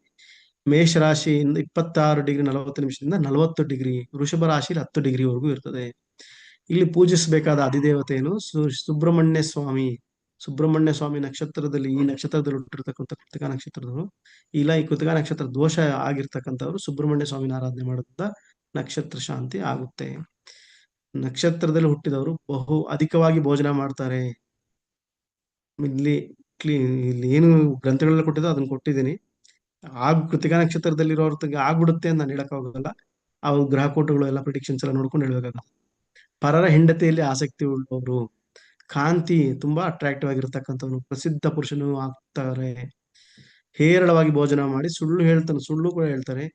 ಮೇಷರಾಶಿಯಿಂದ 26 ಡಿಗ್ರಿ 40 ನಿಮಿಷದಿಂದ 40 ಡಿಗ್ರಿ, ವೃಷಭ ರಾಶಿಯಲ್ಲಿ 10 ಡಿಗ್ರಿವರೆಗೂ ಇರ್ತದೆ. ಇಲ್ಲಿ ಪೂಜಿಸಬೇಕಾದ ಅಧಿದೇವತೆಯನ್ನು ಸುಬ್ರಹ್ಮಣ್ಯ ಸ್ವಾಮಿ. ಸುಬ್ರಹ್ಮಣ್ಯ ಸ್ವಾಮಿ ನಕ್ಷತ್ರದಲ್ಲಿ, ಈ ನಕ್ಷತ್ರದಲ್ಲಿ ಹುಟ್ಟಿರ್ತಕ್ಕಂಥ ಕೃತಿಕಾ ನಕ್ಷತ್ರದವರು, ಇಲ್ಲ ಈ ಕೃತಿಕಾ ನಕ್ಷತ್ರ ದೋಷ ಆಗಿರ್ತಕ್ಕಂಥವ್ರು ಸುಬ್ರಹ್ಮಣ್ಯ ಸ್ವಾಮಿನ ಆರಾಧನೆ ಮಾಡೋದ್ರಿಂದ ನಕ್ಷತ್ರ ಶಾಂತಿ ಆಗುತ್ತೆ. ನಕ್ಷತ್ರದಲ್ಲಿ ಹುಟ್ಟಿದವರು ಬಹು ಅಧಿಕವಾಗಿ ಭೋಜನ ಮಾಡ್ತಾರೆ. ಇಲ್ಲಿ ಇಲ್ಲಿ ಏನು ಗ್ರಂಥಗಳೆಲ್ಲ ಕೊಟ್ಟಿದ್ದೋ ಅದನ್ನ ಕೊಟ್ಟಿದ್ದೀನಿ. ಕೃತಿಕಾ ನಕ್ಷತ್ರದಲ್ಲಿರೋರ್ಗೆ ಆಗ್ಬಿಡುತ್ತೆ ಅಂತ ನಾನು ಹೇಳಕ್ಕಾಗಲ್ಲ. ಅವು ಗ್ರಹಕೂಟಗಳು ಎಲ್ಲ ಪ್ರಿಡಿಕ್ಷನ್ಸ್ ಎಲ್ಲ ನೋಡ್ಕೊಂಡು ಹೇಳ್ಬೇಕಾಗುತ್ತೆ. ಪರರ ಹೆಂಡತಿಯಲ್ಲಿ ಆಸಕ್ತಿ ಉಳ್ಳವರು, ಕಾಂತಿ ತುಂಬಾ ಅಟ್ರಾಕ್ಟಿವ್ ಆಗಿರ್ತಕ್ಕಂಥವ್ರು, ಪ್ರಸಿದ್ಧ ಪುರುಷನು ಆಗ್ತಾರೆ. ಹೇರಳವಾಗಿ ಭೋಜನ ಮಾಡಿ ಸುಳ್ಳು ಕೂಡ ಹೇಳ್ತಾರೆ.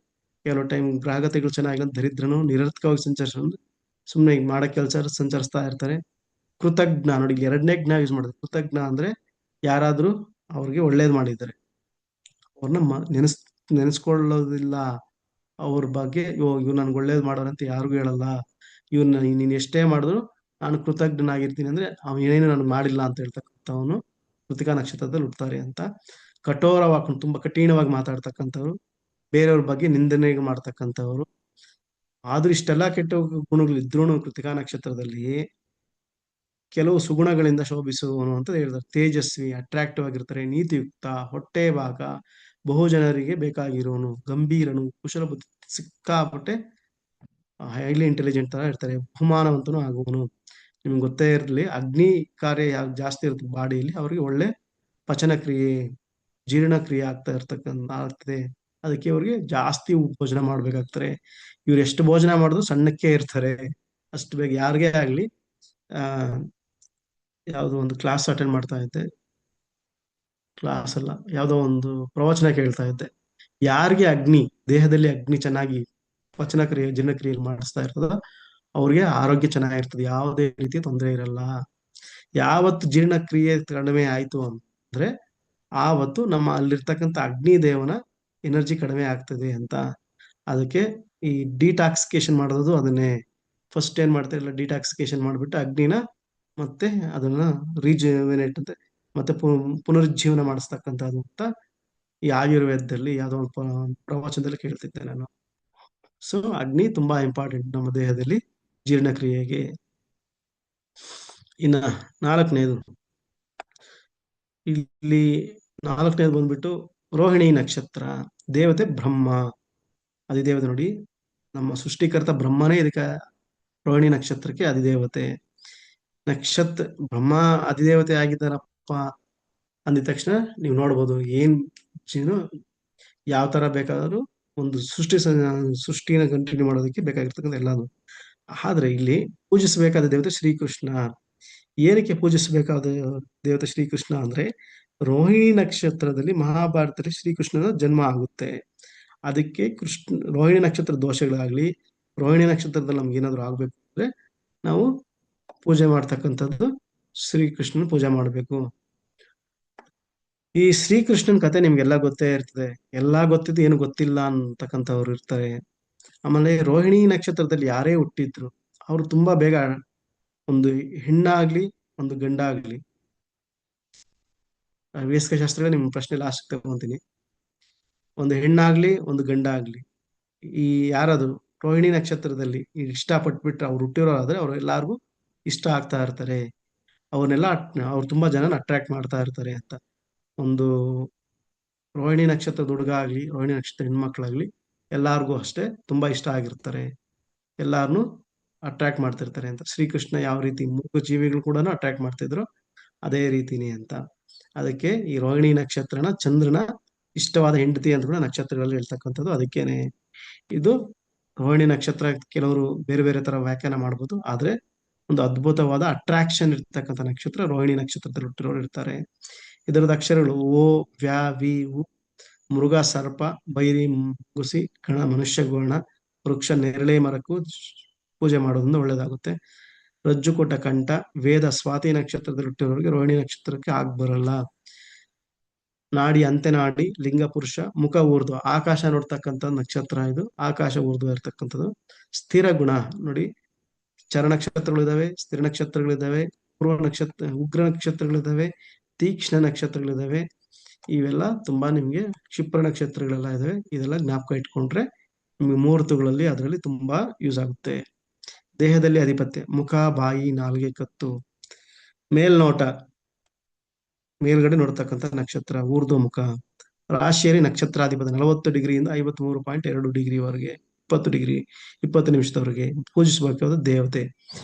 ಕೆಲವು ಟೈಮ್ ಗ್ರಹಗತಿಗಳು ಚೆನ್ನಾಗಿಲ್ಲ, ದರಿದ್ರನು ನಿರರ್ಥಕವಾಗಿ ಸಂಚರಿಸೋದು, ಸುಮ್ಮನೆ ಮಾಡೋ ಕೆಲಸ ಸಂಚರಿಸ್ತಾ ಇರ್ತಾರೆ. ಕೃತಜ್ಞ ನೋಡಿ, ಇಲ್ಲಿ 2ನೇ ಜ್ಞ ಯೂಸ್ ಮಾಡಿದ್ರು. ಕೃತಜ್ಞ ಅಂದ್ರೆ ಯಾರಾದ್ರೂ ಅವ್ರಿಗೆ ಒಳ್ಳೇದ್ ಮಾಡಿದ್ದಾರೆ, ಅವ್ರನ್ನ ನೆನೆಸ್ಕೊಳ್ಳೋದಿಲ್ಲ. ಅವ್ರ ಬಗ್ಗೆ ಇವ್ ನನ್ಗೆ ಒಳ್ಳೇದ್ ಮಾಡೋರಂತ ಯಾರಿಗೂ ಹೇಳಲ್ಲ. ಇವ್ನ ನೀನ್ ಎಷ್ಟೇ ಮಾಡಿದ್ರು ನಾನು ಕೃತಜ್ಞನಾಗಿರ್ತೀನಿ ಅಂದ್ರೆ ಅವ್ನು ಏನೇನು ನನ್ಗೆ ಮಾಡಿಲ್ಲ ಅಂತ ಹೇಳ್ತಕ್ಕಂಥವನು ಕೃತಿಕಾ ನಕ್ಷತ್ರದಲ್ಲಿ ಹುಡ್ತಾರೆ ಅಂತ. ಕಠೋರವಾಗಿ ತುಂಬಾ ಕಠಿಣವಾಗಿ ಮಾತಾಡ್ತಕ್ಕಂಥವ್ರು, ಬೇರೆಯವ್ರ ಬಗ್ಗೆ ನಿಂದನೆ ಮಾಡ್ತಕ್ಕಂಥವ್ರು. ಆದ್ರೂ ಇಷ್ಟೆಲ್ಲಾ ಕೆಟ್ಟ ಗುಣಗಳು ಇದ್ರೂ ಕೃತಿಕಾ ನಕ್ಷತ್ರದಲ್ಲಿ ಕೆಲವು ಸುಗುಣಗಳಿಂದ ಶೋಭಿಸುವನು ಅಂತ ಹೇಳ್ತಾರೆ. ತೇಜಸ್ವಿ, ಅಟ್ರಾಕ್ಟಿವ್ ಆಗಿರ್ತಾರೆ, ನೀತಿಯುಕ್ತ, ಹೊಟ್ಟೆ ಭಾಗ, ಬಹು ಜನರಿಗೆ ಬೇಕಾಗಿರೋನು, ಗಂಭೀರನು, ಕುಶಲ ಬುದ್ಧಿ, ಸಿಕ್ಕಾಪಟ್ಟೆ ಹೈಲಿ ಇಂಟೆಲಿಜೆಂಟ್ ತರ ಇರ್ತಾರೆ, ಬಹುಮಾನವಂತನು ಆಗುವನು. ನಿಮ್ಗೆ ಗೊತ್ತೇ ಇರಲಿ, ಅಗ್ನಿ ಕಾರ್ಯ ಯಾವ್ದು ಜಾಸ್ತಿ ಇರುತ್ತೆ ಬಾಡಿಯಲ್ಲಿ, ಅವ್ರಿಗೆ ಒಳ್ಳೆ ಪಚನ ಕ್ರಿಯೆ, ಜೀರ್ಣಕ್ರಿಯೆ ಆಗ್ತದೆ. ಅದಕ್ಕೆ ಅವ್ರಿಗೆ ಜಾಸ್ತಿ ಭೋಜನ ಮಾಡ್ಬೇಕಾಗ್ತಾರೆ. ಇವ್ರು ಎಷ್ಟು ಭೋಜನ ಮಾಡಿದ್ರು ಸಣ್ಣಕ್ಕೆ ಇರ್ತಾರೆ. ಅಷ್ಟು ಬೇಗ ಯಾರಿಗೇ ಆಗ್ಲಿ, ಆ ಯಾವ್ದೋ ಒಂದು ಕ್ಲಾಸ್ ಅಟೆಂಡ್ ಮಾಡ್ತಾ ಇದ್ದೆ, ಕ್ಲಾಸ್ ಅಲ್ಲ ಯಾವ್ದೋ ಒಂದು ಪ್ರವಚನ ಕೇಳ್ತಾ ಇದ್ದೆ. ಯಾರಿಗೆ ದೇಹದಲ್ಲಿ ಅಗ್ನಿ ಚೆನ್ನಾಗಿ ಪಚನ ಕ್ರಿಯೆ ಜೀರ್ಣಕ್ರಿಯೆ ಮಾಡಿಸ್ತಾ ಇರ್ತದ, ಅವ್ರಿಗೆ ಆರೋಗ್ಯ ಚೆನ್ನಾಗಿರ್ತದೆ, ಯಾವುದೇ ರೀತಿಯ ತೊಂದರೆ ಇರಲ್ಲ. ಯಾವತ್ತು ಜೀರ್ಣಕ್ರಿಯೆ ಕಡಿಮೆ ಆಯ್ತು ಅಂದ್ರೆ ಆವತ್ತು ನಮ್ಮ ಅಲ್ಲಿರ್ತಕ್ಕಂಥ ಅಗ್ನಿ ದೇವನ ಎನರ್ಜಿ ಕಡಿಮೆ ಆಗ್ತದೆ ಅಂತ. ಅದಕ್ಕೆ ಈ ಡಿಟಾಕ್ಸಿಕೇಶನ್ ಮಾಡೋದು ಅದನ್ನೇ. ಫಸ್ಟ್ ಏನ್ ಮಾಡ್ತಾರೆ, ಡಿಟಾಕ್ಸಿಕೇಶನ್ ಮಾಡ್ಬಿಟ್ಟು ಅಗ್ನಿನ ಮತ್ತೆ ಅದನ್ನ ರೀಜುವೆನೇಟ್ ಅಂತ ಮತ್ತೆ ಪುನರುಜ್ಜೀವನ ಮಾಡಿಸ್ತಕ್ಕಂಥದ್ದು ಅಂತ ಈ ಆಯುರ್ವೇದದಲ್ಲಿ ಯಾವ್ದೋ ಒಂದು ಪ್ರವಚನದಲ್ಲಿ ಕೇಳ್ತಿದ್ದೆ ನಾನು. ಸೊ ಅಗ್ನಿ ತುಂಬಾ ಇಂಪಾರ್ಟೆಂಟ್ ನಮ್ಮ ದೇಹದಲ್ಲಿ ಜೀರ್ಣಕ್ರಿಯೆಗೆ. ಇನ್ನ 4ನೇದು, ಇಲ್ಲಿ 4ನೇದು ಬಂದ್ಬಿಟ್ಟು ರೋಹಿಣಿ ನಕ್ಷತ್ರ. ದೇವತೆ ಬ್ರಹ್ಮ, ಅಧಿದೇವತೆ ನೋಡಿ. ನಮ್ಮ ಸೃಷ್ಟಿಕರ್ತ ಬ್ರಹ್ಮನೇ ಇದಕ್ಕೆ ರೋಹಿಣಿ ನಕ್ಷತ್ರಕ್ಕೆ ಅಧಿದೇವತೆ. ಬ್ರಹ್ಮ ಅಧಿದೇವತೆ ಆಗಿದ್ದಾರಪ್ಪ ಅಂದಿದ ತಕ್ಷಣ ನೀವು ನೋಡ್ಬೋದು ಯಾವ ತರ ಬೇಕಾದರೂ ಒಂದು ಸೃಷ್ಟಿನ ಕಂಟಿನ್ಯೂ ಮಾಡೋದಕ್ಕೆ ಬೇಕಾಗಿರ್ತಕ್ಕಂಥ ಎಲ್ಲಾನು. ಆದ್ರೆ ಇಲ್ಲಿ ಪೂಜಿಸಬೇಕಾದ ದೇವತೆ ಶ್ರೀಕೃಷ್ಣ. ಏನಕ್ಕೆ ಪೂಜಿಸಬೇಕಾದ ದೇವತೆ ಶ್ರೀಕೃಷ್ಣ ಅಂದ್ರೆ, ರೋಹಿಣಿ ನಕ್ಷತ್ರದಲ್ಲಿ ಮಹಾಭಾರತದಲ್ಲಿ ಶ್ರೀಕೃಷ್ಣನ ಜನ್ಮ ಆಗುತ್ತೆ. ಅದಕ್ಕೆ ರೋಹಿಣಿ ನಕ್ಷತ್ರ ದೋಷಗಳಾಗ್ಲಿ, ರೋಹಿಣಿ ನಕ್ಷತ್ರದಲ್ಲಿ ನಮ್ಗೆ ಏನಾದ್ರು ಆಗ್ಬೇಕು ಅಂದ್ರೆ ನಾವು ಪೂಜೆ ಮಾಡ್ತಕ್ಕಂಥದ್ದು ಶ್ರೀಕೃಷ್ಣನ ಪೂಜೆ ಮಾಡ್ಬೇಕು. ಈ ಶ್ರೀಕೃಷ್ಣನ್ ಕತೆ ನಿಮ್ಗೆಲ್ಲ ಗೊತ್ತೇ ಇರ್ತದೆ. ಎಲ್ಲಾ ಗೊತ್ತಿದ್ದು ಏನು ಗೊತ್ತಿಲ್ಲ ಅಂತಕ್ಕಂಥವ್ರು ಇರ್ತಾರೆ. ಆಮೇಲೆ ರೋಹಿಣಿ ನಕ್ಷತ್ರದಲ್ಲಿ ಯಾರೇ ಹುಟ್ಟಿದ್ರು ಅವ್ರು ತುಂಬಾ ಬೇಗ ಒಂದು ಹೆಣ್ಣಾಗ್ಲಿ ಒಂದು ಗಂಡ ಆಗ್ಲಿ, ವಯಸ್ಕ ಶಾಸ್ತ್ರ ನಿಮ್ ಪ್ರಶ್ನೆ ಲಾಸ್ಟ್ ತಗೊಂತೀನಿ, ಒಂದು ಹೆಣ್ಣಾಗ್ಲಿ ಒಂದು ಗಂಡ ಆಗ್ಲಿ, ಈ ಯಾರಾದ್ರು ರೋಹಿಣಿ ನಕ್ಷತ್ರದಲ್ಲಿ ಇಷ್ಟಪಟ್ಬಿಟ್ರೆ ಅವ್ರು ಹುಟ್ಟಿರೋರಾದ್ರೆ ಅವ್ರು ಎಲ್ಲಾರ್ಗು ಇಷ್ಟ ಆಗ್ತಾ ಇರ್ತಾರೆ. ಅವ್ರು ತುಂಬಾ ಜನ ಅಟ್ರಾಕ್ಟ್ ಮಾಡ್ತಾ ಇರ್ತಾರೆ ಅಂತ. ಒಂದು ರೋಹಿಣಿ ನಕ್ಷತ್ರದ ಹುಡುಗ ಆಗ್ಲಿ, ರೋಹಿಣಿ ನಕ್ಷತ್ರ ಹೆಣ್ಮಕ್ಳಾಗ್ಲಿ ಎಲ್ಲಾರ್ಗೂ ಅಷ್ಟೇ ತುಂಬಾ ಇಷ್ಟ ಆಗಿರ್ತಾರೆ, ಎಲ್ಲಾರನು ಅಟ್ರಾಕ್ಟ್ ಮಾಡ್ತಿರ್ತಾರೆ ಅಂತ. ಶ್ರೀಕೃಷ್ಣ ಯಾವ ರೀತಿ ಮೂಗ ಜೀವಿಗಳು ಕೂಡ ಅಟ್ರಾಕ್ಟ್ ಮಾಡ್ತಿದ್ರು ಅದೇ ರೀತಿನೇ ಅಂತ. ಅದಕ್ಕೆ ಈ ರೋಹಿಣಿ ನಕ್ಷತ್ರನ ಚಂದ್ರನ ಇಷ್ಟವಾದ ಹೆಂಡತಿ ಅಂತ ಕೂಡ ನಕ್ಷತ್ರಗಳಲ್ಲಿ ಹೇಳ್ತಕ್ಕಂಥದ್ದು. ಅದಕ್ಕೇನೆ ಇದು ರೋಹಿಣಿ ನಕ್ಷತ್ರ. ಕೆಲವರು ಬೇರೆ ಬೇರೆ ತರ ವ್ಯಾಖ್ಯಾನ ಮಾಡ್ಬೋದು, ಆದ್ರೆ ಒಂದು ಅದ್ಭುತವಾದ ಅಟ್ರಾಕ್ಷನ್ ಇರ್ತಕ್ಕಂಥ ನಕ್ಷತ್ರ ರೋಹಿಣಿ ನಕ್ಷತ್ರದಲ್ಲಿ ಹುಟ್ಟಿರೋರು ಇರ್ತಾರೆ. ಇದರದ ಅಕ್ಷರಗಳು ಓ, ವ್ಯಾ, ವಿ, ಉ, ಮೃಗ, ಸರ್ಪ, ಬೈರಿ, ಗುಸಿ, ಗಣ, ಮನುಷ್ಯ, ಗೋಣ, ವೃಕ್ಷ, ನೇರಳೆ ಮರಕ್ಕೂ ಪೂಜೆ ಮಾಡೋದ್ರಿಂದ ಒಳ್ಳೇದಾಗುತ್ತೆ. ರಜ್ಜುಕೂಟ ಕಂಠ, ವೇದ, ಸ್ವಾತಿ ನಕ್ಷತ್ರದಲ್ಲಿ ಹುಟ್ಟಿರೋರಿಗೆ ರೋಹಿಣಿ ನಕ್ಷತ್ರಕ್ಕೆ ಬರಲ್ಲ. ನಾಡಿ ಅಂತ್ಯನಾಡಿ ಲಿಂಗ ಪುರುಷ ಮುಖ ಊರ್ಧ್ವ ಆಕಾಶ ನೋಡ್ತಕ್ಕಂಥ ನಕ್ಷತ್ರ ಇದು. ಆಕಾಶ ಊರ್ಧ್ವ ಇರ್ತಕ್ಕಂಥದ್ದು. ಸ್ಥಿರ ಗುಣ ನೋಡಿ, ಚರ ನಕ್ಷತ್ರಗಳಿದಾವೆ, ಸ್ಥಿರ ನಕ್ಷತ್ರಗಳಿದಾವೆ, ಪೂರ್ವ ನಕ್ಷತ್ರ, ಉಗ್ರ ನಕ್ಷತ್ರಗಳಿದಾವೆ, ತೀಕ್ಷ್ಣ ನಕ್ಷತ್ರಗಳಿದಾವೆ. ಇವೆಲ್ಲ ತುಂಬಾ ನಿಮ್ಗೆ ಕ್ಷಿಪ್ರ ನಕ್ಷತ್ರಗಳೆಲ್ಲ ಇದಾವೆ. ಇದೆಲ್ಲ ಜ್ಞಾಪಕ ಇಟ್ಕೊಂಡ್ರೆ ನಿಮ್ಗೆ ಮುಹೂರ್ತಗಳಲ್ಲಿ ಅದರಲ್ಲಿ ತುಂಬಾ ಯೂಸ್ ಆಗುತ್ತೆ. ದೇಹದಲ್ಲಿ ಅಧಿಪತ್ಯ ಮುಖ, ಬಾಯಿ, ನಾಲ್ಗೆ, ಕತ್ತು. ಮೇಲ್ನೋಟ, ಮೇಲ್ಗಡೆ ನೋಡ್ತಕ್ಕಂಥ ನಕ್ಷತ್ರ ಊರ್ಧ್ವ ಮುಖ. ರಾಶಿಯಲ್ಲಿ ನಕ್ಷತ್ರಾಧಿಪತಿ 40 ಡಿಗ್ರಿಯಿಂದ 53.2 ಡಿಗ್ರಿವರೆಗೆ, 20 ಡಿಗ್ರಿ 20 ನಿಮಿಷದವರೆಗೆ ಪೂಜಿಸಬೇಕಾದ ದೇವತೆ.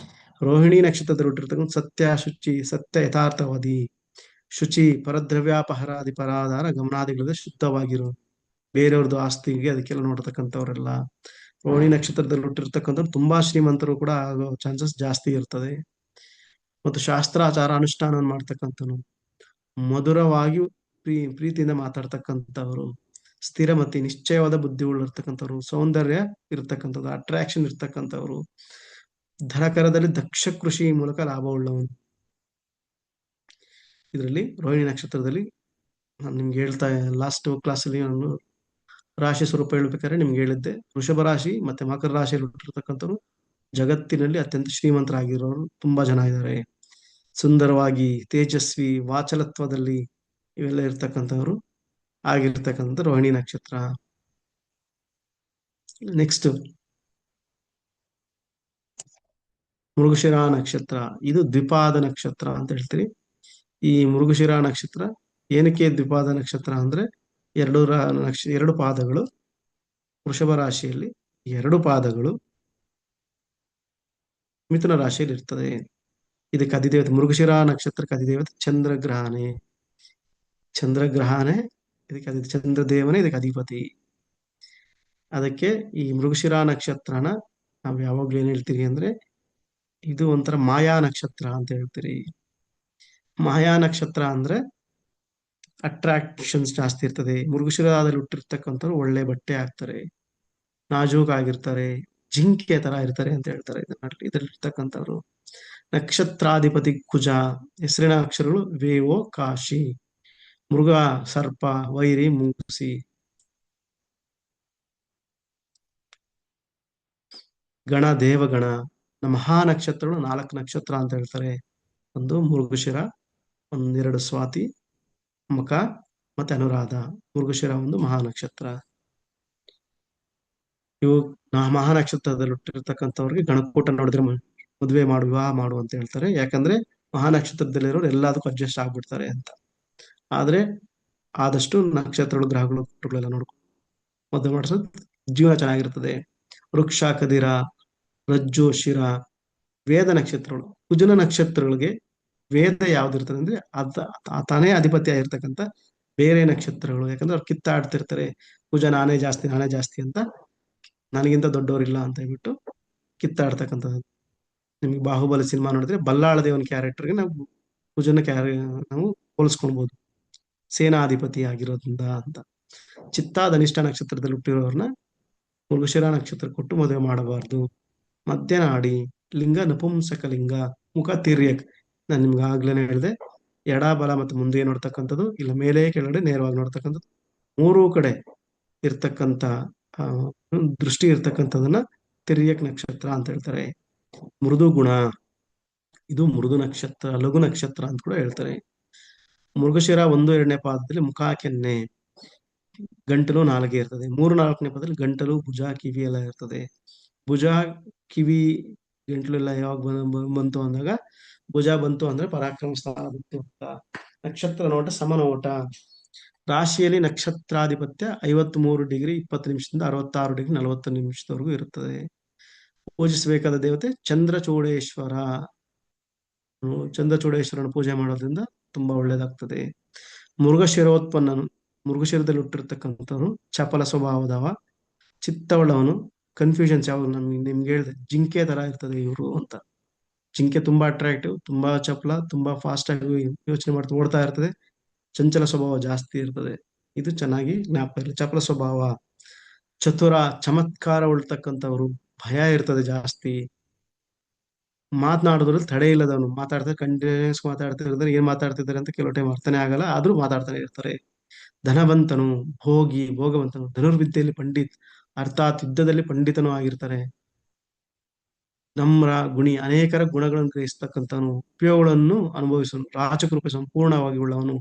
ರೋಹಿಣಿ ನಕ್ಷತ್ರದಲ್ಲಿ ಹುಟ್ಟಿರ್ತಕ್ಕಂಥ ಸತ್ಯ, ಶುಚಿ, ಸತ್ಯ, ಯಥಾರ್ಥವಾದಿ, ಶುಚಿ, ಪರದ್ರವ್ಯಾಪಹರಾದಿ ಪರಾಧಾರ ಗಮನಾದಿಗಳಿಂದ ಶುದ್ಧವಾಗಿರು. ಬೇರೆಯವ್ರದ್ದು ಆಸ್ತಿಗೆ ಅದಕ್ಕೆಲ್ಲ ನೋಡ್ತಕ್ಕಂಥವ್ರೆಲ್ಲ ರೋಹಿಣಿ ನಕ್ಷತ್ರದಲ್ಲಿ ಹುಟ್ಟಿರ್ತಕ್ಕಂಥವ್ರು ತುಂಬಾ ಶ್ರೀಮಂತರು ಕೂಡ ಆಗೋ ಚಾನ್ಸಸ್ ಜಾಸ್ತಿ ಇರ್ತದೆ. ಮತ್ತು ಶಾಸ್ತ್ರಾಚಾರ ಅನುಷ್ಠಾನವನ್ನು ಮಾಡ್ತಕ್ಕಂಥವ್ರು, ಮಧುರವಾಗಿ ಪ್ರೀತಿಯಿಂದ ಮಾತಾಡ್ತಕ್ಕಂಥವ್ರು, ಸ್ಥಿರಮತಿ, ನಿಶ್ಚಯವಾದ ಬುದ್ಧಿಗಳು ಇರ್ತಕ್ಕಂಥವ್ರು, ಸೌಂದರ್ಯ ಇರ್ತಕ್ಕಂಥದ್ದು, ಅಟ್ರಾಕ್ಷನ್ ಇರ್ತಕ್ಕಂಥವ್ರು, ಧನಕರದಲ್ಲಿ ದಕ್ಷ ಕೃಷಿ ಮೂಲಕ ಲಾಭ ಉಳ್ಳವನು. ಇದರಲ್ಲಿ ರೋಹಿಣಿ ನಕ್ಷತ್ರದಲ್ಲಿ ನಾನು ನಿಮ್ಗೆ ಹೇಳ್ತಾ ಲಾಸ್ಟ್ ಕ್ಲಾಸಲ್ಲಿ ನಾನು ರಾಶಿ ಸ್ವರೂಪ ಹೇಳ್ಬೇಕಾದ್ರೆ ನಿಮ್ಗೆ ಹೇಳಿದ್ದೆ, ವೃಷಭ ರಾಶಿ ಮತ್ತೆ ಮಕರ ರಾಶಿಯಲ್ಲಿ ಹುಟ್ಟಿರ್ತಕ್ಕಂಥವ್ರು ಜಗತ್ತಿನಲ್ಲಿ ಅತ್ಯಂತ ಶ್ರೀಮಂತರಾಗಿರೋರು ತುಂಬಾ ಜನ ಇದ್ದಾರೆ. ಸುಂದರವಾಗಿ, ತೇಜಸ್ವಿ, ವಾಚಲತ್ವದಲ್ಲಿ ಇವೆಲ್ಲ ಇರ್ತಕ್ಕಂಥವ್ರು ಆಗಿರ್ತಕ್ಕಂಥ ರೋಹಿಣಿ ನಕ್ಷತ್ರ. ನೆಕ್ಸ್ಟ್ ಮೃಗಶಿರ ನಕ್ಷತ್ರ. ಇದು ದ್ವಿಪಾದ ನಕ್ಷತ್ರ ಅಂತ ಹೇಳ್ತೀರಿ. ಈ ಮೃಗಶಿರ ನಕ್ಷತ್ರ ಏನಕ್ಕೆ ದ್ವಿಪಾದ ನಕ್ಷತ್ರ ಅಂದ್ರೆ, ಎರಡು ಪಾದಗಳು ವೃಷಭ ರಾಶಿಯಲ್ಲಿ, ಎರಡು ಪಾದಗಳು ಮಿಥುನ ರಾಶಿಯಲ್ಲಿ ಇರ್ತದೆ. ಇದಕ್ಕೆ ಅಧಿದೇವತೆ ಮೃಗಶಿರ ನಕ್ಷತ್ರಕ್ಕೆ ಅಧಿದೇವತೆ ಚಂದ್ರಗ್ರಹಣೆ. ಚಂದ್ರಗ್ರಹಣೆ ಇದಕ್ಕೆ ಚಂದ್ರದೇವನೇ ಇದಕ್ಕೆ ಅಧಿಪತಿ. ಅದಕ್ಕೆ ಈ ಮೃಗಶಿರ ನಕ್ಷತ್ರನ ನಾವು ಯಾವಾಗ್ಲೂ ಏನ್ ಹೇಳ್ತೀವಿ ಅಂದ್ರೆ, ಇದು ಒಂಥರ ಮಾಯಾ ನಕ್ಷತ್ರ ಅಂತ ಹೇಳ್ತೀರಿ. ಮಾಯಾ ನಕ್ಷತ್ರ ಅಂದ್ರೆ ಅಟ್ರಾಕ್ಷನ್ಸ್ ಜಾಸ್ತಿ ಇರ್ತದೆ. ಮೃಗಶಿರದಲ್ಲಿ ಹುಟ್ಟಿರ್ತಕ್ಕಂಥವ್ರು ಒಳ್ಳೆ ಬಟ್ಟೆ ಹಾಕ್ತಾರೆ, ನಾಜೂಕಾಗಿರ್ತಾರೆ, ಜಿಂಕೆ ತರ ಇರ್ತಾರೆ ಅಂತ ಹೇಳ್ತಾರೆ ಇದ್ರಲ್ಲಿ ಇರ್ತಕ್ಕಂಥವ್ರು. ನಕ್ಷತ್ರಾಧಿಪತಿ ಕುಜ. ಹೆಸರಿನ ಅಕ್ಷರಗಳು ವೇವೋ, ಕಾಶಿ, ಮೃಗ, ಸರ್ಪ, ವೈರಿ, ಮುಂಗುಸಿ. ಗಣ, ದೇವಗಣ. ಮಹಾ ನಕ್ಷತ್ರಗಳು 4 ನಕ್ಷತ್ರ ಅಂತ ಹೇಳ್ತಾರೆ. ಒಂದು ಮೃಗಶಿರ, ಒಂದೆರಡು ಸ್ವಾತಿ, ಮಕ ಮತ್ತೆ ಅನುರಾಧ. ಮೃಗಶಿರ ಒಂದು ಮಹಾ ನಕ್ಷತ್ರ. ಇವು ಮಹಾ ನಕ್ಷತ್ರದಲ್ಲಿ ಹುಟ್ಟಿರ್ತಕ್ಕಂಥವ್ರಿಗೆ ಗಣಕೂಟ ನೋಡಿದ್ರೆ ಮದುವೆ ಮಾಡು, ವಿವಾಹ ಮಾಡು ಅಂತ ಹೇಳ್ತಾರೆ. ಯಾಕಂದ್ರೆ ಮಹಾ ನಕ್ಷತ್ರದಲ್ಲಿರೋರು ಎಲ್ಲದಕ್ಕೂ ಅಡ್ಜಸ್ಟ್ ಆಗ್ಬಿಡ್ತಾರೆ ಅಂತ. ಆದ್ರೆ ಆದಷ್ಟು ನಕ್ಷತ್ರಗಳು, ಗ್ರಹಗಳೆಲ್ಲ ನೋಡ್ಕೊಂಡು ಮದುವೆ ಮಾಡಿಸೋದು ಜೀವನ ಚೆನ್ನಾಗಿರ್ತದೆ. ವೃಕ್ಷ, ಕದಿರ, ರಜ್ಜು, ಶಿರ. ವೇದ ನಕ್ಷತ್ರಗಳು, ಕುಜನ ನಕ್ಷತ್ರಗಳಿಗೆ ವೇದ ಯಾವ್ದಿರ್ತದೆ ಅಂದ್ರೆ ತಾನೇ ಅಧಿಪತಿ ಆಗಿರ್ತಕ್ಕಂಥ ಬೇರೆ ನಕ್ಷತ್ರಗಳು. ಯಾಕಂದ್ರೆ ಅವ್ರು ಕಿತ್ತಾಡ್ತಿರ್ತಾರೆ, ಕುಜ ನಾನೇ ಜಾಸ್ತಿ ನಾನೇ ಜಾಸ್ತಿ ಅಂತ, ನನಗಿಂತ ದೊಡ್ಡವರಿಲ್ಲ ಅಂತ ಹೇಳ್ಬಿಟ್ಟು ಕಿತ್ತಾಡ್ತಕ್ಕಂಥದ್ದು. ನಿಮ್ಗೆ ಬಾಹುಬಲಿ ಸಿನಿಮಾ ನೋಡಿದ್ರೆ ಬಲ್ಲಾಳ ದೇವನ ಕ್ಯಾರೆಕ್ಟರ್ಗೆ ನಾವು ಕುಜನ ನಾವು ಹೋಲಿಸ್ಕೊಳ್ಬಹುದು, ಸೇನಾಧಿಪತಿ ಆಗಿರೋದ್ರಿಂದ ಅಂತ. ಚಿತ್ತಾಧನಿಷ್ಠ ನಕ್ಷತ್ರದಲ್ಲಿ ಹುಟ್ಟಿರೋರ್ನ ಮೃಗಶಿರ ನಕ್ಷತ್ರ ಕೊಟ್ಟು ಮದುವೆ ಮಾಡಬಾರ್ದು. ಮಧ್ಯನಾಡಿ, ಲಿಂಗ ನಪುಂಸಕ ಲಿಂಗ, ಮುಖ ತಿರ್ಯಕ್. ನಾನು ನಿಮ್ಗೆ ಆಗ್ಲೇನೆ ಹೇಳಿದೆ, ಎಡ ಬಲ ಮತ್ತು ಮುಂದೆ ನೋಡ್ತಕ್ಕಂಥದ್ದು, ಇಲ್ಲ ಮೇಲೆ ಕೆಳಗಡೆ ನೇರವಾಗಿ ನೋಡ್ತಕ್ಕಂಥದ್ದು, ಮೂರೂ ಕಡೆ ಇರ್ತಕ್ಕಂಥ ದೃಷ್ಟಿ ಇರ್ತಕ್ಕಂಥದನ್ನ ತಿರ್ಯಕ್ ನಕ್ಷತ್ರ ಅಂತ ಹೇಳ್ತಾರೆ. ಮೃದು ಗುಣ, ಇದು ಮೃದು ನಕ್ಷತ್ರ, ಲಘು ನಕ್ಷತ್ರ ಅಂತ ಕೂಡ ಹೇಳ್ತಾರೆ. ಮೃಗಶಿರ 1-2ನೇ ಪಾದದಲ್ಲಿ ಮುಖ, ಕೆನ್ನೆ, ಗಂಟಲು, ನಾಲಿಗೆ ಇರ್ತದೆ. 3-4ನೇ ಪಾದದಲ್ಲಿ ಗಂಟಲು, ಭುಜ, ಕಿವಿ ಎಲ್ಲ ಇರ್ತದೆ. ಭುಜ, ಕಿವಿ, ಗಂಟಲು ಎಲ್ಲ ಯಾವಾಗ ಬಂತು ಅಂದಾಗ, ಭುಜ ಬಂತು ಅಂದ್ರೆ ಪರಾಕ್ರಮ ಸ್ಥಾನ ಬಂತು ಅಂತ. ನಕ್ಷತ್ರ ನೋಟ ಸಮನೋಟ. ರಾಶಿಯಲ್ಲಿ ನಕ್ಷತ್ರಾಧಿಪತ್ಯ 53 ಡಿಗ್ರಿ 20 ನಿಮಿಷದಿಂದ 66 ಡಿಗ್ರಿ 40 ನಿಮಿಷದವರೆಗೂ ಇರುತ್ತದೆ. ಪೂಜಿಸಬೇಕಾದ ದೇವತೆ ಚಂದ್ರಚೂಡೇಶ್ವರ. ಚಂದ್ರಚೂಡೇಶ್ವರನ ಪೂಜೆ ಮಾಡೋದ್ರಿಂದ ತುಂಬಾ ಒಳ್ಳೇದಾಗ್ತದೆ. ಮೃಗಶಿರೋತ್ಪನ್ನನು, ಮೃಗಶಿರದಲ್ಲಿ ಹುಟ್ಟಿರ್ತಕ್ಕಂಥವ್ರು ಚಪಲ ಸ್ವಭಾವದವ, ಚಿತ್ತವುಳ್ಳವನು. ಕನ್ಫ್ಯೂಷನ್ಸ್ ಯಾವ ನಿಮ್ಗೆ ಹೇಳಿದೆ, ಜಿಂಕೆ ತರ ಇರ್ತದೆ ಇವರು ಅಂತ. ಜಿಂಕೆ ತುಂಬಾ ಅಟ್ರಾಕ್ಟಿವ್, ತುಂಬಾ ಚಪಲ, ತುಂಬಾ ಫಾಸ್ಟ್ ಆಗಿ ಯೋಚನೆ ಮಾಡ್ತಾ ಓಡ್ತಾ ಇರ್ತದೆ, ಚಂಚಲ ಸ್ವಭಾವ ಜಾಸ್ತಿ ಇರ್ತದೆ. ಇದು ಚೆನ್ನಾಗಿ ಜ್ಞಾಪಕ ಇರಲಿ. ಚಪಲ ಸ್ವಭಾವ. ಚತುರ, ಚಮತ್ಕಾರ ಉಳ್ತಕ್ಕಂಥವ್ರು, ಭಯ ಇರ್ತದೆ ಜಾಸ್ತಿ. ಮಾತನಾಡೋದ್ರಲ್ಲಿ ತಡೆ ಇಲ್ಲದವನು, ಮಾತಾಡ್ತಾರೆ, ಕಂಟಿನ್ಯೂಸ್ ಮಾತಾಡ್ತಿರ್ತಾರೆ, ಏನ್ ಮಾತಾಡ್ತಿದ್ದಾರೆ ಅಂತ ಕೆಲವು ಟೈಮ್ ಅರ್ಥನೇ ಆಗಲ್ಲ, ಆದ್ರೂ ಮಾತಾಡ್ತಾನೆ ಇರ್ತಾರೆ. ಧನವಂತನು, ಭೋಗಿ, ಭೋಗವಂತನು, ಧನುರ್ವಿದ್ಯೆಯಲ್ಲಿ ಪಂಡಿತ್ ಅರ್ಥಾತ್ ಯುದ್ಧದಲ್ಲಿ ಪಂಡಿತನೂ ಆಗಿರ್ತಾರೆ. ನಮ್ರ, ಗುಣಿ, ಅನೇಕರ ಗುಣಗಳನ್ನು ಗ್ರಹಿಸ್ತಕ್ಕಂಥವನು, ಉಪಯೋಗಗಳನ್ನು ಅನುಭವಿಸುವನು, ರಾಜಕೃಪೆ ಸಂಪೂರ್ಣವಾಗಿ ಉಳ್ಳವನು,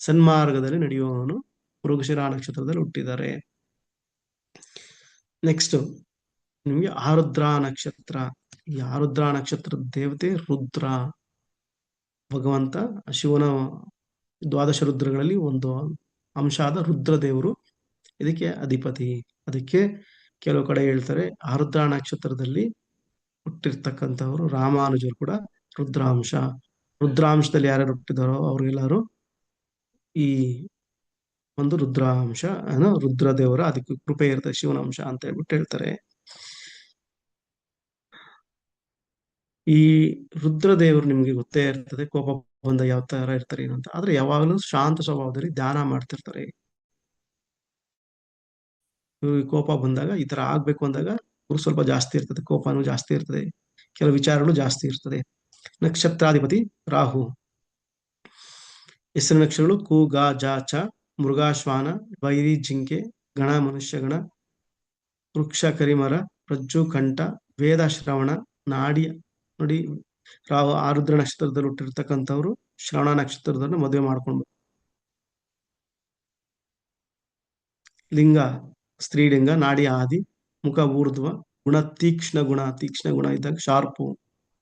ಸನ್ಮಾರ್ಗದಲ್ಲಿ ನಡೆಯುವವನು, ಮೃಗಶಿರ ನಕ್ಷತ್ರದಲ್ಲಿ ಹುಟ್ಟಿದ್ದಾರೆ. ನೆಕ್ಸ್ಟ್ ನಿಮಗೆ ಆರುದ್ರ ನಕ್ಷತ್ರ. ಈ ಆರುದ್ರ ನಕ್ಷತ್ರದ ದೇವತೆ ರುದ್ರ, ಭಗವಂತ ಶಿವನ ದ್ವಾದಶ ರುದ್ರಗಳಲ್ಲಿ ಒಂದು ಅಂಶ ಆದ ರುದ್ರ ದೇವರು ಇದಕ್ಕೆ ಅಧಿಪತಿ. ಅದಕ್ಕೆ ಕೆಲವು ಕಡೆ ಹೇಳ್ತಾರೆ ಆರುದ್ರ ನಕ್ಷತ್ರದಲ್ಲಿ ಹುಟ್ಟಿರ್ತಕ್ಕಂಥವ್ರು ರಾಮಾನುಜರು ಕೂಡ ರುದ್ರಾಂಶ. ರುದ್ರಾಂಶದಲ್ಲಿ ಯಾರ್ಯಾರು ಹುಟ್ಟಿದಾರೋ ಅವ್ರಿಗೆಲ್ಲರೂ ಈ ಒಂದು ರುದ್ರಾಂಶ ರುದ್ರದೇವರ ಅದಕ್ಕೆ ಕೃಪೆ ಇರ್ತದೆ, ಶಿವನ ಅಂಶ ಅಂತ ಹೇಳ್ಬಿಟ್ಟು ಹೇಳ್ತಾರೆ. ಈ ರುದ್ರದೇವರು ನಿಮ್ಗೆ ಗೊತ್ತೇ ಇರ್ತದೆ, ಕೋಪ ಬಂದ ಯಾವ ತರ ಇರ್ತಾರೆ ಏನಂತ. ಆದ್ರೆ ಯಾವಾಗಲೂ ಶಾಂತ ಸ್ವಭಾವದಲ್ಲಿ ಧ್ಯಾನ ಮಾಡ್ತಿರ್ತಾರೆ. ಇವ್ರಿಗೆ ಕೋಪ ಬಂದಾಗ ಈ ತರ ಆಗ್ಬೇಕು ಅಂದಾಗ ಇವ್ರು ಸ್ವಲ್ಪ ಜಾಸ್ತಿ ಇರ್ತದೆ, ಕೋಪನೂ ಜಾಸ್ತಿ ಇರ್ತದೆ, ಕೆಲವು ವಿಚಾರಗಳು ಜಾಸ್ತಿ ಇರ್ತದೆ. ನಕ್ಷತ್ರಾಧಿಪತಿ ರಾಹು. ಹೆಸರು ನಕ್ಷತ್ರಗಳು ಕು, ಗ, ಜ, ಚ, ಮೃಗಾಶ್ವಾನ, ವೈರಿ, ಜಿಂಕೆ, ಗಣ, ಮನುಷ್ಯಗಣ, ವೃಕ್ಷ, ಕರಿಮರ, ಪ್ರಜ್ಜು, ಕಂಠ, ವೇದ, ಶ್ರವಣ, ನಾಡಿ. ನೋಡಿ, ರಾಹು ಆರುದ್ರ ನಕ್ಷತ್ರದಲ್ಲಿ ಹುಟ್ಟಿರ್ತಕ್ಕಂಥವ್ರು ಶ್ರವಣ ನಕ್ಷತ್ರದನ್ನ ಮದುವೆ ಮಾಡ್ಕೊಂಡು, ಲಿಂಗ ಸ್ತ್ರೀಲಿಂಗ, ನಾಡಿ ಆದಿ, ಮುಖ ಊರ್ಧ್ವ, ಗುಣ ತೀಕ್ಷ್ಣ ಗುಣ. ತೀಕ್ಷ್ಣ ಗುಣ ಇದ್ದಾಗ ಶಾರ್ಪು.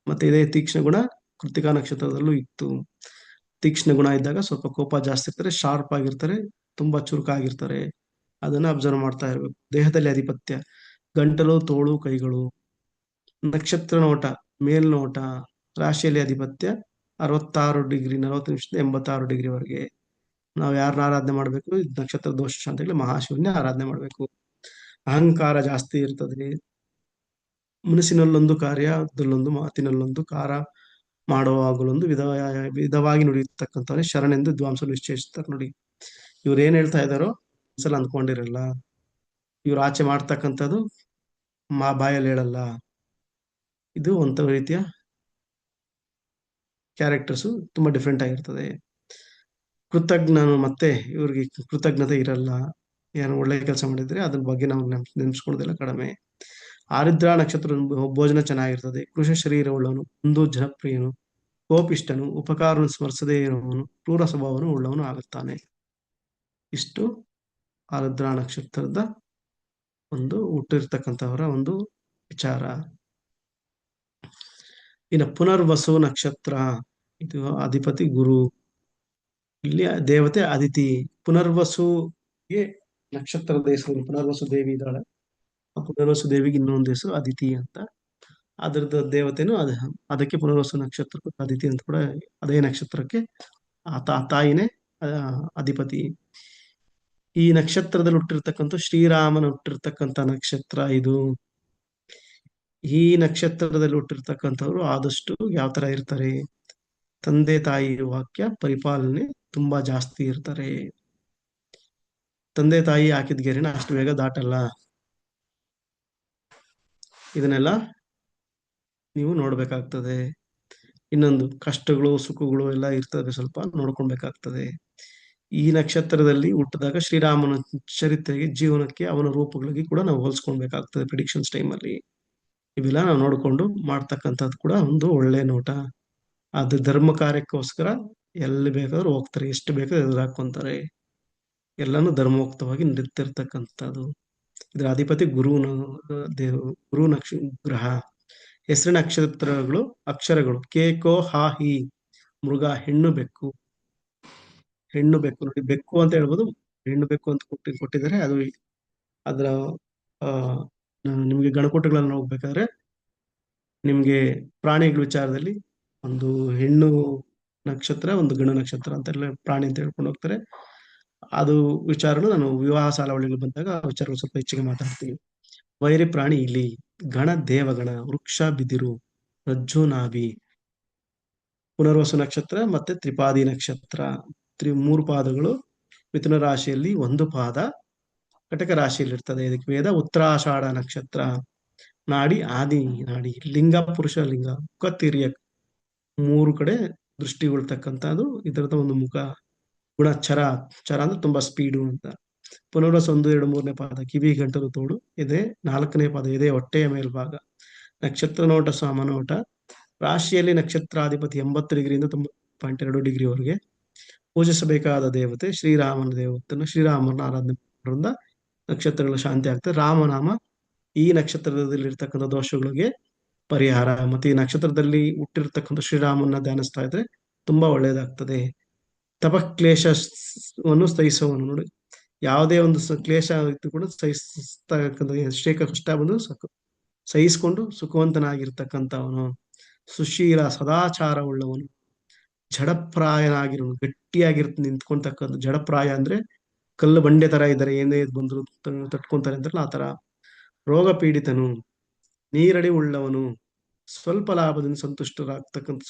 ಮತ್ತೆ ಇದೇ ತೀಕ್ಷ್ಣ ಗುಣ ಕೃತಿಕಾ ನಕ್ಷತ್ರದಲ್ಲೂ ಇತ್ತು. ತೀಕ್ಷ್ಣ ಗುಣ ಇದ್ದಾಗ ಸ್ವಲ್ಪ ಕೋಪ ಜಾಸ್ತಿ ಇರ್ತಾರೆ, ಶಾರ್ಪ್ ಆಗಿರ್ತಾರೆ, ತುಂಬಾ ಚುರುಕಾಗಿರ್ತಾರೆ. ಅದನ್ನ ಅಬ್ಸರ್ವ್ ಮಾಡ್ತಾ ಇರ್ಬೇಕು. ದೇಹದಲ್ಲಿ ಆಧಿಪತ್ಯ ಗಂಟಲು, ತೋಳು, ಕೈಗಳು. ನಕ್ಷತ್ರ ನೋಟ ಮೇಲ್ನೋಟ. ರಾಶಿಯಲ್ಲಿ ಆಧಿಪತ್ಯ 66 ಡಿಗ್ರಿ 40 ನಿಮಿಷದಿಂದ 86 ಡಿಗ್ರಿವರೆಗೆ. ನಾವು ಯಾರನ್ನ ಆರಾಧನೆ ಮಾಡ್ಬೇಕು? ನಕ್ಷತ್ರ ದೋಷ ಶಾಂತಿಗಳು ಮಹಾಶಿವನ್ನೇ ಆರಾಧನೆ ಮಾಡ್ಬೇಕು. ಅಹಂಕಾರ ಜಾಸ್ತಿ ಇರ್ತದೆ. ಮನಸ್ಸಿನಲ್ಲೊಂದು ಕಾರ್ಯ, ಅದರಲ್ಲೊಂದು ಮಾತಿನಲ್ಲೊಂದು ಕಾರ ಮಾಡುವಾಗಲೊಂದು ವಿಧವಾಗಿ ನುಡಿಯತಕ್ಕಂಥವನೇ ಶರಣೆಂದು ವಿದ್ವಾಂಸರು ನಿಶ್ಚಯಿಸ್ತಾರೆ. ನೋಡಿ, ಇವ್ರು ಏನ್ ಹೇಳ್ತಾ ಇದ್ದಾರೋ ಒಂದ್ಸಲ ಅಂದ್ಕೊಂಡಿರಲ್ಲ. ಇವ್ರು ಆಚೆ ಮಾಡ್ತಕ್ಕಂಥದ್ದು ಬಾಯಲ್ಲಿ ಹೇಳಲ್ಲ. ಇದು ಒಂಥರ ರೀತಿಯ ಕ್ಯಾರೆಕ್ಟರ್ಸು ತುಂಬಾ ಡಿಫ್ರೆಂಟ್ ಆಗಿರ್ತದೆ. ಕೃತಜ್ಞನು, ಮತ್ತೆ ಇವ್ರಿಗೆ ಕೃತಜ್ಞತೆ ಇರಲ್ಲ. ಏನೋ ಒಳ್ಳೆ ಕೆಲಸ ಮಾಡಿದ್ರೆ ಅದ್ರ ಬಗ್ಗೆ ನಾವು ನೆನ್ಸ್ಕೊಳ್ಳೋದೆಲ್ಲ ಕಡಿಮೆ. ಆರುದ್ರ ನಕ್ಷತ್ರ ಭೋಜನ ಚೆನ್ನಾಗಿರ್ತದೆ. ಕೃಷಿ ಶರೀರವುಳ್ಳವನು, ಒಂದು ಜನಪ್ರಿಯನು, ಕೋಪಿಷ್ಟನು, ಉಪಕಾರವನ್ನು ಸ್ಮರಿಸದೇ ಇರುವವನು, ಕ್ರೂರ ಸ್ವಭಾವನು ಉಳ್ಳವನು ಆಗುತ್ತಾನೆ. ಇಷ್ಟು ಆರುದ್ರ ನಕ್ಷತ್ರದ ಒಂದು ಹುಟ್ಟಿರ್ತಕ್ಕಂಥವರ ಒಂದು ವಿಚಾರ. ಇನ್ನು ಪುನರ್ವಸು ನಕ್ಷತ್ರ, ಇದು ಅಧಿಪತಿ ಗುರು. ಇಲ್ಲಿ ದೇವತೆ ಅದಿತಿ. ಪುನರ್ವಸುಗೆ ನಕ್ಷತ್ರದ ಹೆಸರು ಪುನರ್ವಸು ದೇವಿ ಇದ್ದಾಳೆ. ಆ ಪುನರ್ವಸು ದೇವಿಗೆ ಇನ್ನೊಂದು ಹೆಸರು ಅದಿತಿ ಅಂತ. ಅದರದ ದೇವತೆನೂ ಅದಕ್ಕೆ ಪುನರ್ವಸು ನಕ್ಷತ್ರಕ್ಕೆ ಅದಿತಿ ಅಂತ ಕೂಡ, ಅದೇ ನಕ್ಷತ್ರಕ್ಕೆ ಆ ತಾಯಿನೇ ಅಧಿಪತಿ. ಈ ನಕ್ಷತ್ರದಲ್ಲಿ ಹುಟ್ಟಿರ್ತಕ್ಕಂಥ ಶ್ರೀರಾಮನ ಹುಟ್ಟಿರ್ತಕ್ಕಂಥ ನಕ್ಷತ್ರ ಇದು. ಈ ನಕ್ಷತ್ರದಲ್ಲಿ ಹುಟ್ಟಿರ್ತಕ್ಕಂಥವ್ರು ಆದಷ್ಟು ಯಾವ ತರ ಇರ್ತಾರೆ? ತಂದೆ ತಾಯಿ ವಾಕ್ಯ ಪರಿಪಾಲನೆ ತುಂಬಾ ಜಾಸ್ತಿ ಇರ್ತಾರೆ. ತಂದೆ ತಾಯಿ ಹಾಕಿದ ಗೆರೆನ ಅಷ್ಟು ಬೇಗ ದಾಟಲ್ಲ. ಇದನ್ನೆಲ್ಲ ನೀವು ನೋಡ್ಬೇಕಾಗ್ತದೆ. ಇನ್ನೊಂದು ಕಷ್ಟಗಳು ಸುಖಗಳು ಎಲ್ಲ ಇರ್ತದೆ, ಸ್ವಲ್ಪ ನೋಡ್ಕೊಳ್ಬೇಕಾಗ್ತದೆ. ಈ ನಕ್ಷತ್ರದಲ್ಲಿ ಹುಟ್ಟಿದಾಗ ಶ್ರೀರಾಮನ ಚರಿತ್ರೆಗೆ, ಜೀವನಕ್ಕೆ, ಅವನ ರೂಪಗಳಿಗೆ ಕೂಡ ನಾವು ಹೋಲಿಸ್ಕೊಳ್ಬೇಕಾಗ್ತದೆ ಪ್ರಿಡಿಕ್ಷನ್ಸ್ ಟೈಮಲ್ಲಿ. ಇವೆಲ್ಲ ನಾವು ನೋಡ್ಕೊಂಡು ಮಾಡ್ತಕ್ಕಂಥದ್ದು ಕೂಡ ಒಂದು ಒಳ್ಳೆ ನೋಟ. ಅದು ಧರ್ಮ ಕಾರ್ಯಕ್ಕೋಸ್ಕರ ಎಲ್ಲಿ ಬೇಕಾದ್ರೂ ಹೋಗ್ತಾರೆ, ಎಷ್ಟು ಬೇಕಾದ್ರೂ ಎದುರು ಹಾಕೊಂತಾರೆ. ಎಲ್ಲಾನು ಧರ್ಮೋಕ್ತವಾಗಿ ನಡೀತಿರ್ತಕ್ಕಂಥದ್ದು. ಇದರ ಅಧಿಪತಿ ಗುರು ಗ್ರಹ. ಹೆಸರಿನ ಅಕ್ಷರಗಳು ಕೆ, ಕೋ, ಹಾ, ಹಿ. ಮೃಗ, ಹೆಣ್ಣು ಬೆಕ್ಕು. ಹೆಣ್ಣು ಬೆಕ್ಕು ನೋಡಿ, ಬೆಕ್ಕು ಅಂತ ಹೇಳ್ಬೋದು, ಹೆಣ್ಣು ಬೆಕ್ಕು ಅಂತ ಕೊಟ್ಟಿದ್ದಾರೆ. ಅದು ಅದರ ನಿಮ್ಗೆ ಗಣಕುಟಗಳನ್ನು ಹೋಗ್ಬೇಕಾದ್ರೆ ನಿಮ್ಗೆ ಪ್ರಾಣಿಗಳ ವಿಚಾರದಲ್ಲಿ ಒಂದು ಹೆಣ್ಣು ನಕ್ಷತ್ರ, ಒಂದು ಗಂಡು ನಕ್ಷತ್ರ ಅಂತೆಲ್ಲ ಪ್ರಾಣಿ ಅಂತ ಹೇಳ್ಕೊಂಡು ಹೋಗ್ತಾರೆ. ಅದು ವಿಚಾರನು ನಾನು ವಿವಾಹ ಸಾಲಾವಳಿಗಳು ಬಂದಾಗ ಆ ವಿಚಾರಗಳು ಸ್ವಲ್ಪ ಹೆಚ್ಚಿಗೆ ಮಾತಾಡ್ತೀನಿ. ವೈರಿ ಪ್ರಾಣಿ ಇಲಿ, ಗಣ ದೇವಗಣ, ವೃಕ್ಷ ಬಿದಿರು, ರಜ್ಜು ನಾಭಿ. ಪುನರ್ವಸು ನಕ್ಷತ್ರ ಮತ್ತೆ ತ್ರಿಪಾದಿ ನಕ್ಷತ್ರ. 3 ಪಾದಗಳು. ಮಿಥುನ ರಾಶಿಯಲ್ಲಿ 1 ಪಾದ ಕಟಕ ರಾಶಿಯಲ್ಲಿ ಇರ್ತದೆ. ಇದಕ್ಕೆ ವೇದ ಉತ್ತರಾಷಾಢ ನಕ್ಷತ್ರ. ನಾಡಿ ಆದಿ ನಾಡಿ. ಲಿಂಗ ಪುರುಷ ಲಿಂಗ. ಮುಖ ತಿರ್ಯಕ್ 3 ಕಡೆ ದೃಷ್ಟಿ ಉಳ್ತಕ್ಕಂಥದ್ದು ಇದರದ ಒಂದು ಮುಖ. ಗುಣ ಚರ. ಚರ ಅಂದ್ರೆ ತುಂಬಾ ಸ್ಪೀಡು ಅಂತ. ಪುನರ್ವಸು 1, 2, 3ನೇ ಪಾದ ಕಿವಿ ಗಂಟಲು ತೋಡು ಎದೆ. 4ನೇ ಪಾದ ಎದೆ ಹೊಟ್ಟೆಯ ಮೇಲ್ಭಾಗ. ನಕ್ಷತ್ರ ನೋಟ ಸಮನೋಟ. ರಾಶಿಯಲ್ಲಿ ನಕ್ಷತ್ರಾಧಿಪತಿ 80 ಡಿಗ್ರಿಯಿಂದ 90.2 ಡಿಗ್ರಿವರೆಗೆ. ಪೂಜಿಸಬೇಕಾದ ದೇವತೆ ಶ್ರೀರಾಮನ ದೇವತೆಯನ್ನು ಶ್ರೀರಾಮನ ಆರಾಧನೆ ಮಾಡೋದ್ರಿಂದ ನಕ್ಷತ್ರಗಳ ಶಾಂತಿ ಆಗ್ತದೆ. ರಾಮನಾಮ ಈ ನಕ್ಷತ್ರದಲ್ಲಿ ಇರ್ತಕ್ಕಂಥ ದೋಷಗಳಿಗೆ ಪರಿಹಾರ. ಮತ್ತೆ ಈ ನಕ್ಷತ್ರದಲ್ಲಿ ಹುಟ್ಟಿರ್ತಕ್ಕಂಥ ಶ್ರೀರಾಮನ ಧ್ಯಾನಿಸ್ತಾ ಇದ್ರೆ ತುಂಬಾ ಒಳ್ಳೇದಾಗ್ತದೆ. ತಪಕ್ಲೇಶವನ್ನು ಸಹಿಸುವವನು ನೋಡಿ. ಯಾವುದೇ ಒಂದು ಕ್ಲೇಶ ಇದ್ದು ಕೂಡ ಸಹಿಸ್ತಕ್ಕಂಥ ಎಷ್ಟೇ ಕಷ್ಟ ಬಂದು ಸಹಿಸಿಕೊಂಡು ಸುಖವಂತನಾಗಿರ್ತಕ್ಕಂಥವನು. ಸುಶೀಲ ಸದಾಚಾರ ಉಳ್ಳವನು. ಜಡಪ್ರಾಯನಾಗಿರುವನು. ನಿಂತ್ಕೊಂತಕ್ಕಂಥ ಜಡಪ್ರಾಯ ಅಂದ್ರೆ ಕಲ್ಲು ಬಂಡೆ ತರ ಇದ್ದಾರೆ, ಏನೇ ಬಂದ್ರು ತಟ್ಕೊಂತಾರೆ ಅಂತಾರಲ್ಲ ಆ ತರ. ರೋಗ ಪೀಡಿತನು. ನೀರಡಿ ಉಳ್ಳವನು. ಸ್ವಲ್ಪ ಲಾಭದಿಂದ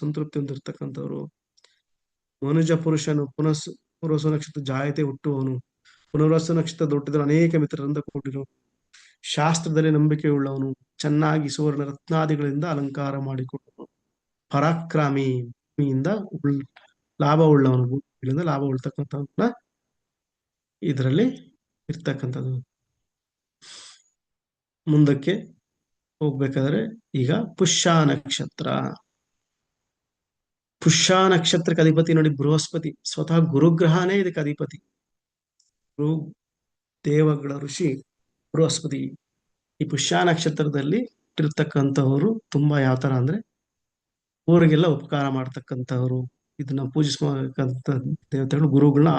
ಸಂತೃಪ್ತಿ ಹೊಂದಿರ್ತಕ್ಕಂಥವ್ರು. ಮನುಜ ಪುರುಷನು. ಪುನರ್ವಸು ನಕ್ಷತ್ರ ಜಾಯತೆ ಹುಟ್ಟುವವನು. ಪುನರ್ವಸು ನಕ್ಷತ್ರ ಹುಟ್ಟಿದ ಅನೇಕ ಮಿತ್ರರಿಂದ ಕೂಡಿರು. ಶಾಸ್ತ್ರದಲ್ಲಿ ನಂಬಿಕೆ ಉಳ್ಳವನು. ಚೆನ್ನಾಗಿ ಸುವರ್ಣ ರತ್ನಾದಿಗಳಿಂದ ಅಲಂಕಾರ ಮಾಡಿಕೊಟ್ಟವನು. ಪರಾಕ್ರಮಿ. ಭೂಮಿಯಿಂದ ಲಾಭ ಉಳ್ಳವನು. ಭೂಮಿಯಿಂದ ಲಾಭ ಉಳ್ತಕ್ಕಂಥವನ್ನ ಇದರಲ್ಲಿ ಇರ್ತಕ್ಕಂಥದ್ದು. ಮುಂದಕ್ಕೆ ಹೋಗ್ಬೇಕಾದ್ರೆ ಈಗ ಪುಷ್ಯ ನಕ್ಷತ್ರ. ಪುಷ್ಯ ನಕ್ಷತ್ರಕ್ಕೆ ಅಧಿಪತಿ ನೋಡಿ ಬೃಹಸ್ಪತಿ. ಸ್ವತಃ ಗುರುಗ್ರಹನೇ ಇದಕ್ಕೆ ಅಧಿಪತಿ. ಗುರು ದೇವಗಳ ಋಷಿ ಬೃಹಸ್ಪತಿ. ಈ ಪುಷ್ಯ ನಕ್ಷತ್ರದಲ್ಲಿ ಇಟ್ಟಿರ್ತಕ್ಕಂಥವರು ತುಂಬಾ ಯಾವ ತರ ಅಂದ್ರೆ ಊರಿಗೆಲ್ಲ ಉಪಕಾರ ಮಾಡ್ತಕ್ಕಂಥವ್ರು. ಇದನ್ನ ಪೂಜಿಸಬೇಕಂತ ದೇವತೆಗಳು ಗುರುಗಳನ್ನ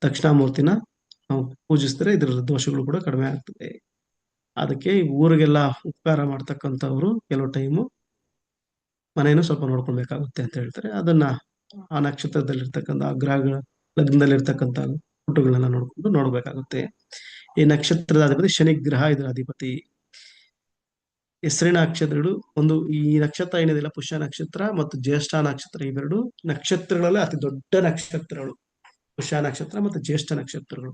ದಕ್ಷಿಣಾಮೂರ್ತಿನ ನಾವು ಪೂಜಿಸಿದ್ರೆ ಇದರ ದೋಷಗಳು ಕೂಡ ಕಡಿಮೆ ಆಗ್ತದೆ. ಅದಕ್ಕೆ ಊರಿಗೆಲ್ಲ ಉಪಕಾರ ಮಾಡ್ತಕ್ಕಂಥವ್ರು ಕೆಲವು ಟೈಮು ಮನೆಯನ್ನು ಸ್ವಲ್ಪ ನೋಡ್ಕೊಳ್ಬೇಕಾಗುತ್ತೆ ಅಂತ ಹೇಳ್ತಾರೆ. ಅದನ್ನ ಆ ನಕ್ಷತ್ರದಲ್ಲಿರ್ತಕ್ಕಂಥ ಆ ಗ್ರಹಗಳ ಲಗ್ನದಲ್ಲಿರ್ತಕ್ಕಂಥ ಫೋಟೋಗಳನ್ನೆಲ್ಲ ನೋಡ್ಬೇಕಾಗುತ್ತೆ. ಈ ನಕ್ಷತ್ರದ ಅಧಿಪತಿ ಶನಿಗ್ರಹ ಇದರ ಅಧಿಪತಿ. ಹೆಸರಿನ ನಕ್ಷತ್ರಗಳು ಒಂದು. ಈ ನಕ್ಷತ್ರ ಏನಿದೆಯಲ್ಲ ಪುಷ್ಯ ನಕ್ಷತ್ರ ಮತ್ತು ಜ್ಯೇಷ್ಠ ನಕ್ಷತ್ರ, ಇವೆರಡು ನಕ್ಷತ್ರಗಳಲ್ಲಿ ಅತಿ ದೊಡ್ಡ ನಕ್ಷತ್ರಗಳು. ಪುಷ್ಯ ನಕ್ಷತ್ರ ಮತ್ತು ಜ್ಯೇಷ್ಠ ನಕ್ಷತ್ರಗಳು.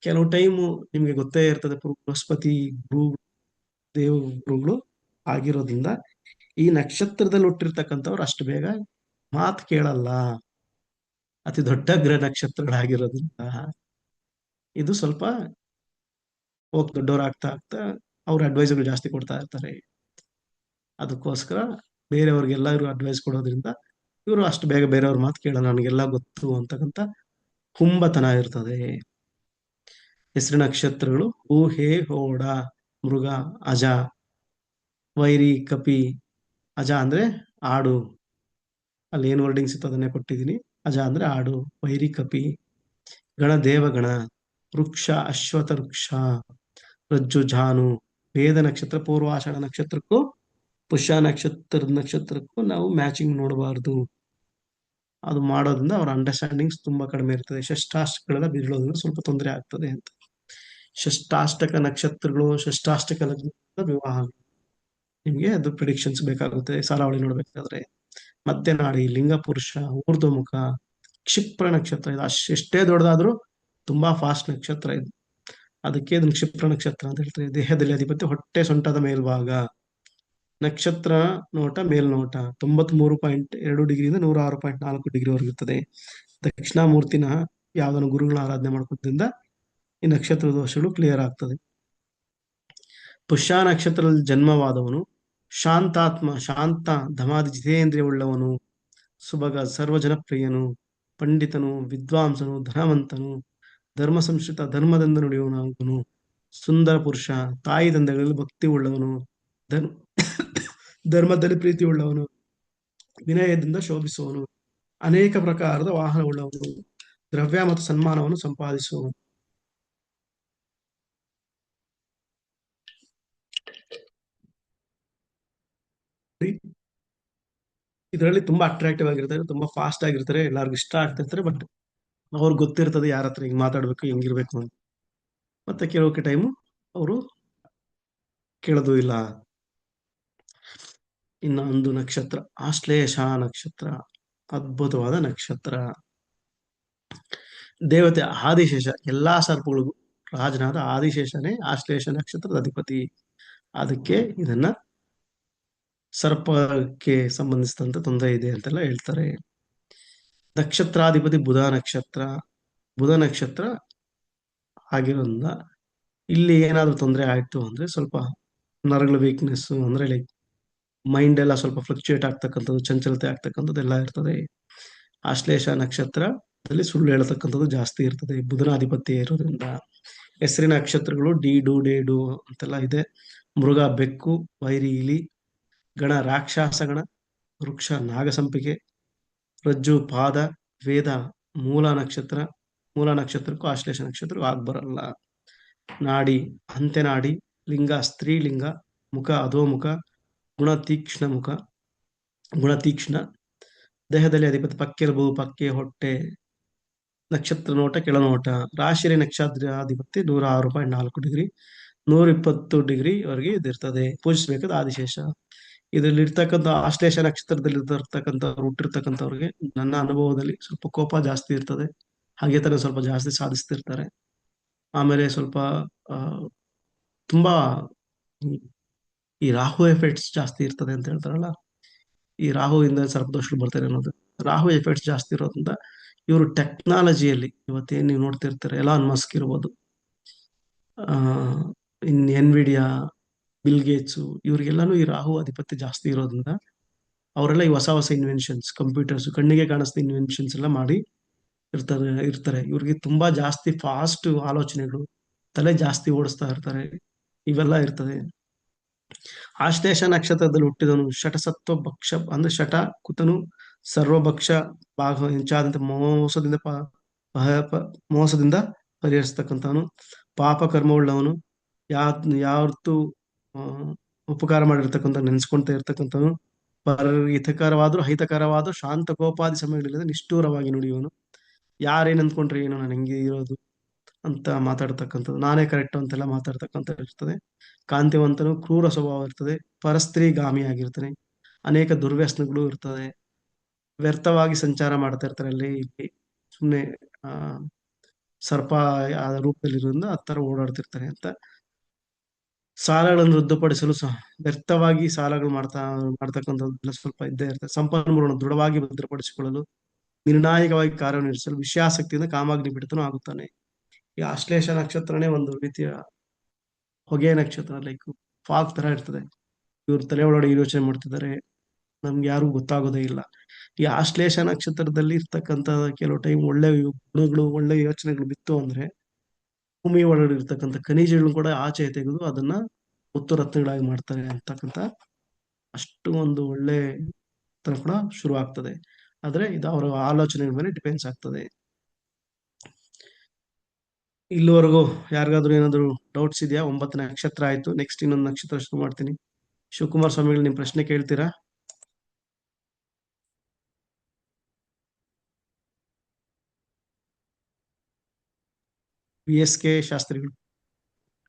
ಕೆಲವು ಟೈಮು ನಿಮ್ಗೆ ಗೊತ್ತೇ ಇರ್ತದೆ, ಬೃಹಸ್ಪತಿ ಗುರು ದೇವ ಗುರುಗಳು ಆಗಿರೋದ್ರಿಂದ ಈ ನಕ್ಷತ್ರದಲ್ಲಿ ಹುಟ್ಟಿರ್ತಕ್ಕಂಥವ್ರು ಅಷ್ಟು ಬೇಗ ಮಾತು ಕೇಳಲ್ಲ. ಅತಿ ದೊಡ್ಡ ಗ್ರಹ ನಕ್ಷತ್ರಗಳಾಗಿರೋದ್ರಿಂದ ಇದು ಸ್ವಲ್ಪ ದೊಡ್ಡವರಾಗ್ತಾ ಆಗ್ತಾ ಅವ್ರ ಅಡ್ವೈಸ್ಗಳು ಜಾಸ್ತಿ ಕೊಡ್ತಾ ಇರ್ತಾರೆ. ಅದಕ್ಕೋಸ್ಕರ ಬೇರೆಯವ್ರಿಗೆಲ್ಲರೂ ಅಡ್ವೈಸ್ ಕೊಡೋದ್ರಿಂದ ಇವರು ಅಷ್ಟು ಬೇಗ ಬೇರೆಯವ್ರ ಮಾತು ಕೇಳಲ್ಲ, ನನಗೆಲ್ಲ ಗೊತ್ತು ಅಂತಕ್ಕಂಥ ಹುಂಬತನ ಇರ್ತದೆ. ಹೆಸರು ನಕ್ಷತ್ರಗಳು ಊಹೆ, ಓಡ, ಮೃಗ, ಅಜ, ವೈರಿ, ಕಪಿ. ಅಜ ಅಂದ್ರೆ ಆಡು, ಅಲ್ಲಿ ಏನ್ ವರ್ಡಿಂಗ್ಸ್ ಇತ್ತು ಅದನ್ನೇ ಕೊಟ್ಟಿದ್ದೀನಿ. ಅಜ ಅಂದ್ರೆ ಆಡು, ವೈರಿ ಕಪಿ. ಗಣ ದೇವಗಣ, ವೃಕ್ಷ ಅಶ್ವಥ ವೃಕ್ಷ, ರಜ್ಜು ಜಾನು. ವೇದ ನಕ್ಷತ್ರ ಪೂರ್ವಾಷಾಢ ನಕ್ಷತ್ರಕ್ಕೂ ಪುಷ್ಯ ನಕ್ಷತ್ರಕ್ಕೂ ನಾವು ಮ್ಯಾಚಿಂಗ್ ನೋಡಬಾರ್ದು. ಅದು ಮಾಡೋದ್ರಿಂದ ಅವ್ರ ಅಂಡರ್ಸ್ಟ್ಯಾಂಡಿಂಗ್ಸ್ ತುಂಬಾ ಕಡಿಮೆ ಇರ್ತದೆ. ಷಷ್ಟಾಷ್ಟಗಳೆಲ್ಲ ಬೀಳೋದ್ರಿಂದ ಸ್ವಲ್ಪ ತೊಂದರೆ ಆಗ್ತದೆ ಅಂತ. ಷಷ್ಟಾಷ್ಟಕ ನಕ್ಷತ್ರಗಳು, ಷಷ್ಟಾಷ್ಟಕ ಲಗ್ನದ ವಿವಾಹ, ನಿಮ್ಗೆ ಅದು ಪ್ರಿಡಿಕ್ಷನ್ಸ್ ಬೇಕಾಗುತ್ತೆ ಸಾರಾವಳಿ ನೋಡ್ಬೇಕಾದ್ರೆ. ಮಧ್ಯನಾಡಿ, ಲಿಂಗ ಪುರುಷ, ಊರ್ಧ್ವಮುಖ, ಕ್ಷಿಪ್ರ ನಕ್ಷತ್ರ. ಇದು ಎಷ್ಟೇ ದೊಡ್ಡದಾದ್ರೂ ತುಂಬಾ ಫಾಸ್ಟ್ ನಕ್ಷತ್ರ ಇದು. ಅದಕ್ಕೆ ಇದನ್ನ ಕ್ಷಿಪ್ರ ನಕ್ಷತ್ರ ಅಂತ ಹೇಳ್ತಾರೆ. ದೇಹದಲ್ಲಿ ಅಧಿಪತಿ ಹೊಟ್ಟೆ ಸೊಂಟದ ಮೇಲ್ಭಾಗ. ನಕ್ಷತ್ರ ನೋಟ ಮೇಲ್ನೋಟ 93.2 ಡಿಗ್ರಿಯಿಂದ 106.4 ಡಿಗ್ರಿವರೆಗೆ ಇರ್ತದೆ. ದಕ್ಷಿಣಾಮೂರ್ತಿನ ಯಾವ್ದನ್ನು ಗುರುಗಳ ಆರಾಧನೆ ಮಾಡ್ಕೋದ್ರಿಂದ ಈ ನಕ್ಷತ್ರ ದೋಷಗಳು ಕ್ಲಿಯರ್ ಆಗ್ತದೆ. ಪುಷ್ಯ ನಕ್ಷತ್ರದಲ್ಲಿ ಜನ್ಮವಾದವನು ಶಾಂತಾತ್ಮ, ಶಾಂತ ಧಮಾದಿ ಜಿತೇಂದ್ರಿಯ ಉಳ್ಳವನು, ಸುಭಗ, ಸರ್ವಜನಪ್ರಿಯನು, ಪಂಡಿತನು, ವಿದ್ವಾಂಸನು, ಧನವಂತನು, ಧರ್ಮ ಸಂಸ್ಕೃತ ಧರ್ಮದಿಂದ ನುಡಿಯುವವನು, ಸುಂದರ ಪುರುಷ, ತಾಯಿ ತಂದೆಗಳಲ್ಲಿ ಭಕ್ತಿ ಉಳ್ಳವನು, ಧರ್ಮದಲ್ಲಿ ಪ್ರೀತಿ ಉಳ್ಳವನು, ವಿನಯದಿಂದ ಶೋಭಿಸುವವನು, ಅನೇಕ ಪ್ರಕಾರದ ವಾಹನ ಉಳ್ಳವನು, ದ್ರವ್ಯ ಮತ್ತು ಸನ್ಮಾನವನ್ನು ಸಂಪಾದಿಸುವವನು. ಇದರಲ್ಲಿ ತುಂಬಾ ಅಟ್ರಾಕ್ಟಿವ್ ಆಗಿರ್ತಾರೆ, ತುಂಬಾ ಫಾಸ್ಟ್ ಆಗಿರ್ತಾರೆ, ಎಲ್ಲರಿಗೂ ಇಷ್ಟ ಆಗ್ತಿರ್ತಾರೆ. ಬಟ್ ಅವ್ರಿಗೆ ಗೊತ್ತಿರ್ತದೆ ಯಾರ ಹತ್ರ ಹಿಂಗ್ ಮಾತಾಡ್ಬೇಕು, ಹೆಂಗಿರ್ಬೇಕು ಅಂತ. ಮತ್ತೆ ಕೆಲವು ಟೈಮು ಅವರು ಕೇಳೋದು ಇಲ್ಲ. ಇನ್ನೊಂದು ನಕ್ಷತ್ರ ಆಶ್ಲೇಷ ನಕ್ಷತ್ರ. ಅದ್ಭುತವಾದ ನಕ್ಷತ್ರ. ದೇವತೆ ಆದಿಶೇಷ, ಎಲ್ಲಾ ಸರ್ಪಗಳಿಗೂ ರಾಜನಾದ ಆದಿಶೇಷನೇ ಆಶ್ಲೇಷ ನಕ್ಷತ್ರದ ಅಧಿಪತಿ. ಅದಕ್ಕೆ ಇದನ್ನ ಸರ್ಪಕ್ಕೆ ಸಂಬಂಧಿಸಿದಂತ ತೊಂದರೆ ಇದೆ ಅಂತೆಲ್ಲ ಹೇಳ್ತಾರೆ. ನಕ್ಷತ್ರಾಧಿಪತಿ ಬುಧ ನಕ್ಷತ್ರ ಆಗಿರೋದ್ರಿಂದ ಇಲ್ಲಿ ಏನಾದ್ರೂ ತೊಂದರೆ ಆಯ್ತು ಅಂದ್ರೆ ಸ್ವಲ್ಪ ನರಗಳ ವೀಕ್ನೆಸ್ ಅಂದ್ರೆ ಲೈಕ್ ಮೈಂಡ್ ಎಲ್ಲ ಸ್ವಲ್ಪ ಫ್ಲಕ್ಚುಯೇಟ್ ಆಗ್ತಕ್ಕಂಥದ್ದು, ಚಂಚಲತೆ ಆಗ್ತಕ್ಕಂಥದ್ದು ಎಲ್ಲ ಇರ್ತದೆ. ಆಶ್ಲೇಷ ನಕ್ಷತ್ರದಲ್ಲಿ ಸುಳ್ಳು ಹೇಳ್ತಕ್ಕಂಥದ್ದು ಜಾಸ್ತಿ ಇರ್ತದೆ, ಬುಧನ ಆಧಿಪತ್ಯ ಇರೋದ್ರಿಂದ. ಹೆಸರಿನ ನಕ್ಷತ್ರಗಳು ಡೀಡು ಡೇಡು ಅಂತೆಲ್ಲ ಇದೆ. ಮೃಗ ಬೆಕ್ಕು, ವೈರಿ ಇಲಿ, ಗಣ ರಾಕ್ಷಸಗಣ, ವೃಕ್ಷ ನಾಗಸಂಪಿಗೆ, ರಜ್ಜು ಪಾದ, ವೇದ ಮೂಲ ನಕ್ಷತ್ರಕ್ಕೂ ಆಶ್ಲೇಷ ನಕ್ಷತ್ರಕ್ಕೂ ಆಗ್ಬರಲ್ಲ. ನಾಡಿ ಅಂತ್ಯನಾಡಿ, ಲಿಂಗ ಸ್ತ್ರೀಲಿಂಗ, ಮುಖ ಅಧೋಮುಖ, ಗುಣ ತೀಕ್ಷ್ಣ, ದೇಹದಲ್ಲಿ ಅಧಿಪತಿ ಪಕ್ಕೆಲುಬು, ಪಕ್ಕೆ, ಹೊಟ್ಟೆ, ನಕ್ಷತ್ರ ನೋಟ ಕೆಳನೋಟ. ರಾಶಿಯಲ್ಲಿ ನಕ್ಷತ್ರಾಧಿಪತಿ 106.4 ಡಿಗ್ರಿ 120 ಡಿಗ್ರಿ ವರೆಗೆ ಇದಿರ್ತದೆ. ಪೂಜಿಸಬೇಕಾದ ಆದಿಶೇಷ. ಇದರಲ್ಲಿ ಇರ್ತಕ್ಕಂಥ ಆಶ್ಲೇಷ ನಕ್ಷತ್ರದಲ್ಲಿ ಹುಟ್ಟಿರ್ತಕ್ಕಂಥವ್ರಿಗೆ ನನ್ನ ಅನುಭವದಲ್ಲಿ ಸ್ವಲ್ಪ ಕೋಪ ಜಾಸ್ತಿ ಇರ್ತದೆ, ಹಾಗೆ ತರ ಸ್ವಲ್ಪ ಜಾಸ್ತಿ ಸಾಧಿಸ್ತಿರ್ತಾರೆ. ಆಮೇಲೆ ಸ್ವಲ್ಪ ಆ, ತುಂಬಾ ಈ ರಾಹು ಎಫೆಕ್ಟ್ಸ್ ಜಾಸ್ತಿ ಇರ್ತದೆ ಅಂತ ಹೇಳ್ತಾರಲ್ಲ, ಈ ರಾಹುವಿಂದ ಸರ್ಪದೋಷಗಳು ಬರ್ತಾರೆ ಅನ್ನೋದು. ರಾಹು ಎಫೆಕ್ಟ್ಸ್ ಜಾಸ್ತಿ ಇರೋದ್ರಿಂದ ಇವರು ಟೆಕ್ನಾಲಜಿಯಲ್ಲಿ ಇವತ್ತೇನು ನೀವು ನೋಡ್ತಿರ್ತಾರೆ, ಎಲಾನ್ ಮಸ್ಕ್ ಇರ್ಬೋದು, ಇನ್ ಎನ್ವಿಡಿಯಾ, ಬಿಲ್ ಗೇಟ್ಸು, ಇವ್ರಿಗೆಲ್ಲಾನು ಈ ರಾಹು ಅಧಿಪತ್ಯ ಜಾಸ್ತಿ ಇರೋದ್ರಿಂದ ಅವರೆಲ್ಲ ಈ ಹೊಸ ಹೊಸ ಇನ್ವೆನ್ಷನ್ಸ್, ಕಂಪ್ಯೂಟರ್ಸ್, ಕಣ್ಣಿಗೆ ಕಾಣಿಸ್ತಾ ಇನ್ವೆನ್ಷನ್ಸ್ ಎಲ್ಲ ಮಾಡಿ ಇರ್ತಾರೆ. ಇವ್ರಿಗೆ ತುಂಬಾ ಜಾಸ್ತಿ ಫಾಸ್ಟ್ ಆಲೋಚನೆಗಳು, ತಲೆ ಜಾಸ್ತಿ ಓಡಿಸ್ತಾ ಇರ್ತಾರೆ, ಇವೆಲ್ಲ ಇರ್ತದೆ. ಆಶ್ಲೇಷ ನಕ್ಷತ್ರದಲ್ಲಿ ಹುಟ್ಟಿದವನು ಶಟಸತ್ವ ಭಕ್ಷ ಅಂದ್ರೆ ಶಟ ಕುತನು ಸರ್ವಭಕ್ಷ ಭಾಗ ಹೆಂಚಾದಂತೆ ಮೋಸದಿಂದ ಪರಿಹರಿಸ್ತಕ್ಕಂಥವನು, ಪಾಪ ಕರ್ಮವುಳ್ಳವನು, ಯಾವತ್ತು ಉಪಕಾರ ಮಾಡಿರ್ತಕ್ಕಂಥ ನೆನೆಸ್ಕೊಂತ ಇರ್ತಕ್ಕಂಥವನು, ಪರರಿಗೆ ಹಿತಕರವಾದರೂ ಅಹಿತಕರವಾದರೂ ಶಾಂತ ಕೋಪಾದಿ ಸಮಯಗಳಿಲ್ಲದೆ ನಿಷ್ಠೂರವಾಗಿ ನುಡಿಯುವನು. ಯಾರೇನ್ ಅಂದ್ಕೊಂಡ್ರೆ ಏನು, ನಾನು ಹೆಂಗೆ ಇರೋದು ಅಂತ ಮಾತಾಡ್ತಕ್ಕಂಥದ್ದು, ನಾನೇ ಕರೆಕ್ಟ್ ಅಂತೆಲ್ಲ ಮಾತಾಡ್ತಕ್ಕಂಥ ಇರ್ತದೆ. ಕಾಂತಿವಂತನು, ಕ್ರೂರ ಸ್ವಭಾವ ಇರ್ತದೆ, ಪರಸ್ತ್ರೀಗಾಮಿ ಆಗಿರ್ತಾನೆ, ಅನೇಕ ದುರ್ವ್ಯಸನಗಳು ಇರ್ತದೆ, ವ್ಯರ್ಥವಾಗಿ ಸಂಚಾರ ಮಾಡ್ತಾ ಇರ್ತಾರೆ. ಅಲ್ಲಿ ಸುಮ್ಮನೆ ಸರ್ಪ ರೂಪದಲ್ಲಿರೋದ್ರಿಂದ ಆ ಥರ ಓಡಾಡ್ತಿರ್ತಾರೆ ಅಂತ. ಸಾಲಗಳನ್ನು ರದ್ದುಪಡಿಸಲು ವ್ಯರ್ಥವಾಗಿ ಸಾಲಗಳು ಮಾಡ್ತಕ್ಕಂಥದ್ದು ಸ್ವಲ್ಪ ಇದ್ದೇ ಇರ್ತದೆ. ಸಂಪನ್ಮೂಲವನ್ನು ದೃಢವಾಗಿ ಭದ್ರಪಡಿಸಿಕೊಳ್ಳಲು, ನಿರ್ಣಾಯಕವಾಗಿ ಕಾರ್ಯನಿರ್ವಹಿಸಲು ವಿಷಯಾಸಕ್ತಿಯಿಂದ ಕಾಮಾಗ್ನಿ ಬಿಡುತ್ತನೂ ಆಗುತ್ತಾನೆ. ಈ ಆಶ್ಲೇಷ ನಕ್ಷತ್ರನೇ ಒಂದು ರೀತಿಯ ಹೊಗೆ ನಕ್ಷತ್ರ, ಲೈಕ್ ಫಾಗ್ ತರ ಇರ್ತದೆ. ಇವ್ರು ತಲೆ ಒಳಗಡೆ ಯೋಚನೆ ಮಾಡ್ತಿದ್ದಾರೆ, ನಮ್ಗೆ ಯಾರಿಗೂ ಗೊತ್ತಾಗೋದೇ ಇಲ್ಲ. ಈ ಆಶ್ಲೇಷ ನಕ್ಷತ್ರದಲ್ಲಿ ಇರ್ತಕ್ಕಂಥ ಕೆಲವು ಟೈಮ್ ಒಳ್ಳೆ ಗುಣಗಳು, ಒಳ್ಳೆ ಯೋಚನೆಗಳು ಬಿತ್ತು ಅಂದ್ರೆ ಭೂಮಿ ಒಳಗಡೆ ಇರ್ತಕ್ಕಂಥ ಖನಿಜಗಳನ್ನು ಕೂಡ ಆಚೆ ತೆಗೆದು ಅದನ್ನ ಮುತ್ತು ರತ್ನಗಳಾಗಿ ಮಾಡ್ತಾರೆ ಅಂತಕ್ಕಂಥ ಅಷ್ಟು ಒಂದು ಒಳ್ಳೆ ತರ ಕೂಡ ಶುರು ಆಗ್ತದೆ. ಆದ್ರೆ ಇದು ಅವರ ಆಲೋಚನೆಗಳ ಮೇಲೆ ಡಿಪೆಂಡ್ಸ್ ಆಗ್ತದೆ. ಇಲ್ಲಿವರೆಗೂ ಯಾರಿಗಾದ್ರೂ ಏನಾದ್ರು ಡೌಟ್ಸ್ ಇದೆಯಾ? 9 ನಕ್ಷತ್ರ ಆಯ್ತು, ನೆಕ್ಸ್ಟ್ ಇನ್ನೊಂದು ನಕ್ಷತ್ರ ಶುರು ಮಾಡ್ತೀನಿ. ಶಿವಕುಮಾರ್ ಸ್ವಾಮಿಗಳು, ನಿಮ್ ಪ್ರಶ್ನೆ ಕೇಳ್ತೀರಾ? VSK ಶಾಸ್ತ್ರಿಗಳು.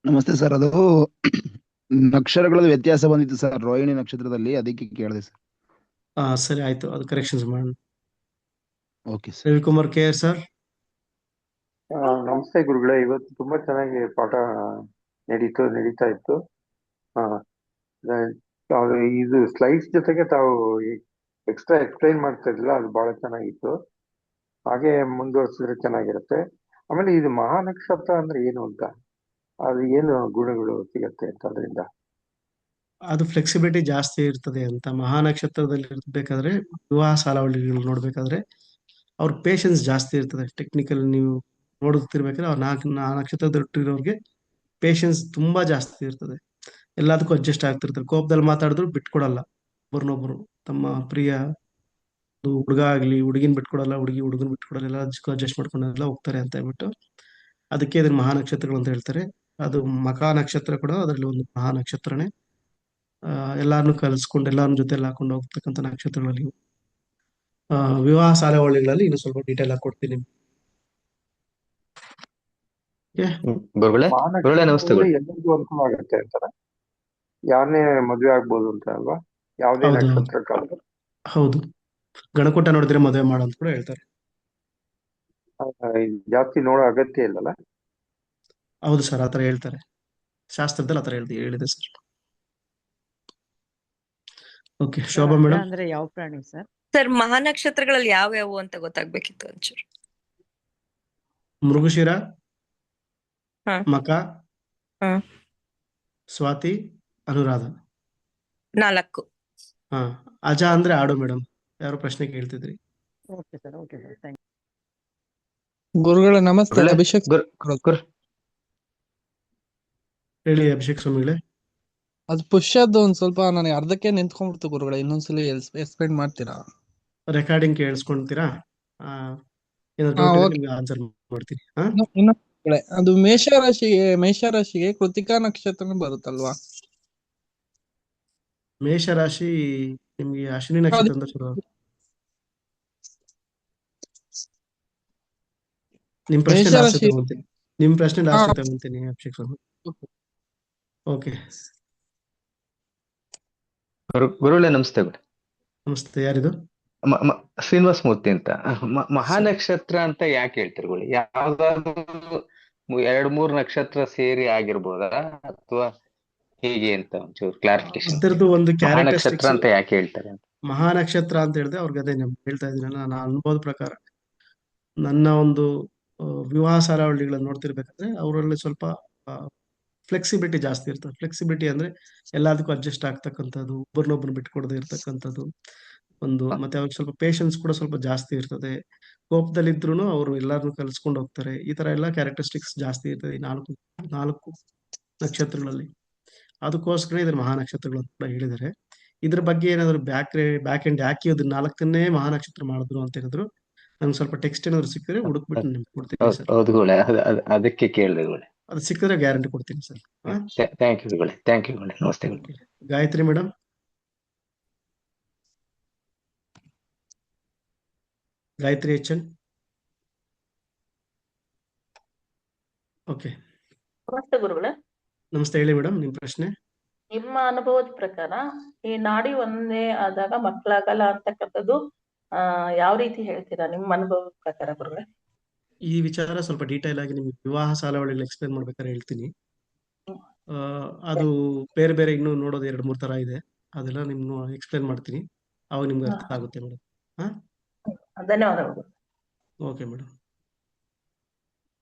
ನಮಸ್ತೆ ಸರ್. ಅದು ನಕ್ಷತ್ರಗಳ ವ್ಯತ್ಯಾಸ ಬಂದಿತ್ತು ಸರ್ ರೋಹಿಣಿ ನಕ್ಷತ್ರದಲ್ಲಿ, ಅದಕ್ಕೆ ಕೇಳಿದೆ ಸರ್. ಸರಿ ಆಯ್ತು, ಅದು ಕರೆಕ್ಷನ್ಸ್ ಮಾಡೋಣ. Okay sir. Ravikumar K sir. ನಮಸ್ತೆ ಗುರುಗಳೇ, ಇವತ್ತು ತುಂಬಾ ಚೆನ್ನಾಗಿ ಪಾಠ ನಡೀತಾ ಇತ್ತು. ಇದು ಸ್ಲೈಡ್ಸ್ ಜೊತೆಗೆ ತಾವು ಎಕ್ಸ್ಟ್ರಾ ಎಕ್ಸ್ಪ್ಲೈನ್ ಮಾಡ್ತಾ ಇದ್ರಲ್ಲ, ಅದು ಬಹಳ ಚೆನ್ನಾಗಿತ್ತು. ಹಾಗೆ ಮುಂದುವರ್ಸಿದ್ರೆ ಚೆನ್ನಾಗಿರುತ್ತೆ. ಆಮೇಲೆ ಇದು ಮಹಾನಕ್ಷತ್ರ ಅಂದ್ರೆ ಏನು ಅಂತ, ಅದು ಏನು ಗುಣಗಳು ಸಿಗತ್ತೆ ಅಂತ ಅದರಿಂದ? ಅದು ಫ್ಲೆಕ್ಸಿಬಿಲಿಟಿ ಜಾಸ್ತಿ ಇರ್ತದೆ ಅಂತ. ಮಹಾನಕ್ಷತ್ರದಲ್ಲಿ ಇರ್ಬೇಕಾದ್ರೆ, ವಿವಾಹ ಸಾಲಾವಳಿಗಳು ನೋಡ್ಬೇಕಾದ್ರೆ ಅವ್ರ ಪೇಷನ್ಸ್ ಜಾಸ್ತಿ ಇರ್ತದೆ. ಟೆಕ್ನಿಕಲ್ ನೀವು ನೋಡುತ್ತಿರ್ಬೇಕಾದ್ರೆ ಅವ್ರ ನಕ್ಷತ್ರದಲ್ಲಿ ಹುಟ್ಟಿರೋರ್ಗೆ ಪೇಷನ್ಸ್ ತುಂಬಾ ಜಾಸ್ತಿ ಇರ್ತದೆ. ಎಲ್ಲದಕ್ಕೂ ಅಡ್ಜಸ್ಟ್ ಆಗ್ತಿರ್ತಾರೆ. ಕೋಪದಲ್ಲಿ ಮಾತಾಡಿದ್ರು ಬಿಟ್ಕೊಡಲ್ಲ ಒಬ್ರನ್ನೊಬ್ರು. ತಮ್ಮ ಪ್ರಿಯ ಹುಡುಗ ಆಗ್ಲಿ ಹುಡುಗಿನ ಬಿಟ್ಕೊಡಲ್ಲ, ಹುಡುಗನ್ ಬಿಟ್ಕೊಡಲ್ಲ, ಎಲ್ಲ ಅಡ್ಜಸ್ಟ್ ಮಾಡ್ಕೊಂಡೆಲ್ಲ ಹೋಗ್ತಾರೆ ಅಂತ ಹೇಳ್ಬಿಟ್ಟು ಅದಕ್ಕೆ ಇದನ್ನ ಮಹಾನಕ್ಷತ್ರಗಳು ಅಂತ ಹೇಳ್ತಾರೆ. ಅದು ಮಕಾ ನಕ್ಷತ್ರ ಕೂಡ ಅದರಲ್ಲಿ ಒಂದು ಮಹಾನಕ್ಷತ್ರನೇ. ಎಲ್ಲಾರನ್ನು ಕಲಿಸ್ಕೊಂಡು ಎಲ್ಲಾರನ್ನ ಜೊತೆಲಿ ಹಾಕೊಂಡು ಹೋಗ್ತಕ್ಕಂಥ ನಕ್ಷತ್ರಗಳಲ್ಲಿ ವಿವಾಹ ಸಾಲಾವಳಿಗಳಲ್ಲಿ ಇನ್ನು ಸ್ವಲ್ಪ ಡೀಟೇಲ್ ಆಗಿ ಕೊಡ್ತೀನಿ. ಎಲ್ಲರಿಗೂ ಅನುಕೂಲ ಆಗುತ್ತೆ ಅಂತಾರ, ಯಾರನ್ನೇ ಮದುವೆ ಆಗ್ಬೋದು ಅಂತ ಅಲ್ವಾ? ಯಾವ್ದೇ ನಕ್ಷತ್ರಕ್ಕಾದ್ರೂ? ಹೌದು, ಗಣಕೂಟ ನೋಡಿದ್ರೆ ಮದುವೆ ಮಾಡು ಅಂತ ಕೂಡ ಹೇಳ್ತಾರೆ. ಜಾಸ್ತಿ ನೋಡೋ ಅಗತ್ಯ ಇಲ್ಲಲ್ಲ? ಹೌದು ಸರ್, ಆತರ ಹೇಳ್ತಾರೆ ಶಾಸ್ತ್ರದಲ್ಲಿ, ಆತರ ಹೇಳಿದೆ ಸರ್. Okay, Shobha madam. ಅಂದ್ರೆ ಯಾವ ಪ್ರಾಣಿ ಸರ್? ಸರ್ ಮಹಾನಕ್ಷತ್ರಗಳಲ್ಲಿ ಯಾವ್ಯಾವು ಅಂತ ಗೊತ್ತಾಗ್ಬೇಕಿತ್ತು ಒಂಚೂರು. ಮೃಗಶಿರ, ಹ. ಮಕ, ಹ. ಸ್ವಾತಿ, ಅನುರಾಧ. 4. ಹಾ, ಅಜ ಅಂದ್ರೆ ಆಡು ಮೇಡಮ್. ಯಾರು ಪ್ರಶ್ನೆ ಕೇಳ್ತಿದ್ರಿ? Okay sir, okay sir, thank ಗುರುಗಳೇ ನಮಸ್ತೆ. ಗುರುಗಳೇ, ಅಭಿಷೇಕ್ ಹೇಳಿ ಅಭಿಷೇಕ್ ಸ್ವಾಮಿಗಳೇ. ಅದು ಪುಷ್ಯದ್ದು ಒಂದ್ ಸ್ವಲ್ಪ ನನಗೆ ಅರ್ಧಕ್ಕೆ ನಿಂತ್ಕೊಂಡ್ಬಿಡ್ತು ಗುರುಗಳೇ, ಇನ್ನೊಂದ್ಸಲಿ ಎಕ್ಸ್ಪ್ಲೈನ್ ಮಾಡ್ತೀರಾ? ರೆಕಾರ್ಡಿಂಗ್ ಕೇಳಿಸ್ಕೊಂತೀರಾ? ಏನಾದ್ರು ಹಾ, ಡೌಟ್ ಇದ್ರೆ ಓಕೆ. ನಿಮ್ಗೆ ಆನ್ಸರ್ ಮಾಡ್ತೀನಿ. ಹಾ, ಅದು ಮೇಷರಾಶಿಗೆ ಕೃತಿಕಾ ನಕ್ಷತ್ರನೇ ಬರುತ್ತಲ್ವಾ? ಮೇಷರಾಶಿ ನಿಮ್ಗೆ ಅಶ್ವಿನಿ ನಕ್ಷತ್ರದಿಂದ ಶುರು. ನಿಮ್ ಪ್ರಶ್ನೆ ಲಾಸ್ಟ್ ಮೇಷರಾಶಿ. ತಗೊಂತೀನಿ. ನಿಮ್ ಪ್ರಶ್ನೆ ಹಾ, ಲಾಸ್ಟ್ ತಗೊಂತೀನಿ ಅಭಿಷೇಕ್ ಸ್ವಾಮಿ. ಓಕೆ, ಗುರುಗಳೇ ನಮಸ್ತೆ. ನಮಸ್ತೆ. ಯಾರಿದು? ಶ್ರೀನಿವಾಸ ಮೂರ್ತಿ ಅಂತ. ಮಹಾನಕ್ಷತ್ರ ಅಂತ ಯಾಕೆ ಹೇಳ್ತೀರಿ ಗುರುಗಳೇ? ಯಾವ್ದಾದ್ರು 2-3 ನಕ್ಷತ್ರ ಸೇರಿ ಆಗಿರ್ಬೋದಾ ಅಥವಾ ಹೇಗೆ ಅಂತ ಒಂಚೂರು ಕ್ಲಾರಿಫಿಕೇಶನ್. ಅದರದ್ದು ಒಂದು ಮಹಾನಕ್ಷತ್ರ ಕ್ಯಾರೆಕ್ಟರಿಸ್ಟಿಕ್ಸ್. ಅಂತ ಯಾಕೆ ಹೇಳ್ತಾರೆ ಅಂತ. ಮಹಾನಕ್ಷತ್ರ ಅಂತ ಹೇಳಿದ್ರೆ ಅವ್ರಿಗೆ ಅದೇ ನಾನು ಹೇಳ್ತಾ ಇದ್ದೀನಿ. ನನ್ನ ಅನುಭವದ ಪ್ರಕಾರ ನನ್ನ ಒಂದು ವಿವಾಹ ಸಾರಾವಳಿಗಳನ್ನು ನೋಡ್ತಿರ್ಬೇಕಾದ್ರೆ ಅವರಲ್ಲಿ ಸ್ವಲ್ಪ ಫ್ಲೆಕ್ಸಿಬಿಲಿಟಿ ಜಾಸ್ತಿ ಇರ್ತದೆ. ಫ್ಲೆಕ್ಸಿಬಿಲಿಟಿ ಅಂದ್ರೆ ಎಲ್ಲದಕ್ಕೂ ಅಡ್ಜಸ್ಟ್ ಆಗ್ತಕ್ಕಂಥದ್ದು, ಒಬ್ಬರನ್ನೊಬ್ಬರು ಬಿಟ್ಕೊಡದೆ ಇರ್ತಕ್ಕಂಥದ್ದು ಒಂದು. ಮತ್ತೆ ಅವ್ರಿಗೆ ಸ್ವಲ್ಪ ಪೇಷನ್ಸ್ ಕೂಡ ಸ್ವಲ್ಪ ಜಾಸ್ತಿ ಇರ್ತದೆ. ಕೋಪದಲ್ಲಿದ್ರು ಅವರು ಎಲ್ಲಾರನ್ನೂ ಕಲಿಸ್ಕೊಂಡು ಹೋಗ್ತಾರೆ. ಈ ತರ ಎಲ್ಲ ಕ್ಯಾರೆಕ್ಟರಿಸ್ಟಿಕ್ಸ್ ಜಾಸ್ತಿ ಇರ್ತದೆ ಈ ನಾಲ್ಕು ನಕ್ಷತ್ರಗಳಲ್ಲಿ. ಅದಕ್ಕೋಸ್ಕರ ಇದ್ರ ಮಹಾನಕ್ಷತ್ರಗಳು ಅಂತ ಕೂಡ ಹೇಳಿದ್ದಾರೆ. ಇದ್ರ ಬಗ್ಗೆ ಏನಾದ್ರು ಬ್ಯಾಕ್ ಎಂಡ್ ಯಾಕೆ ಅದು 4ನೇ ಮಹಾನಕ್ಷತ್ರ ಮಾಡಿದ್ರು ಅಂತ ಹೇಳಿದ್ರು. ನಂಗೆ ಸ್ವಲ್ಪ ಟೆಕ್ಸ್ಟ್ ಏನಾದ್ರು ಸಿಕ್ಕಿದ್ರೆ ಹುಡುಕ್ಬಿಟ್ಟು ನಿಮ್ಗೆ ಕೊಡ್ತೀನಿ ಸರ್. ಹೌದು ಗುರುಗಳೇ, ಅದಕ್ಕೆ ಕೇಳಿದೆ ಗುರುಗಳೇ. ಅದು ಸಿಕ್ಕಿದ್ರೆ ಗ್ಯಾರಂಟಿ ಕೊಡ್ತೀನಿ ಸರ್. ಥ್ಯಾಂಕ್ ಯು ಗುರುಗಳೇ, ಥ್ಯಾಂಕ್ ಯು ಗುರುಗಳೇ. ನಮಸ್ತೆ ಗುರುಗಳೇ. ಗಾಯತ್ರಿ ಮೇಡಮ್. ಗಾಯತ್ರಿ ಎಚ್.ಎನ್. ಓಕೆ, ನಮಸ್ತೆ ಗುರುಗಳೇ. ನಮಸ್ತೆ. ಹೇಳಿ ಮೇಡಮ್, ನಿಮ್ ಪ್ರಶ್ನೆ. ನಿಮ್ಮ ಅನುಭವದ ಪ್ರಕಾರ ಈ ನಾಡಿ ಒಂದೇ ಆದಾಗ ಮಕ್ಕಳಾಗಲ್ಲ ಅಂತಕ್ಕಂಥದ್ದು ಯಾವ ರೀತಿ ಹೇಳ್ತೀರಾ ನಿಮ್ಮ ಅನುಭವದ ಪ್ರಕಾರ ಗುರುಗಳೇ? ಈ ವಿಚಾರ ಸ್ವಲ್ಪ ಡೀಟೇಲ್ ಆಗಿ ನಿಮ್ಗೆ ವಿವಾಹ ಸಾಲಾವಳಿಗಳು ಎಕ್ಸ್ಪ್ಲೇನ್ ಮಾಡ್ಬೇಕಾದ್ರೆ ಹೇಳ್ತೀನಿ. ಅದು ಬೇರೆ ಬೇರೆ ಇನ್ನೂ ನೋಡೋದು 2-3 ತರ ಇದೆ. ಅದೆಲ್ಲ ನಿಮ್ಗೆ ಎಕ್ಸ್ಪ್ಲೇನ್ ಮಾಡ್ತೀನಿ, ಅವಾಗ ನಿಮ್ಗೆ ಅರ್ಥ ಆಗುತ್ತೆ ಮೇಡಮ್. ಹಾ, ಧನ್ಯವಾದಗಳು. Okay madam.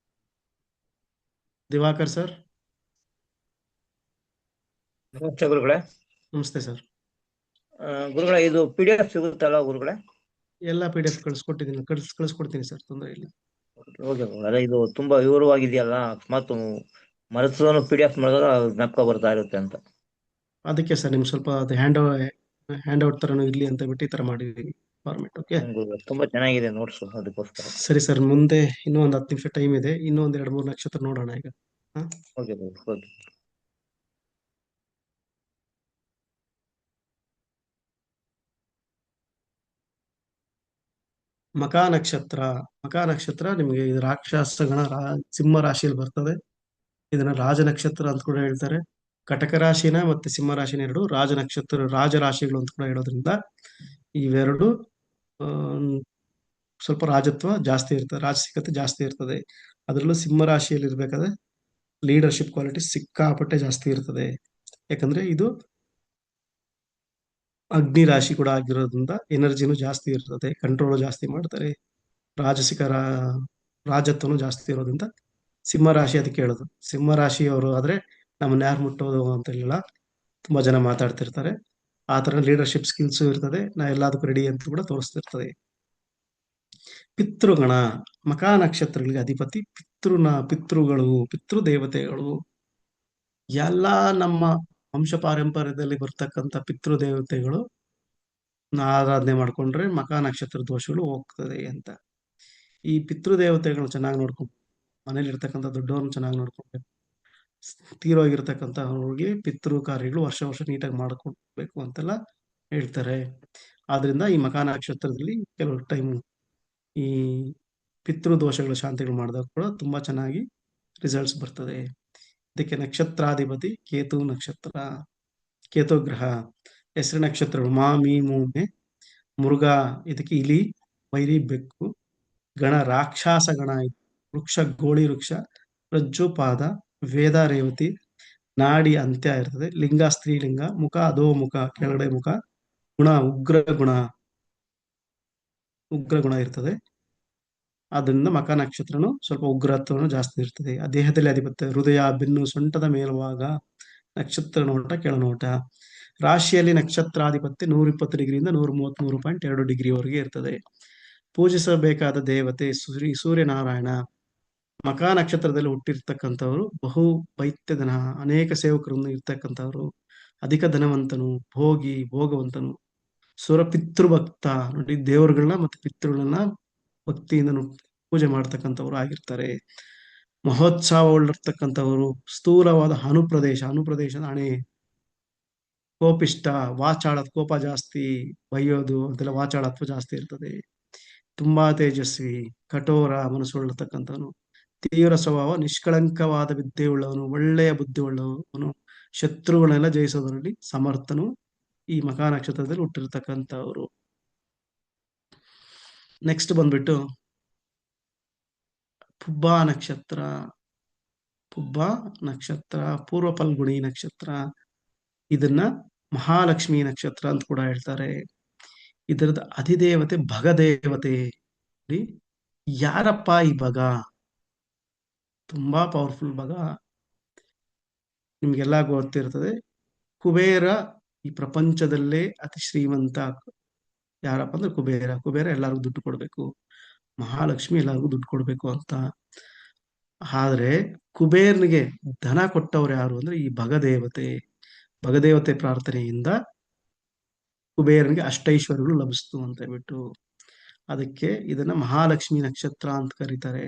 ದಿವಾಕರ್ ಸರ್. ನಮಸ್ತೆ ಗುರುಗಳೇ. ನಮಸ್ತೆ ಸರ್. ಗುರುಗಳೇ, ಇದು PDF ಸಿಗುತ್ತಲ್ಲ ಗುರುಗಳೇ? ಎಲ್ಲ PDF ಕಳಿಸ್ಕೊಟ್ಟಿದ್ದೀನಿ, ಕಳಿಸ್ಕೊಡ್ತೀನಿ ಸರ್, ತೊಂದರೆ ಇಲ್ಲ. ಓಕೆ ಗುರುಗಳೇ, ಇದು ತುಂಬಾ ವಿವರವಾಗಿದೆಯಲ್ಲ, ಅಕಸ್ಮಾತ್ ಮರೆಸೋನು PDF ಮಾಡಿದಾಗ ಜ್ಞಾಪಕ ಬರ್ತಾ ಇರುತ್ತೆ ಅಂತ. ಅದಕ್ಕೆ ಸರ್ ನಿಮ್ಗೆ ಸ್ವಲ್ಪ ಅದು ಹ್ಯಾಂಡ್ ಔಟ್ ತರನು ಇರ್ಲಿ ಅಂತ ಬಿಟ್ಟು ಈ ತರ ಮಾಡಿದೀನಿ ಫಾರ್ಮೆಟ್. ಓಕೆ, ತುಂಬಾ ಚೆನ್ನಾಗಿದೆ ನೋಟ್ಸ್, ಅದಕ್ಕೋಸ್ಕರ. ಸರಿ ಸರ್. ಮುಂದೆ ಇನ್ನೂ ಒಂದು 10 ನಿಮಿಷ ಟೈಮ್ ಇದೆ. ಇನ್ನೂ ಒಂದು 2-3 ನಕ್ಷತ್ರ ನೋಡೋಣ ಈಗ. ಓಕೆ. ಮಕಾ ನಕ್ಷತ್ರ ನಿಮಗೆ ಇದು ರಾಕ್ಷಸಗಣ ಸಿಂಹ ರಾಶಿಯಲ್ಲಿ ಬರ್ತದೆ. ಇದನ್ನ ರಾಜ ನಕ್ಷತ್ರ ಅಂತ ಕೂಡ ಹೇಳ್ತಾರೆ. ಕಟಕ ರಾಶಿನ ಮತ್ತೆ ಸಿಂಹ ರಾಶಿನ ಎರಡು ರಾಜ ರಾಶಿಗಳು ಅಂತ ಕೂಡ ಹೇಳೋದ್ರಿಂದ ಇವೆರಡು ಸ್ವಲ್ಪ ರಾಜತ್ವ ಜಾಸ್ತಿ ಇರ್ತದೆ, ರಾಜಸಿಕತೆ ಜಾಸ್ತಿ ಇರ್ತದೆ. ಅದರಲ್ಲೂ ಸಿಂಹ ರಾಶಿಯಲ್ಲಿ ಇರ್ಬೇಕಾದ್ರೆ ಲೀಡರ್ಶಿಪ್ ಕ್ವಾಲಿಟಿ ಸಿಕ್ಕಾಪಟ್ಟೆ ಜಾಸ್ತಿ ಇರ್ತದೆ. ಯಾಕಂದ್ರೆ ಇದು ಅಗ್ನಿ ರಾಶಿ ಕೂಡ ಆಗಿರೋದ್ರಿಂದ ಎನರ್ಜಿನೂ ಜಾಸ್ತಿ ಇರ್ತದೆ, ಕಂಟ್ರೋಲ್ ಜಾಸ್ತಿ ಮಾಡ್ತಾರೆ, ರಾಜತ್ವನು ಜಾಸ್ತಿ ಇರೋದ್ರಿಂದ ಸಿಂಹ ರಾಶಿ ಅದಕ್ಕೆ ಹೇಳೋದು. ಸಿಂಹ ರಾಶಿಯವರು ಆದ್ರೆ ನಮ್ಮನ್ನ ಯಾರು ಮುಟ್ಟೋದು ಅಂತ ಹೇಳಿಲ್ಲ, ತುಂಬಾ ಜನ ಮಾತಾಡ್ತಿರ್ತಾರೆ. ಆ ತರ ಲೀಡರ್ಶಿಪ್ ಸ್ಕಿಲ್ಸ್ ಇರ್ತದೆ, ನಾ ಎಲ್ಲದಕ್ಕೂ ರೆಡಿ ಅಂತ ಕೂಡ ತೋರಿಸ್ತಿರ್ತದೆ. ಪಿತೃಗಣ, ಮಕಾ ನಕ್ಷತ್ರಗಳಿಗೆ ಅಧಿಪತಿ ಪಿತೃಗಳು, ಪಿತೃದೇವತೆಗಳು. ಎಲ್ಲ ನಮ್ಮ ವಂಶ ಪಾರಂಪರ್ಯದಲ್ಲಿ ಬರ್ತಕ್ಕಂಥ ಪಿತೃದೇವತೆಗಳು ಆರಾಧನೆ ಮಾಡ್ಕೊಂಡ್ರೆ ಮಕಾ ನಕ್ಷತ್ರ ದೋಷಗಳು ಹೋಗ್ತದೆ ಅಂತ. ಈ ಪಿತೃದೇವತೆಗಳನ್ನ ಚೆನ್ನಾಗಿ ನೋಡ್ಕೊಂಡು, ಮನೇಲಿ ಇರ್ತಕ್ಕಂಥ ದೊಡ್ಡವ್ರನ್ನ ಚೆನ್ನಾಗಿ ನೋಡ್ಕೊಳ್ಬೇಕು. ತೀರೋಗಿರ್ತಕ್ಕಂಥವ್ರಿಗೆ ಪಿತೃ ಕಾರ್ಯಗಳು ವರ್ಷ ನೀಟಾಗಿ ಮಾಡ್ಕೊಳ್ಬೇಕು ಅಂತೆಲ್ಲ ಹೇಳ್ತಾರೆ. ಆದ್ರಿಂದ ಈ ಮಕಾ ನಕ್ಷತ್ರದಲ್ಲಿ ಕೆಲವು ಟೈಮ್ ಈ ಪಿತೃದೋಷಗಳ ಶಾಂತಿಗಳು ಮಾಡಿದಾಗ ಕೂಡ ತುಂಬಾ ಚೆನ್ನಾಗಿ ರಿಸಲ್ಟ್ಸ್ ಬರ್ತದೆ. ಇದಕ್ಕೆ ನಕ್ಷತ್ರಾಧಿಪತಿ ಕೇತು ಗ್ರಹ. ಹೆಸರು ನಕ್ಷತ್ರಗಳು ಮಾ, ಮೀ, ಮೂಮೆ, ಮುರುಘ ಇದಕ್ಕೆ ಇಲಿ, ವೈರಿ ಬೆಕ್ಕು. ಗಣ ರಾಕ್ಷಸ ಗಣ, ವೃಕ್ಷ ಗೋಳಿ ವೃಕ್ಷ, ರಜ್ಜು ಪಾದ, ವೇದ ರೇವತಿ, ನಾಡಿ ಅಂತ್ಯ ಇರ್ತದೆ. ಲಿಂಗ ಸ್ತ್ರೀಲಿಂಗ, ಮುಖ ಅಧೋ ಮುಖ, ಕೆಳಗಡೆ ಮುಖ. ಗುಣ ಉಗ್ರ ಗುಣ, ಉಗ್ರ ಗುಣ ಇರ್ತದೆ. ಆದ್ದರಿಂದ ಮಕ ನಕ್ಷತ್ರನು ಸ್ವಲ್ಪ ಉಗ್ರತ್ವನು ಜಾಸ್ತಿ ಇರ್ತದೆ. ಆ ದೇಹದಲ್ಲಿ ಅಧಿಪತ್ಯ ಹೃದಯ, ಬೆನ್ನು, ಸೊಂಟದ ಮೇಲ್ಭಾಗ ನಕ್ಷತ್ರ ನೋಟ ಕೆಳನೋಟ. ರಾಶಿಯಲ್ಲಿ ನಕ್ಷತ್ರಾಧಿಪತ್ಯ 120 ಡಿಗ್ರಿಯಿಂದ 133.2 ಡಿಗ್ರಿವರೆಗೆ ಇರ್ತದೆ. ಪೂಜಿಸಬೇಕಾದ ದೇವತೆ ಸೂರ್ಯನಾರಾಯಣ. ಮಕ ನಕ್ಷತ್ರದಲ್ಲಿ ಹುಟ್ಟಿರ್ತಕ್ಕಂಥವ್ರು ಬಹು ಬೈತ್ಯಧನ, ಅನೇಕ ಸೇವಕರನ್ನು ಇರ್ತಕ್ಕಂಥವ್ರು, ಅಧಿಕ ಧನವಂತನು, ಭೋಗವಂತನು, ಪಿತೃಭಕ್ತ. ನೋಡಿ, ದೇವರುಗಳನ್ನ ಮತ್ತು ಪಿತೃಗಳನ್ನ ಭಕ್ತಿಯಿಂದ ಪೂಜೆ ಮಾಡ್ತಕ್ಕಂಥವ್ರು ಆಗಿರ್ತಾರೆ. ಮಹೋತ್ಸವಗಳಿರ್ತಕ್ಕಂಥವರು, ಸ್ಥೂಲವಾದ ಅನುಪ್ರದೇಶ ಹಣೆ, ಕೋಪಿಷ್ಟ, ಕೋಪ ಜಾಸ್ತಿ, ಬೈಯೋದು ಅಂತೆಲ್ಲ ವಾಚಾಳತ್ವ ಜಾಸ್ತಿ ಇರ್ತದೆ. ತುಂಬಾ ತೇಜಸ್ವಿ, ಕಠೋರ ಮನಸ್ಸುಳ್ಳತಕ್ಕಂಥವನು, ತೀವ್ರ ಸ್ವಭಾವ, ನಿಷ್ಕಳಂಕವಾದ ವಿದ್ಯೆ ಉಳ್ಳವನು, ಒಳ್ಳೆಯ ಬುದ್ಧಿ ಉಳ್ಳವನು, ಶತ್ರುಗಳನ್ನೆಲ್ಲ ಜಯಿಸೋದ್ರಲ್ಲಿ ಸಮರ್ಥನು ಈ ಮಕ ನಕ್ಷತ್ರದಲ್ಲಿ ಹುಟ್ಟಿರ್ತಕ್ಕಂಥವ್ರು. ನೆಕ್ಸ್ಟ್ ಬಂದ್ಬಿಟ್ಟು ಪುಬ್ಬ ನಕ್ಷತ್ರ ಪೂರ್ವ ಫಲ್ಗುಣಿ ನಕ್ಷತ್ರ. ಇದನ್ನ ಮಹಾಲಕ್ಷ್ಮಿ ನಕ್ಷತ್ರ ಅಂತ ಕೂಡ ಹೇಳ್ತಾರೆ. ಇದರದ ಅಧಿದೇವತೆ ಭಗದೇವತೆ. ಯಾರಪ್ಪ ಈ ಭಗ? ತುಂಬಾ ಪವರ್ಫುಲ್ ಭಗ. ನಿಮ್ಗೆಲ್ಲ ಗೊತ್ತಿರ್ತದೆ. ಕುಬೇರ ಈ ಪ್ರಪಂಚದಲ್ಲೇ ಅತಿ ಶ್ರೀಮಂತ ಯಾರಪ್ಪ ಅಂದ್ರೆ ಕುಬೇರ ಎಲ್ಲರಿಗೂ ದುಡ್ಡು ಕೊಡ್ಬೇಕು, ಮಹಾಲಕ್ಷ್ಮಿ ಎಲ್ಲರಿಗೂ ದುಡ್ಡು ಕೊಡ್ಬೇಕು ಅಂತ. ಆದ್ರೆ ಕುಬೇರ್ನಿಗೆ ಧನ ಕೊಟ್ಟವ್ರು ಯಾರು ಅಂದ್ರೆ ಈ ಭಗದೇವತೆ ಪ್ರಾರ್ಥನೆಯಿಂದ ಕುಬೇರನಿಗೆ ಅಷ್ಟೈಶ್ವರ್ಯಗಳು ಲಭಿಸ್ತು ಅಂತ ಹೇಳ್ಬಿಟ್ಟು ಅದಕ್ಕೆ ಇದನ್ನ ಮಹಾಲಕ್ಷ್ಮಿ ನಕ್ಷತ್ರ ಅಂತ ಕರೀತಾರೆ.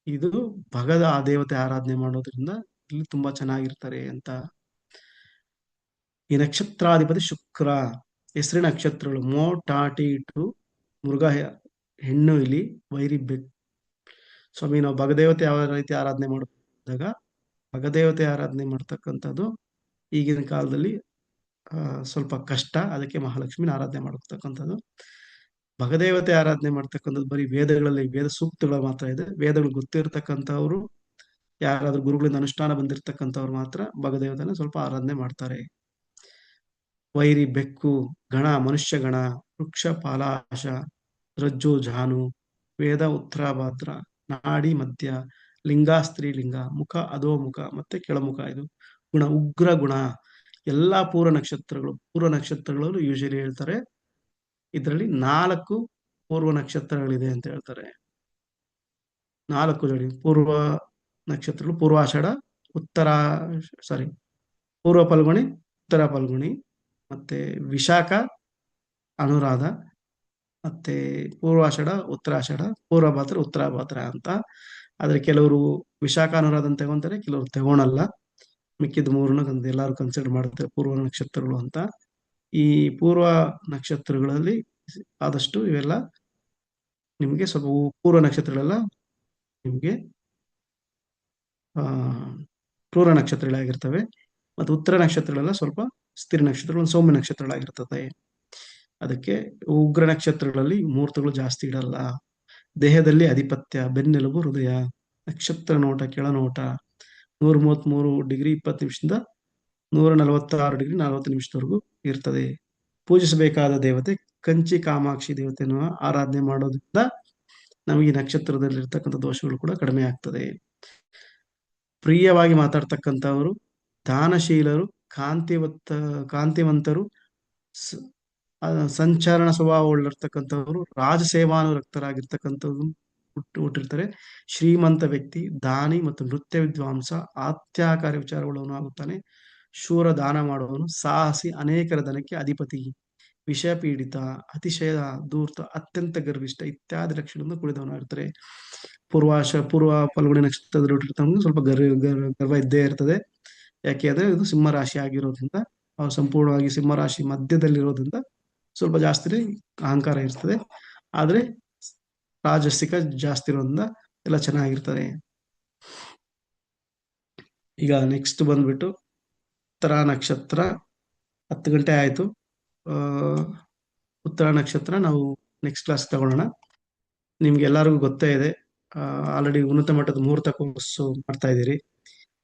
ಇದು ಭಗದ ಆ ದೇವತೆ ಆರಾಧನೆ ಮಾಡೋದ್ರಿಂದ ಇಲ್ಲಿ ತುಂಬಾ ಚೆನ್ನಾಗಿರ್ತಾರೆ ಅಂತ. ಈ ನಕ್ಷತ್ರಾಧಿಪತಿ ಶುಕ್ರ. ಹೆಸರಿನ ನಕ್ಷತ್ರಗಳು ಮೋ, ಟಾಟಿ, ಇಟ್ಟು, ಮೃಗ, ಹೆಣ್ಣು ಇಲಿ, ವೈರಿ, ಬೆಕ್ಕು. ಸ್ವಾಮಿ, ನಾವು ಭಗದೇವತೆ ಯಾವ ರೀತಿ ಆರಾಧನೆ ಮಾಡಿದಾಗ ಭಗದೇವತೆ ಆರಾಧನೆ ಮಾಡ್ತಕ್ಕಂಥದ್ದು ಈಗಿನ ಕಾಲದಲ್ಲಿ ಸ್ವಲ್ಪ ಕಷ್ಟ. ಅದಕ್ಕೆ ಮಹಾಲಕ್ಷ್ಮಿನ ಆರಾಧನೆ ಮಾಡತಕ್ಕಂಥದ್ದು. ಭಗದೇವತೆ ಆರಾಧನೆ ಮಾಡ್ತಕ್ಕಂಥದ್ದು ಬರೀ ವೇದಗಳಲ್ಲಿ ವೇದ ಸೂಕ್ತಗಳು ಮಾತ್ರ ಇದೆ. ವೇದಗಳು ಗೊತ್ತಿರ್ತಕ್ಕಂಥವ್ರು, ಯಾರಾದ್ರೂ ಗುರುಗಳಿಂದ ಅನುಷ್ಠಾನ ಬಂದಿರತಕ್ಕಂಥವ್ರು ಮಾತ್ರ ಭಗದೇವತೆನ ಸ್ವಲ್ಪ ಆರಾಧನೆ ಮಾಡ್ತಾರೆ. ವೈರಿ, ಬೆಕ್ಕು, ಗಣ, ಮನುಷ್ಯ ಗಣ, ವೃಕ್ಷ, ಪಾಲಾಶ, ರಜ್ಜು, ಜಾನು, ವೇದ, ಉತ್ತರಾಭಾದ್ರ, ನಾಡಿ, ಮಧ್ಯ, ಲಿಂಗ, ಸ್ತ್ರೀಲಿಂಗ, ಮುಖ, ಅಧೋಮುಖ ಮತ್ತೆ ಕೆಳಮುಖ. ಇದು ಗುಣ, ಉಗ್ರ ಗುಣ. ಎಲ್ಲಾ ಪೂರ್ವ ನಕ್ಷತ್ರಗಳು ಯೂಶಲಿ ಹೇಳ್ತಾರೆ ಇದರಲ್ಲಿ 4 ಪೂರ್ವ ನಕ್ಷತ್ರಗಳಿದೆ ಅಂತ ಹೇಳ್ತಾರೆ. 4 ಜೋಡಿ ಪೂರ್ವ ನಕ್ಷತ್ರಗಳು: ಪೂರ್ವಾಷಾಢ, ಪೂರ್ವ ಫಲ್ಗುಣಿ, ಉತ್ತರ ಫಲ್ಗುಣಿ, ಮತ್ತೆ ವಿಶಾಖ, ಅನುರಾಧ, ಮತ್ತೆ ಪೂರ್ವಾಷಾಢ, ಉತ್ತರಾಷಾಢ, ಪೂರ್ವಭಾದ್ರ, ಉತ್ತರಾಭಾದ್ರ ಅಂತ. ಆದ್ರೆ ಕೆಲವರು ವಿಶಾಖ, ಅನುರಾಧ ಅಂತ ತಗೊಂತಾರೆ, ಕೆಲವರು ತಗೊಳಲ್ಲ. ಮಿಕ್ಕಿದ 3 ಎಲ್ಲಾರು ಕನ್ಸಿಡರ್ ಮಾಡ್ತಾರೆ ಪೂರ್ವ ನಕ್ಷತ್ರಗಳು ಅಂತ. ಈ ಪೂರ್ವ ನಕ್ಷತ್ರಗಳಲ್ಲಿ ಆದಷ್ಟು ಇವೆಲ್ಲ ನಿಮ್ಗೆ ಸ್ವಲ್ಪ ಪೂರ್ವ ನಕ್ಷತ್ರಗಳೆಲ್ಲ ನಿಮ್ಗೆ ಕ್ರೂರ ನಕ್ಷತ್ರಗಳಾಗಿರ್ತವೆ. ಮತ್ತು ಉತ್ತರ ನಕ್ಷತ್ರಗಳೆಲ್ಲ ಸ್ವಲ್ಪ ಸ್ಥಿರ ನಕ್ಷತ್ರಗಳು, ಸೌಮ್ಯ ನಕ್ಷತ್ರಗಳಾಗಿರ್ತದೆ. ಅದಕ್ಕೆ ಉಗ್ರ ನಕ್ಷತ್ರಗಳಲ್ಲಿ ಮುಹೂರ್ತಗಳು ಜಾಸ್ತಿ ಇಡಲ್ಲ. ದೇಹದಲ್ಲಿ ಅಧಿಪತ್ಯ, ಬೆನ್ನೆಲುಬು, ಹೃದಯ, ನಕ್ಷತ್ರ ನೋಟ ಕೆಳನೋಟ 133 ಡಿಗ್ರಿ 20 ನಿಮಿಷದಿಂದ 146 ಡಿಗ್ರಿ 40 ನಿಮಿಷದವರೆಗೂ ಇರ್ತದೆ. ಪೂಜಿಸಬೇಕಾದ ದೇವತೆ ಕಂಚಿ ಕಾಮಾಕ್ಷಿ ದೇವತೆಯನ್ನು ಆರಾಧನೆ ಮಾಡೋದ್ರಿಂದ ನಮಗೆ ನಕ್ಷತ್ರದಲ್ಲಿ ಇರ್ತಕ್ಕಂಥ ದೋಷಗಳು ಕೂಡ ಕಡಿಮೆ ಆಗ್ತದೆ. ಪ್ರಿಯವಾಗಿ ಮಾತಾಡ್ತಕ್ಕಂಥವರು, ದಾನಶೀಲರು, ಕಾಂತಿವಂತರು, ಸಂಚರಣ ಸ್ವಭಾವಗಳಿರ್ತಕ್ಕಂಥವ್ರು, ರಾಜಸೇವಾನುರಕ್ತರಾಗಿರ್ತಕ್ಕಂಥವ್ರು ಹುಟ್ಟಿರ್ತಾರೆ. ಶ್ರೀಮಂತ ವ್ಯಕ್ತಿ, ದಾನಿ ಮತ್ತು ನೃತ್ಯ ವಿದ್ವಾಂಸ, ಆತ್ಯಾಕಾರಿ ವಿಚಾರಗಳನ್ನು ಆಗುತ್ತಾನೆ. ಶೂರ, ದಾನ ಮಾಡುವವನು, ಸಾಹಸಿ, ಅನೇಕರ ಧನಕ್ಕೆ ಅಧಿಪತಿ, ವಿಷಯ ಪೀಡಿತ, ಅತಿಶಯ ಧೂರ್ತ, ಅತ್ಯಂತ ಗರ್ವಿಷ್ಠ ಇತ್ಯಾದಿ ಲಕ್ಷಣದಿಂದ ಕೂಡಿದವನಾಗಿರ್ತಾರೆ. ಪೂರ್ವ ಫಲ್ಗುಣಿ ನಕ್ಷತ್ರದಲ್ಲಿ ಹುಟ್ಟಿರ್ತವನಿಗೆ ಸ್ವಲ್ಪ ಗರ್ವ ಇದ್ದೇ ಇರ್ತದೆ. ಯಾಕೆ ಅಂದ್ರೆ ಇದು ಸಿಂಹರಾಶಿ ಆಗಿರೋದ್ರಿಂದ, ಅವ್ರು ಸಂಪೂರ್ಣವಾಗಿ ಸಿಂಹರಾಶಿ ಮಧ್ಯದಲ್ಲಿರೋದ್ರಿಂದ ಸ್ವಲ್ಪ ಜಾಸ್ತಿ ಅಹಂಕಾರ ಇರ್ತದೆ. ಆದ್ರೆ ರಾಜಸಿಕ ಜಾಸ್ತಿ ಇರೋದ್ರಿಂದ ಎಲ್ಲ ಚೆನ್ನಾಗಿರ್ತದೆ. ಈಗ ನೆಕ್ಸ್ಟ್ ಬಂದ್ಬಿಟ್ಟು ಉತ್ತರ ನಕ್ಷತ್ರ. 10 ಗಂಟೆ ಆಯ್ತು. ಉತ್ತರ ನಕ್ಷತ್ರ ನಾವು ನೆಕ್ಸ್ಟ್ ಕ್ಲಾಸ್ ತಗೊಳ್ಳೋಣ. ನಿಮ್ಗೆ ಎಲ್ಲರಿಗೂ ಗೊತ್ತೇ ಇದೆ, ಆಲ್ರೆಡಿ ಉನ್ನತ ಮಟ್ಟದ ಮುಹೂರ್ತ ಕೋರ್ಸ್ ಮಾಡ್ತಾ ಇದ್ದೀರಿ.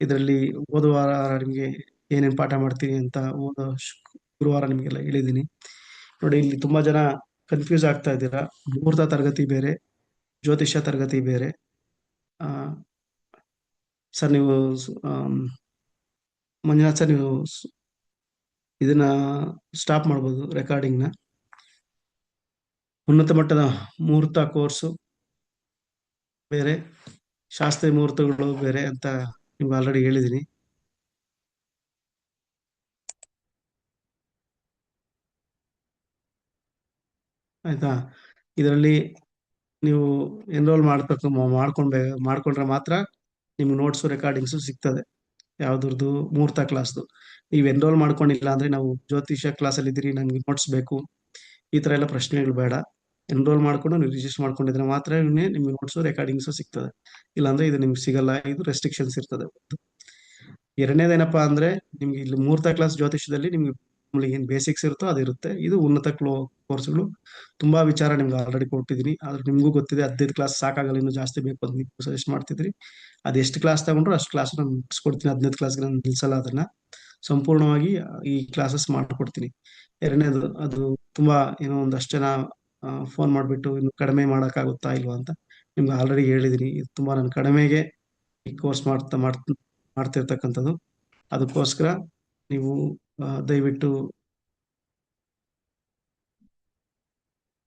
ಇದರಲ್ಲಿ ಹೋದ ವಾರ ನಿಮಗೆ ಏನೇನು ಪಾಠ ಮಾಡ್ತೀನಿ ಅಂತ ಗುರುವಾರ ನಿಮಗೆಲ್ಲ ಹೇಳಿದ್ದೀನಿ. ನೋಡಿ, ಇಲ್ಲಿ ತುಂಬಾ ಜನ ಕನ್ಫ್ಯೂಸ್ ಆಗ್ತಾ ಇದ್ದೀರಾ. ಮುಹೂರ್ತ ತರಗತಿ ಬೇರೆ, ಜ್ಯೋತಿಷ್ಯ ತರಗತಿ ಬೇರೆ. ಸರ್ ನೀವು ಮಂಜುನಾಥ್ ಸರ್, ನೀವು ಇದನ್ನ ಸ್ಟಾಪ್ ಮಾಡ್ಬೋದು ರೆಕಾರ್ಡಿಂಗ್ನ. ಉನ್ನತ ಮಟ್ಟದ ಮುಹೂರ್ತ ಕೋರ್ಸು ಬೇರೆ, ಶಾಸ್ತ್ರೀಯ ಮುಹೂರ್ತಗಳು ಬೇರೆ ಅಂತ ನಿಮ್ಗೆ ಆಲ್ರೆಡಿ ಹೇಳಿದ್ದೀನಿ. ಆಯ್ತಾ? ಇದರಲ್ಲಿ ನೀವು ಎನ್ರೋಲ್ ಮಾಡ್ಕೊಂಡ್ರೆ ಮಾತ್ರ ನಿಮ್ಗೆ ನೋಟ್ಸು ರೆಕಾರ್ಡಿಂಗ್ಸು ಸಿಗ್ತದೆ. ಯಾವ್ದ್ರದ್ದು? ಮುಹೂರ್ತ ಕ್ಲಾಸ್ದು. ನೀವು ಎನ್ರೋಲ್ ಮಾಡ್ಕೊಂಡಿಲ್ಲ ಅಂದ್ರೆ, ನಾವು ಜ್ಯೋತಿಷ್ಯ ಕ್ಲಾಸಲ್ಲಿ ಇದ್ದೀರಿ, ನಮ್ಗೆ ನೋಟ್ಸ್ ಬೇಕು, ಈ ಥರ ಎಲ್ಲ ಪ್ರಶ್ನೆಗಳು ಬೇಡ. ಎನ್ರೋಲ್ ಮಾಡ್ಕೊಂಡು ನೀವು ರಿಜಿಸ್ಟರ್ ಮಾಡ್ಕೊಂಡಿದ್ರೆ ಮಾತ್ರ ನಿಮ್ಗೆ ನೋಟ್ಸು ರೆಕಾರ್ಡಿಂಗ್ಸು ಸಿಗ್ತದೆ. ಇಲ್ಲಾಂದ್ರೆ ಇದು ನಿಮ್ಗೆ ಸಿಗಲ್ಲ. ಇದು ರೆಸ್ಟ್ರಿಕ್ಷನ್ಸ್ ಇರ್ತದೆ. ಎರಡನೇದೇನಪ್ಪಾ ಅಂದ್ರೆ, ನಿಮ್ಗೆ ಇಲ್ಲಿ ಮುಹೂರ್ತ ಕ್ಲಾಸ್ ಜ್ಯೋತಿಷ್ಯದಲ್ಲಿ ನಿಮ್ಗೆ ಏನ್ ಬೇಸಿಕ್ಸ್ ಇರುತ್ತೋ ಅದಿರುತ್ತೆ. ಇದು ಉನ್ನತ ಕೋರ್ಸ್ಗಳು. ತುಂಬಾ ವಿಚಾರ ನಿಮ್ಗೆ ಆಲ್ರೆಡಿ ಕೊಟ್ಟಿದ್ದೀನಿ. ಆದ್ರೆ ನಿಮ್ಗೂ ಗೊತ್ತಿದೆ 15 ಕ್ಲಾಸ್ ಸಾಕಾಗಲ್ಲ, ಇನ್ನೂ ಜಾಸ್ತಿ ಬೇಕು ಅಂತ ನೀವು ಸಜೆಸ್ಟ್ ಮಾಡ್ತಿದ್ರಿ. ಅದು ಎಷ್ಟು ಕ್ಲಾಸ್ ತಗೊಂಡ್ರು ಅಷ್ಟು ಕ್ಲಾಸ್ ನಾನು ಮುಗಿಸ್ಕೊಡ್ತೀನಿ. 15 ಕ್ಲಾಸ್ಗೆ ನಾನು ನಿಲ್ಸಲ್ಲ, ಅದನ್ನ ಸಂಪೂರ್ಣವಾಗಿ ಈ ಕ್ಲಾಸಸ್ ಮಾಡ್ಕೊಡ್ತೀನಿ. ಎರಡನೇದು, ಅದು ತುಂಬಾ ಏನೋ ಒಂದಷ್ಟು ಜನ ಫೋನ್ ಮಾಡಿಬಿಟ್ಟು ಇನ್ನು ಕಡಿಮೆ ಮಾಡೋಕ್ಕಾಗುತ್ತಾ ಇಲ್ವಾ ಅಂತ ನಿಮ್ಗೆ ಆಲ್ರೆಡಿ ಹೇಳಿದ್ದೀನಿ. ಇದು ತುಂಬಾ ನಾನು ಕಡಿಮೆಗೆ ಈ ಕೋರ್ಸ್ ಮಾಡ್ತಿರ್ತಕ್ಕಂಥದ್ದು. ಅದಕ್ಕೋಸ್ಕರ ನೀವು ದಯವಿಟ್ಟು